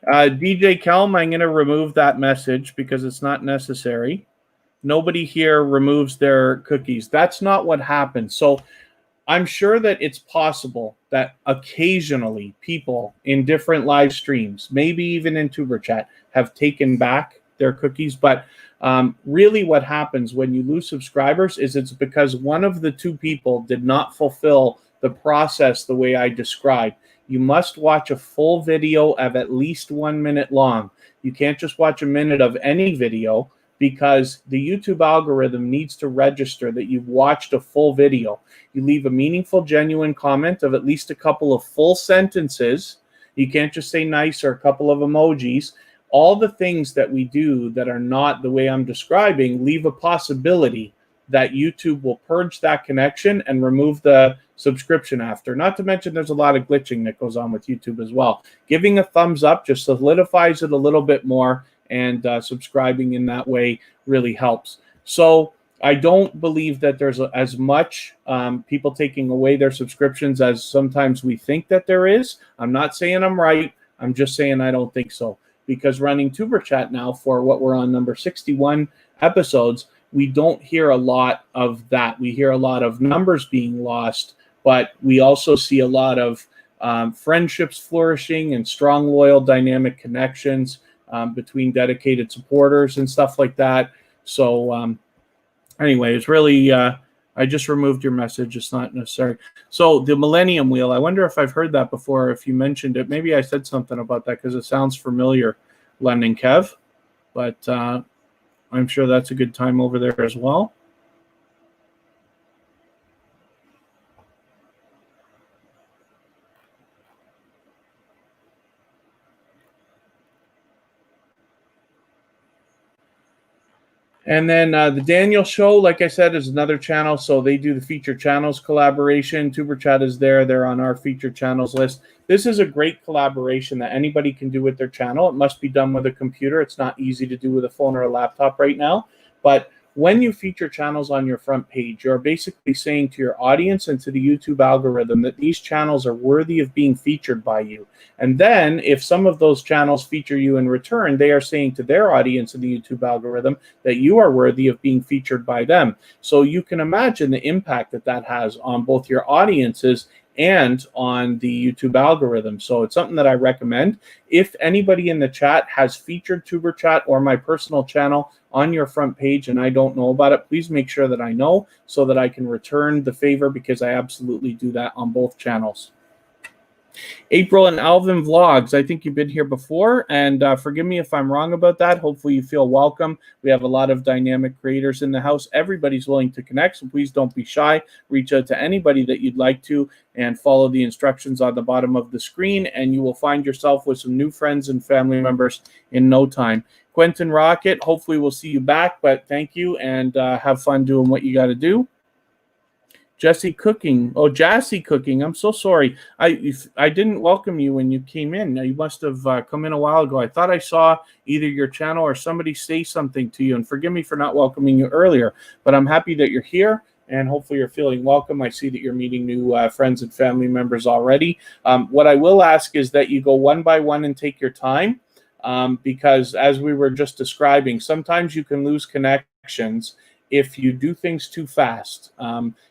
DJ Kelm, I'm going to remove that message because it's not necessary. Nobody here removes their cookies. That's not what happens. So I'm sure that it's possible that occasionally people in different live streams, maybe even in TuberChat, have taken back their cookies. But really what happens when you lose subscribers is it's because one of the two people did not fulfill the process the way I described. You must watch a full video of at least 1 minute long. You can't just watch a minute of any video, because the YouTube algorithm needs to register that you've watched a full video. You leave a meaningful, genuine comment of at least a couple of full sentences. You can't just say nice or a couple of emojis. All the things that we do that are not the way I'm describing leave a possibility that YouTube will purge that connection and remove the subscription after. Not to mention there's a lot of glitching that goes on with YouTube as well. Giving a thumbs up just solidifies it a little bit more, and subscribing in that way really helps. So I don't believe that there's as much people taking away their subscriptions as sometimes we think that there is. I'm not saying I'm right. I'm just saying I don't think so. Because running TuberChat now for what we're on number 61 episodes, we don't hear a lot of that. We hear a lot of numbers being lost, but we also see a lot of friendships flourishing and strong, loyal, dynamic connections between dedicated supporters and stuff like that. So anyway, it's really, I just removed your message. It's not necessary. So the Millennium Wheel, I wonder if I've heard that before, if you mentioned it. Maybe I said something about that because it sounds familiar, London Kev. But I'm sure that's a good time over there as well. And then the Daniel Show, like I said, is another channel. So they do the featured channels collaboration. TuberChat is there. They're on our featured channels list. This is a great collaboration that anybody can do with their channel. It must be done with a computer. It's not easy to do with a phone or a laptop right now. But when you feature channels on your front page, you're basically saying to your audience and to the YouTube algorithm that these channels are worthy of being featured by you. And then if some of those channels feature you in return, they are saying to their audience in the YouTube algorithm that you are worthy of being featured by them. So you can imagine the impact that that has on both your audiences and on the YouTube algorithm. So it's something that I recommend. If anybody in the chat has featured TuberChat or my personal channel on your front page and I don't know about it, please make sure that I know so that I can return the favor, because I absolutely do that on both channels. April and Alvin Vlogs, I think you've been here before, and forgive me if I'm wrong about that. Hopefully you feel welcome. We have a lot of dynamic creators in the house. Everybody's willing to connect, so please don't be shy. Reach out to anybody that you'd like to and follow the instructions on the bottom of the screen, and you will find yourself with some new friends and family members in no time. Quentin Rocket, hopefully we'll see you back, but thank you, and have fun doing what you got to do. Jesse Cooking. Oh, Jassy Cooking. I'm so sorry. I didn't welcome you when you came in. You must have come in a while ago. I thought I saw either your channel or somebody say something to you. And forgive me for not welcoming you earlier. But I'm happy that you're here, and hopefully you're feeling welcome. I see that you're meeting new friends and family members already. What I will ask is that you go one by one and take your time, because as we were just describing, sometimes you can lose connections if you do things too fast.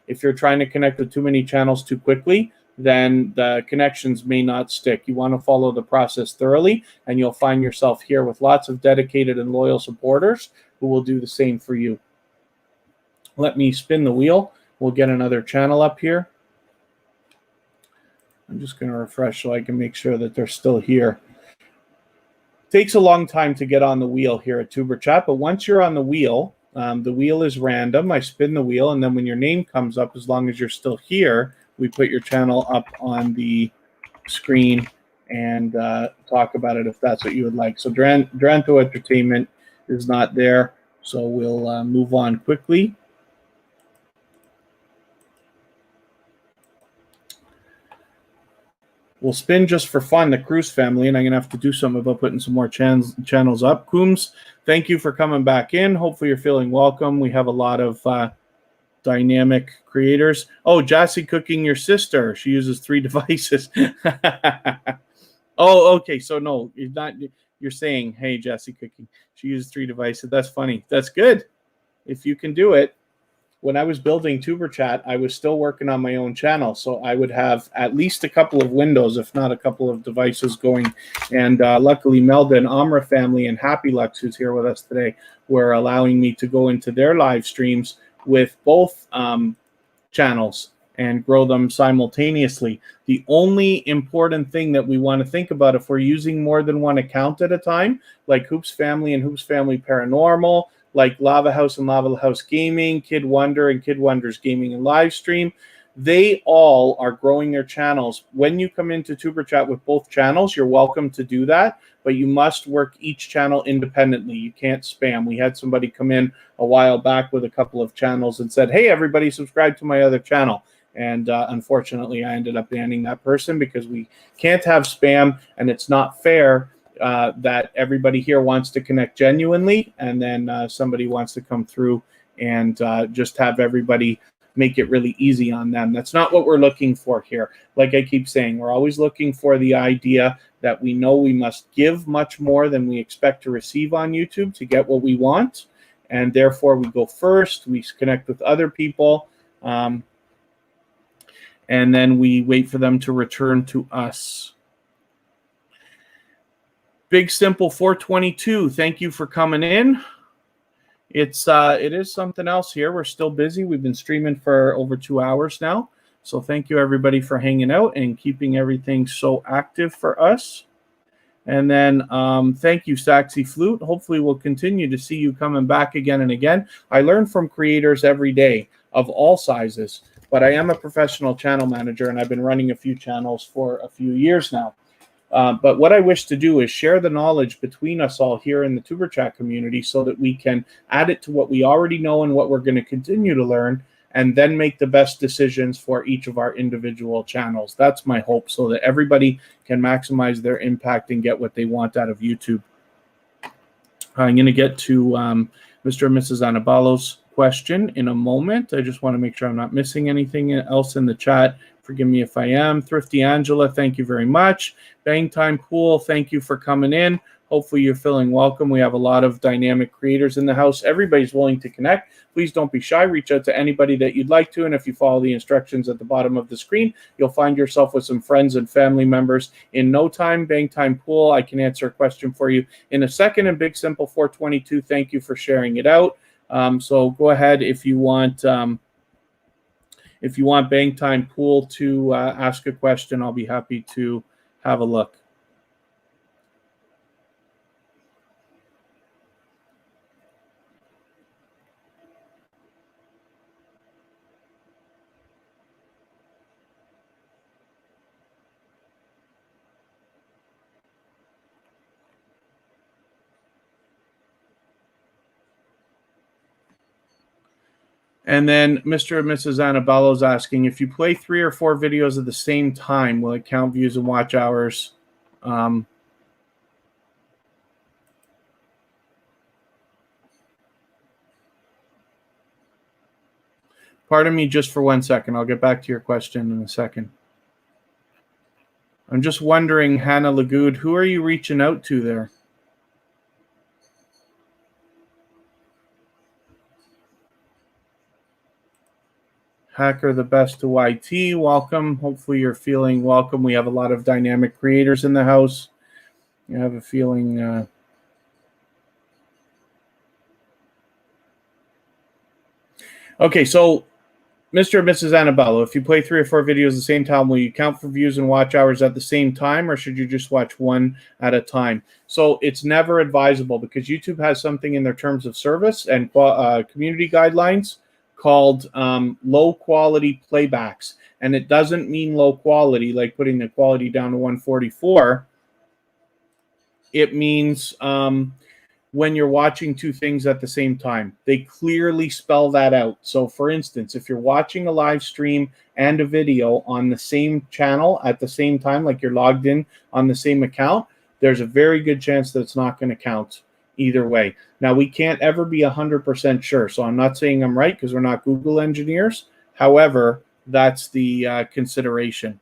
If you're trying to connect with too many channels too quickly, then the connections may not stick. You want to follow the process thoroughly, and you'll find yourself here with lots of dedicated and loyal supporters who will do the same for you. Let me spin the wheel. We'll get another channel up here. I'm just going to refresh so I can make sure that they're still here. It takes a long time to get on the wheel here at TuberChat, but once you're on the wheel is random. I spin the wheel, and then when your name comes up, as long as you're still here, we put your channel up on the screen and talk about it if that's what you would like. So Dranto Entertainment is not there, so we'll move on quickly. We'll spin just for fun the Cruz family, and I'm going to have to do something about putting some more channels up. Coombs, thank you for coming back in. Hopefully you're feeling welcome. We have a lot of dynamic creators. Oh, Jassy Cooking, your sister. She uses 3 devices. Oh, okay. So no, you're not. You're saying, hey, Jassy Cooking. She uses 3 devices. That's funny. That's good. If you can do it. when I was building TuberChat, I was still working on my own channel. So I would have at least a couple of windows, if not a couple of devices going. And luckily, Melda and Amra family and Happy Lux, who's here with us today, were allowing me to go into their live streams with both channels and grow them simultaneously. The only important thing that we want to think about if we're using more than one account at a time, like Hoops Family and Hoops Family Paranormal, like Lava House and Lava House Gaming, Kid Wonder and Kid Wonder's Gaming and Live Stream, they all are growing their channels. When you come into TuberChat with both channels, you're welcome to do that, but you must work each channel independently. You can't spam. We had somebody come in a while back with a couple of channels and said, hey, everybody subscribe to my other channel. And unfortunately, I ended up banning that person because we can't have spam, and it's not fair that everybody here wants to connect genuinely, and then somebody wants to come through and just have everybody make it really easy on them. That's not what we're looking for here. Like I keep saying, we're always looking for the idea that we know we must give much more than we expect to receive on YouTube to get what we want, and therefore we go first, we connect with other people, and then we wait for them to return to us. Big Simple 422, thank you for coming in. It is something else here. We're still busy. We've been streaming for over 2 hours now. So thank you everybody for hanging out and keeping everything so active for us. And then thank you, Saxy Flute. Hopefully we'll continue to see you coming back again and again. I learn from creators every day of all sizes, but I am a professional channel manager, and I've been running a few channels for a few years now. But what I wish to do is share the knowledge between us all here in the TuberChat community so that we can add it to what we already know and what we're going to continue to learn, and then make the best decisions for each of our individual channels. That's my hope, so that everybody can maximize their impact and get what they want out of YouTube. I'm going to get to Mr. and Mrs. Anabalo's question in a moment. I just want to make sure I'm not missing anything else in the chat. Forgive me if I am. Thrifty Angela, thank you very much. Bang Time Pool, thank you for coming in. Hopefully you're feeling welcome. We have a lot of dynamic creators in the house. Everybody's willing to connect. Please don't be shy. Reach out to anybody that you'd like to. And if you follow the instructions at the bottom of the screen, you'll find yourself with some friends and family members in no time. Bang Time Pool, I can answer a question for you in a second. And Big Simple 422, thank you for sharing it out. So go ahead if you want Bang Time Pool to ask a question. I'll be happy to have a look. And then Mr. and Mrs. Annabello's asking, if you play 3 or 4 videos at the same time, will it count views and watch hours? Pardon me just for 1 second. I'll get back to your question in a second. I'm just wondering, Hannah Lagood, who are you reaching out to there? Hacker the best to YT, welcome. Hopefully you're feeling welcome. We have a lot of dynamic creators in the house. You have a feeling... Okay, so Mr. and Mrs. Annabello, if you play 3 or 4 videos at the same time, will you count for views and watch hours at the same time, or should you just watch one at a time? So it's never advisable, because YouTube has something in their terms of service and community guidelines called low quality playbacks. And it doesn't mean low quality, like putting the quality down to 144. It means when you're watching 2 things at the same time. They clearly spell that out. So for instance, if you're watching a live stream and a video on the same channel at the same time, like you're logged in on the same account, there's a very good chance that it's not going to count either way. Now, we can't ever be 100% sure. So I'm not saying I'm right, because we're not Google engineers. However, that's the consideration.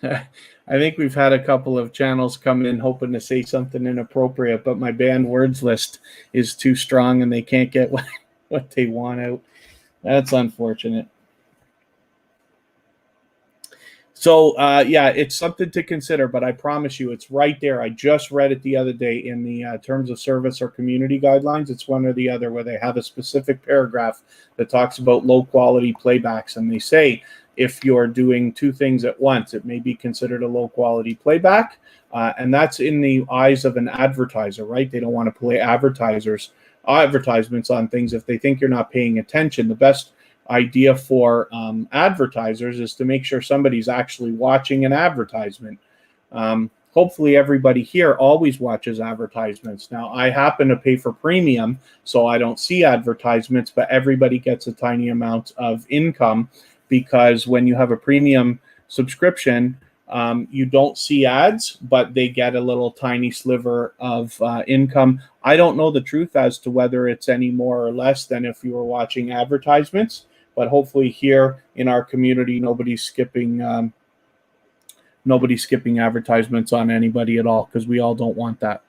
I think we've had a couple of channels come in hoping to say something inappropriate, but my banned words list is too strong and they can't get what they want out. That's unfortunate. So, yeah, it's something to consider, but I promise you it's right there. I just read it the other day in the terms of service or community guidelines. It's one or the other where they have a specific paragraph that talks about low quality playbacks. And they say if you're doing two things at once, it may be considered a low quality playback. And that's in the eyes of an advertiser, right? They don't want to play advertisements on things if they think you're not paying attention. The best idea for advertisers is to make sure somebody's actually watching an advertisement. Hopefully everybody here always watches advertisements. Now, I happen to pay for premium, so I don't see advertisements, but everybody gets a tiny amount of income because when you have a premium subscription, you don't see ads, but they get a little tiny sliver of income. I don't know the truth as to whether it's any more or less than if you were watching advertisements, but hopefully here in our community, nobody's skipping advertisements on anybody at all, because we all don't want that.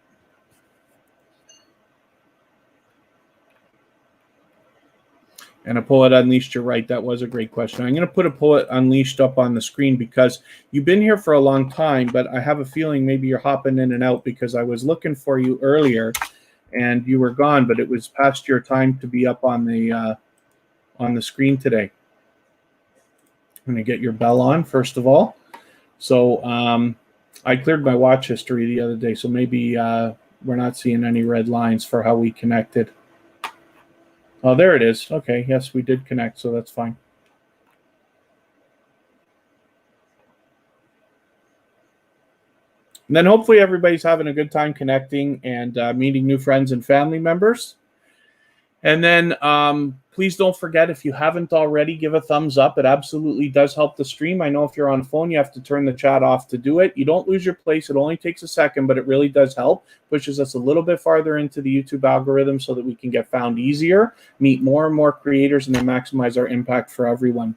And a Poet Unleashed, you're right, that was a great question. I'm going to put a Poet Unleashed up on the screen because you've been here for a long time, but I have a feeling maybe you're hopping in and out because I was looking for you earlier and you were gone, but it was past your time to be up on the screen today. I'm going to get your bell on, first of all. So I cleared my watch history the other day, so maybe we're not seeing any red lines for how we connected. Oh, there it is. Okay, yes, we did connect, so that's fine. And then hopefully everybody's having a good time connecting and meeting new friends and family members. And then please don't forget, if you haven't already, give a thumbs up. It absolutely does help the stream. I know if you're on a phone, you have to turn the chat off to do it. You don't lose your place. It only takes a second, but it really does help. Pushes us a little bit farther into the YouTube algorithm so that we can get found easier, meet more and more creators, and then maximize our impact for everyone.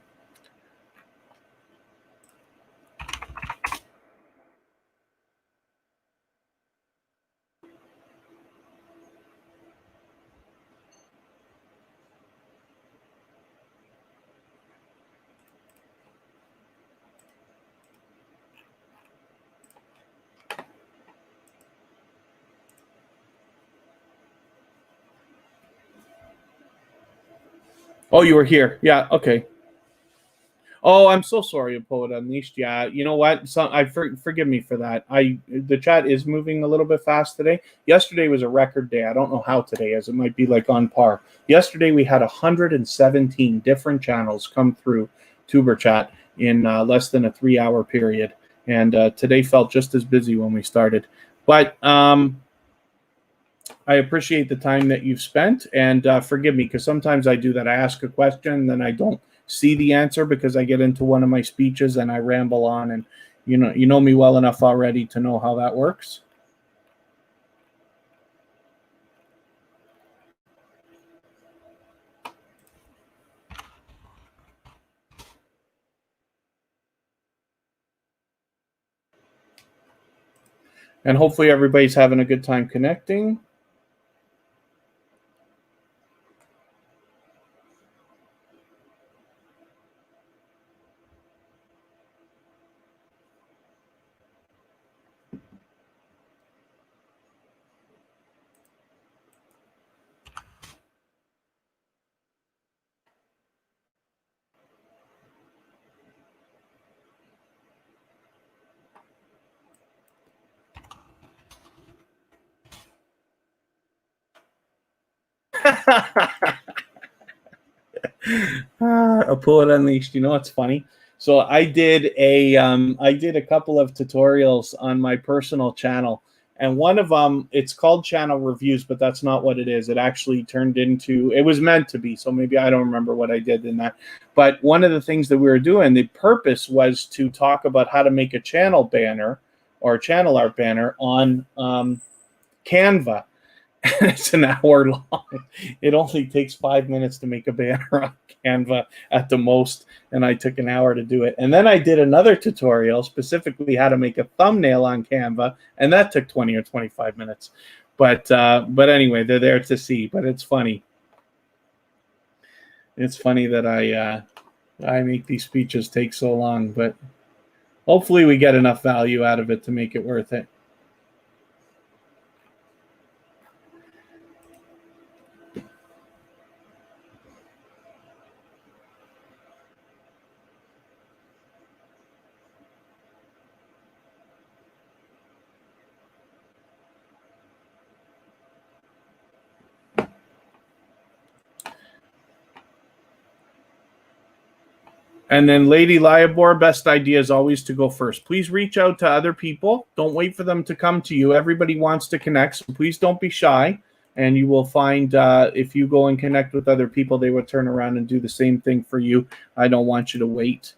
Oh, you were here. Yeah, okay. Oh, I'm so sorry, Poet Unleashed. Yeah, you know what? Forgive me for that. The chat is moving a little bit fast today. Yesterday was a record day. I don't know how today is. It might be like on par. Yesterday we had 117 different channels come through tuberchat in less than a 3-hour period, and today felt just as busy when we started. But I appreciate the time that you've spent, and forgive me because sometimes I do that. I ask a question, and then I don't see the answer because I get into one of my speeches and I ramble on, and you know me well enough already to know how that works. And hopefully everybody's having a good time connecting. A Poet Unleashed. You know what's funny? So I did a couple of tutorials on my personal channel, and one of them, it's called channel reviews, but that's not what it is. It actually turned into, it was meant to be. So maybe I don't remember what I did in that. But one of the things that we were doing, the purpose was to talk about how to make a channel banner or channel art banner on Canva. It's an hour long. It only takes 5 minutes to make a banner on Canva at the most, and I took an hour to do it. And then I did another tutorial, specifically how to make a thumbnail on Canva, and that took 20 or 25 minutes. But anyway, they're there to see. But it's funny. It's funny that I make these speeches take so long, but hopefully we get enough value out of it to make it worth it. And then Lady Liabor, best idea is always to go first. Please reach out to other people. Don't wait for them to come to you. Everybody wants to connect, so please don't be shy. And you will find if you go and connect with other people, they will turn around and do the same thing for you. I don't want you to wait.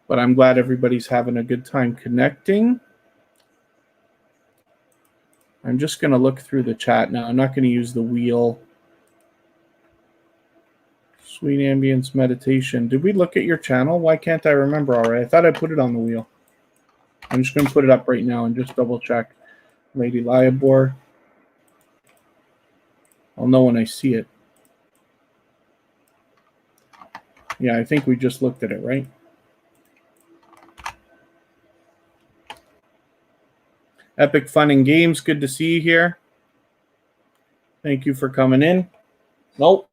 But I'm glad everybody's having a good time connecting. I'm just going to look through the chat now. I'm not going to use the wheel. Sweet Ambience Meditation. Did we look at your channel? Why can't I remember already? I thought I put it on the wheel. I'm just going to put it up right now and just double check. Lady Liabor. I'll know when I see it. Yeah, I think we just looked at it, right? Epic Fun and Games, good to see you here. Thank you for coming in. Nope.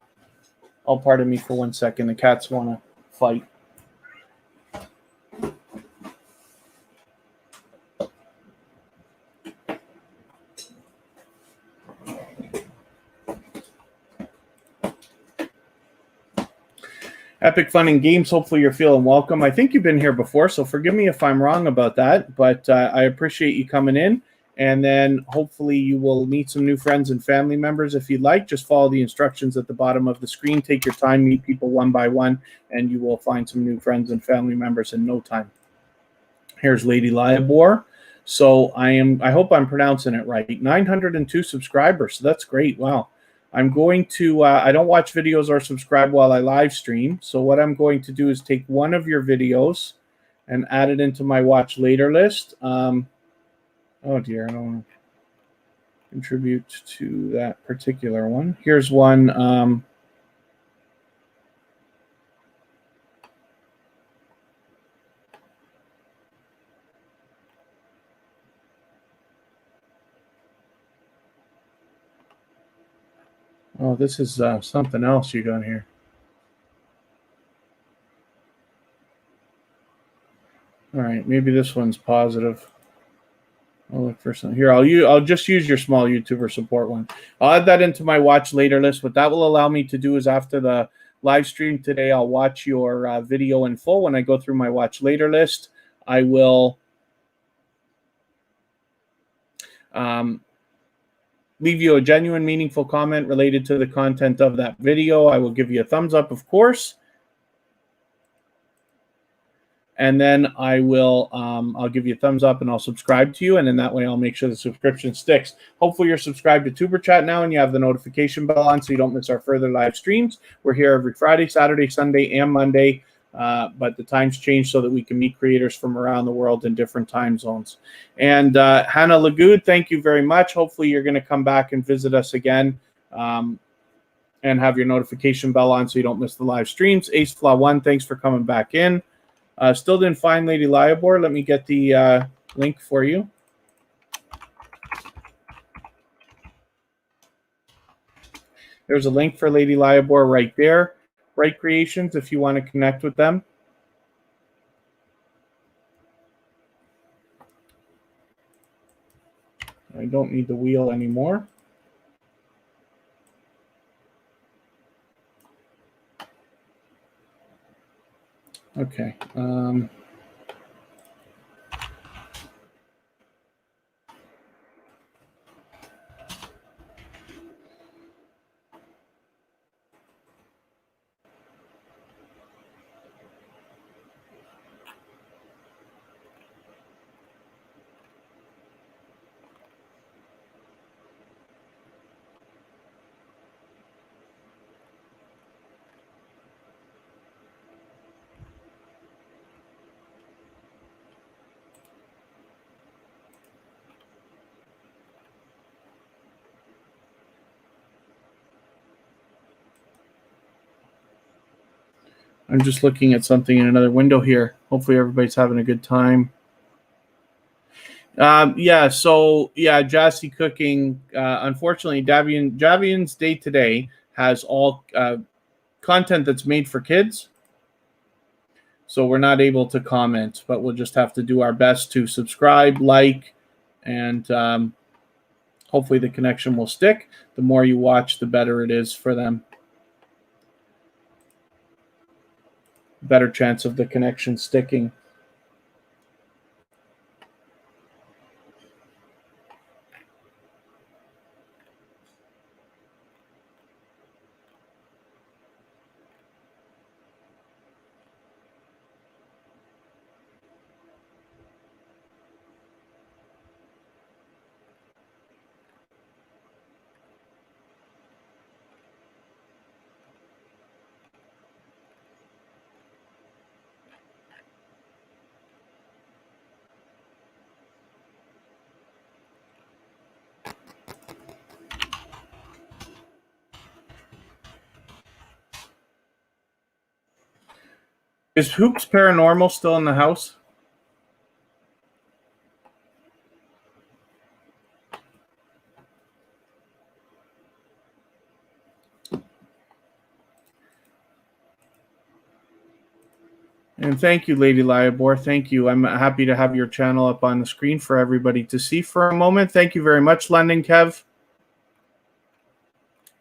Oh, pardon me for 1 second. The cats want to fight. Epic Fun and Games, hopefully you're feeling welcome. I think you've been here before, so forgive me if I'm wrong about that, but I appreciate you coming in. And then hopefully you will meet some new friends and family members if you'd like. Just follow the instructions at the bottom of the screen. Take your time, meet people one by one, and you will find some new friends and family members in no time. Here's Lady Liabor. So I hope I'm pronouncing it right. 902 subscribers, so that's great. Wow. I'm going to, I don't watch videos or subscribe while I live stream. So what I'm going to do is take one of your videos and add it into my watch later list. Oh dear, I don't want to contribute to that particular one. Here's one. Oh, this is something else you got here. All right, maybe this one's positive. I'll look for some here. I'll just use your small YouTuber support one. I'll add that into my watch later list. What that will allow me to do is after the live stream today, I'll watch your video in full. When I go through my watch later list, I will leave you a genuine, meaningful comment related to the content of that video. I will give you a thumbs up, of course. And then I will, I'll give you a thumbs up and I'll subscribe to you. And then that way I'll make sure the subscription sticks. Hopefully you're subscribed to TuberChat now and you have the notification bell on so you don't miss our further live streams. We're here every Friday, Saturday, Sunday, and Monday. But the times change so that we can meet creators from around the world in different time zones. And Hannah Lagood, thank you very much. Hopefully you're going to come back and visit us again and have your notification bell on so you don't miss the live streams. AceFlaw1, thanks for coming back in. Still didn't find Lady Liabor. Let me get the link for you. There's a link for Lady Liabor right there. Bright Creations, if you want to connect with them. I don't need the wheel anymore. Okay. I'm just looking at something in another window here. Hopefully everybody's having a good time. Jassy Cooking. Unfortunately, Javian's Day Today has all content that's made for kids. So we're not able to comment, but we'll just have to do our best to subscribe, like, and hopefully the connection will stick. The more you watch, the better it is for them. Better chance of the connection sticking. Is Hoops Paranormal still in the house? And thank you, Lady Liabor. Thank you. I'm happy to have your channel up on the screen for everybody to see for a moment. Thank you very much, London Kev.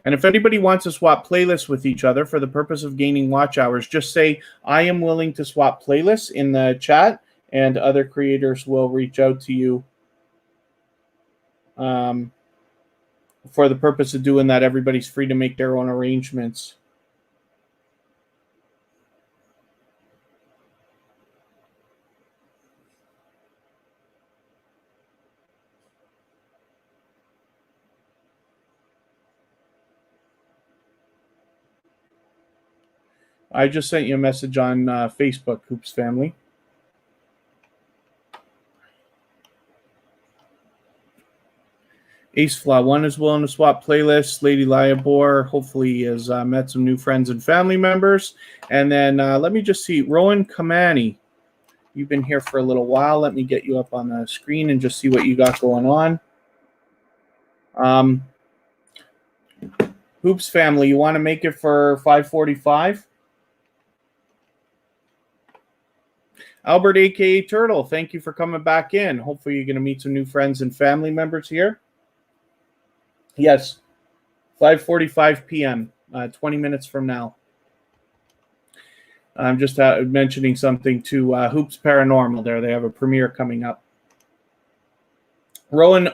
And if anybody wants to swap playlists with each other for the purpose of gaining watch hours, just say, I am willing to swap playlists in the chat, and other creators will reach out to you for the purpose of doing that. Everybody's free to make their own arrangements. I just sent you a message on Facebook, Hoops Family. AceFlaw1 is willing to swap playlists. Lady Liabor hopefully has met some new friends and family members. And then let me just see. Rowan Kamani, you've been here for a little while. Let me get you up on the screen and just see what you got going on. Hoops Family, you want to make it for 5:45? Albert, a.k.a. Turtle, thank you for coming back in. Hopefully you're going to meet some new friends and family members here. Yes, 5:45 p.m., 20 minutes from now. I'm just mentioning something to Hoops Paranormal there. They have a premiere coming up. Rowan,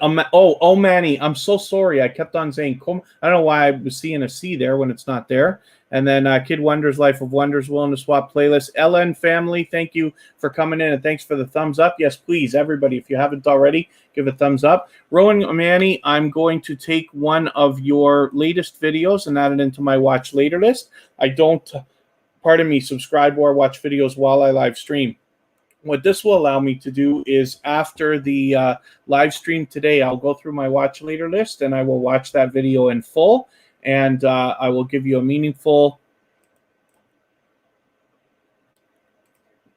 Manny, I'm so sorry. I kept on saying, I don't know why I was seeing a C there when it's not there. And then Kid Wonders, Life of Wonders, willing to swap playlists. LN Family, thank you for coming in, and thanks for the thumbs up. Yes, please, everybody, if you haven't already, give a thumbs up. Rowan Manny, I'm going to take one of your latest videos and add it into my watch later list. I don't, subscribe or watch videos while I live stream. What this will allow me to do is after the live stream today, I'll go through my watch later list and I will watch that video in full, and I will give you a meaningful.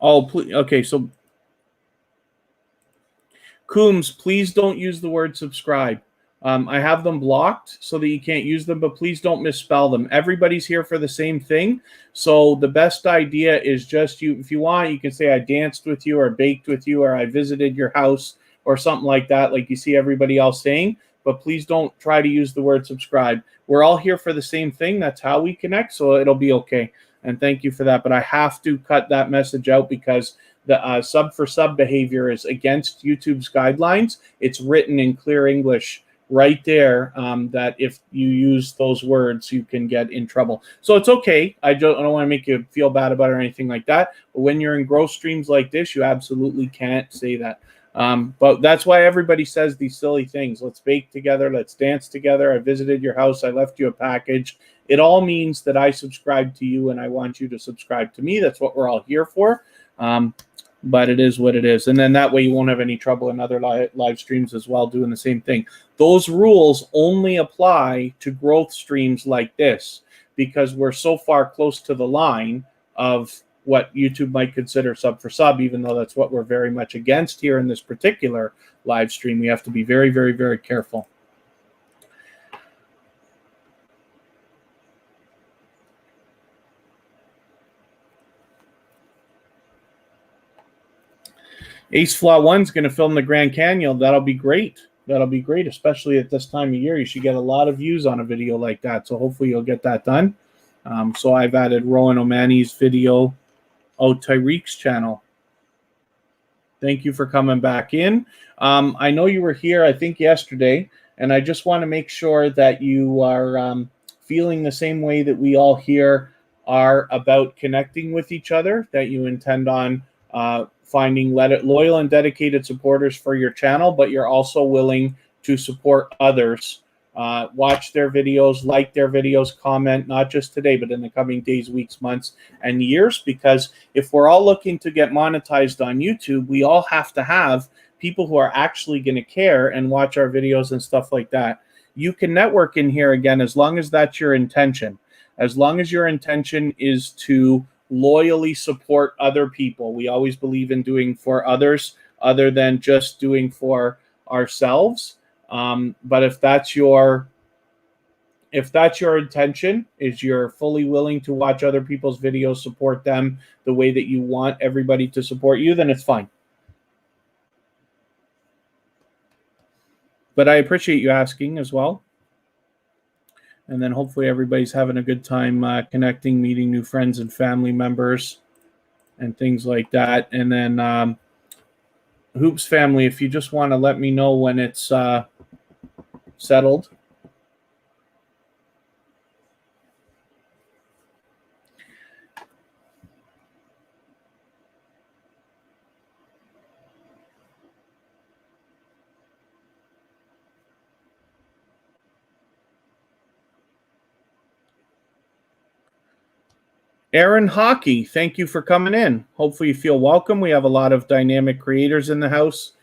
Oh, please. Okay, so Coombs, please don't use the word subscribe. I have them blocked so that you can't use them, but please don't misspell them. Everybody's here for the same thing. So the best idea is just if you want, you can say I danced with you or baked with you or I visited your house or something like that, like you see everybody else saying, but please don't try to use the word subscribe. We're all here for the same thing. That's how we connect, so it'll be okay. And thank you for that. But I have to cut that message out because the sub for sub behavior is against YouTube's guidelines. It's written in clear English right there that if you use those words, you can get in trouble. So it's okay. I don't want to make you feel bad about it or anything like that. But when you're in gross streams like this, you absolutely can't say that. But that's why everybody says these silly things. Let's bake together. Let's dance together. I visited your house. I left you a package. It all means that I subscribe to you and I want you to subscribe to me. That's what we're all here for. But it is what it is. And then that way you won't have any trouble in other live streams as well doing the same thing. Those rules only apply to growth streams like this because we're so far close to the line of what YouTube might consider sub for sub, even though that's what we're very much against here in this particular live stream. We have to be very, very, very careful. Ace Flaw 1's going to film the Grand Canyon. That'll be great. That'll be great, especially at this time of year. You should get a lot of views on a video like that. So hopefully you'll get that done. So I've added Rowan O'Mahony's video. Oh, Tyreek's channel. Thank you for coming back in. I know you were here, I think, yesterday, and I just want to make sure that you are feeling the same way that we all here are about connecting with each other, that you intend on finding loyal and dedicated supporters for your channel, but you're also willing to support others. Watch their videos, like their videos, comment, not just today, but in the coming days, weeks, months, and years. Because if we're all looking to get monetized on YouTube, we all have to have people who are actually going to care and watch our videos and stuff like that. You can network in here again as long as that's your intention. As long as your intention is to loyally support other people. We always believe in doing for others other than just doing for ourselves. But if that's your intention, is you're fully willing to watch other people's videos, support them the way that you want everybody to support you, then it's fine. But I appreciate you asking as well. And then hopefully everybody's having a good time connecting, meeting new friends and family members and things like that. And then Hoops family, if you just want to let me know when it's settled. Aaron Hockey, thank you for coming in. Hopefully you feel welcome. We have a lot of dynamic creators in the house.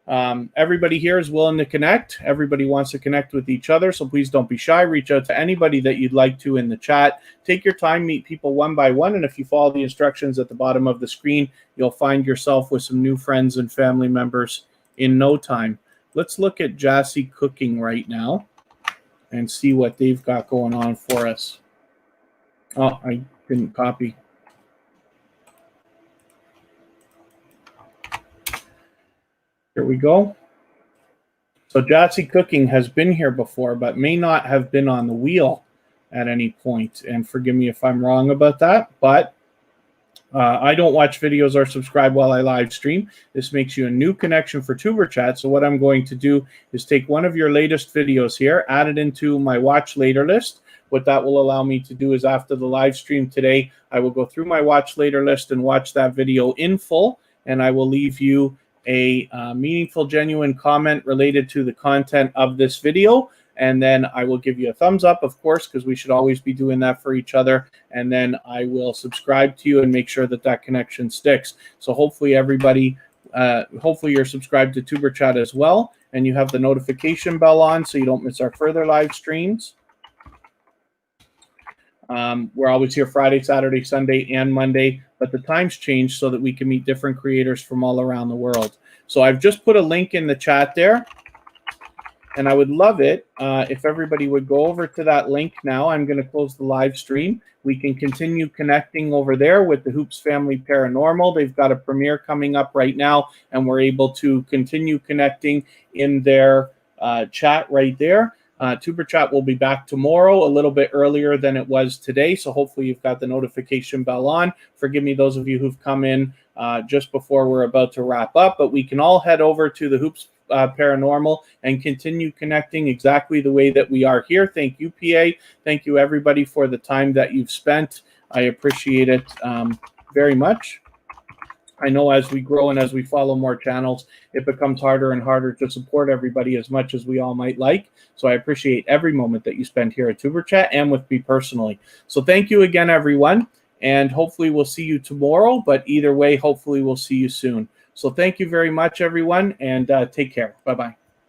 Everybody here is willing to connect. Everybody wants to connect with each other, so please don't be shy. Reach out to anybody that you'd like to in the chat. Take your time, meet people one by one, and if you follow the instructions at the bottom of the screen, you'll find yourself with some new friends and family members in no time. Let's look at Jassy Cooking right now and see what they've got going on for us. Oh, I didn't copy. Here we go. So Jassy Cooking has been here before, but may not have been on the wheel at any point. And forgive me if I'm wrong about that, but I don't watch videos or subscribe while I live stream. This makes you a new connection for TuberChat. So what I'm going to do is take one of your latest videos here, add it into my watch later list. What that will allow me to do is after the live stream today, I will go through my watch later list and watch that video in full, and I will leave you a meaningful, genuine comment related to the content of this video. And then I will give you a thumbs up, of course, because we should always be doing that for each other. And then I will subscribe to you and make sure that that connection sticks. So hopefully everybody, hopefully you're subscribed to TuberChat as well, and you have the notification bell on so you don't miss our further live streams. We're always here Friday, Saturday, Sunday, and Monday, but the times change so that we can meet different creators from all around the world. So I've just put a link in the chat there, and I would love it if everybody would go over to that link now. I'm going to close the live stream. We can continue connecting over there with the Hoops Family Paranormal. They've got a premiere coming up right now, and we're able to continue connecting in their chat right there. TuberChat will be back tomorrow, a little bit earlier than it was today, so hopefully you've got the notification bell on. Forgive me, those of you who've come in just before we're about to wrap up, but we can all head over to the Hoops Paranormal and continue connecting exactly the way that we are here. Thank you, PA. Thank you, everybody, for the time that you've spent. I appreciate it very much. I know as we grow and as we follow more channels, it becomes harder and harder to support everybody as much as we all might like. So I appreciate every moment that you spend here at TuberChat and with me personally. So thank you again, everyone. And hopefully we'll see you tomorrow. But either way, hopefully we'll see you soon. So thank you very much, everyone. And take care. Bye-bye.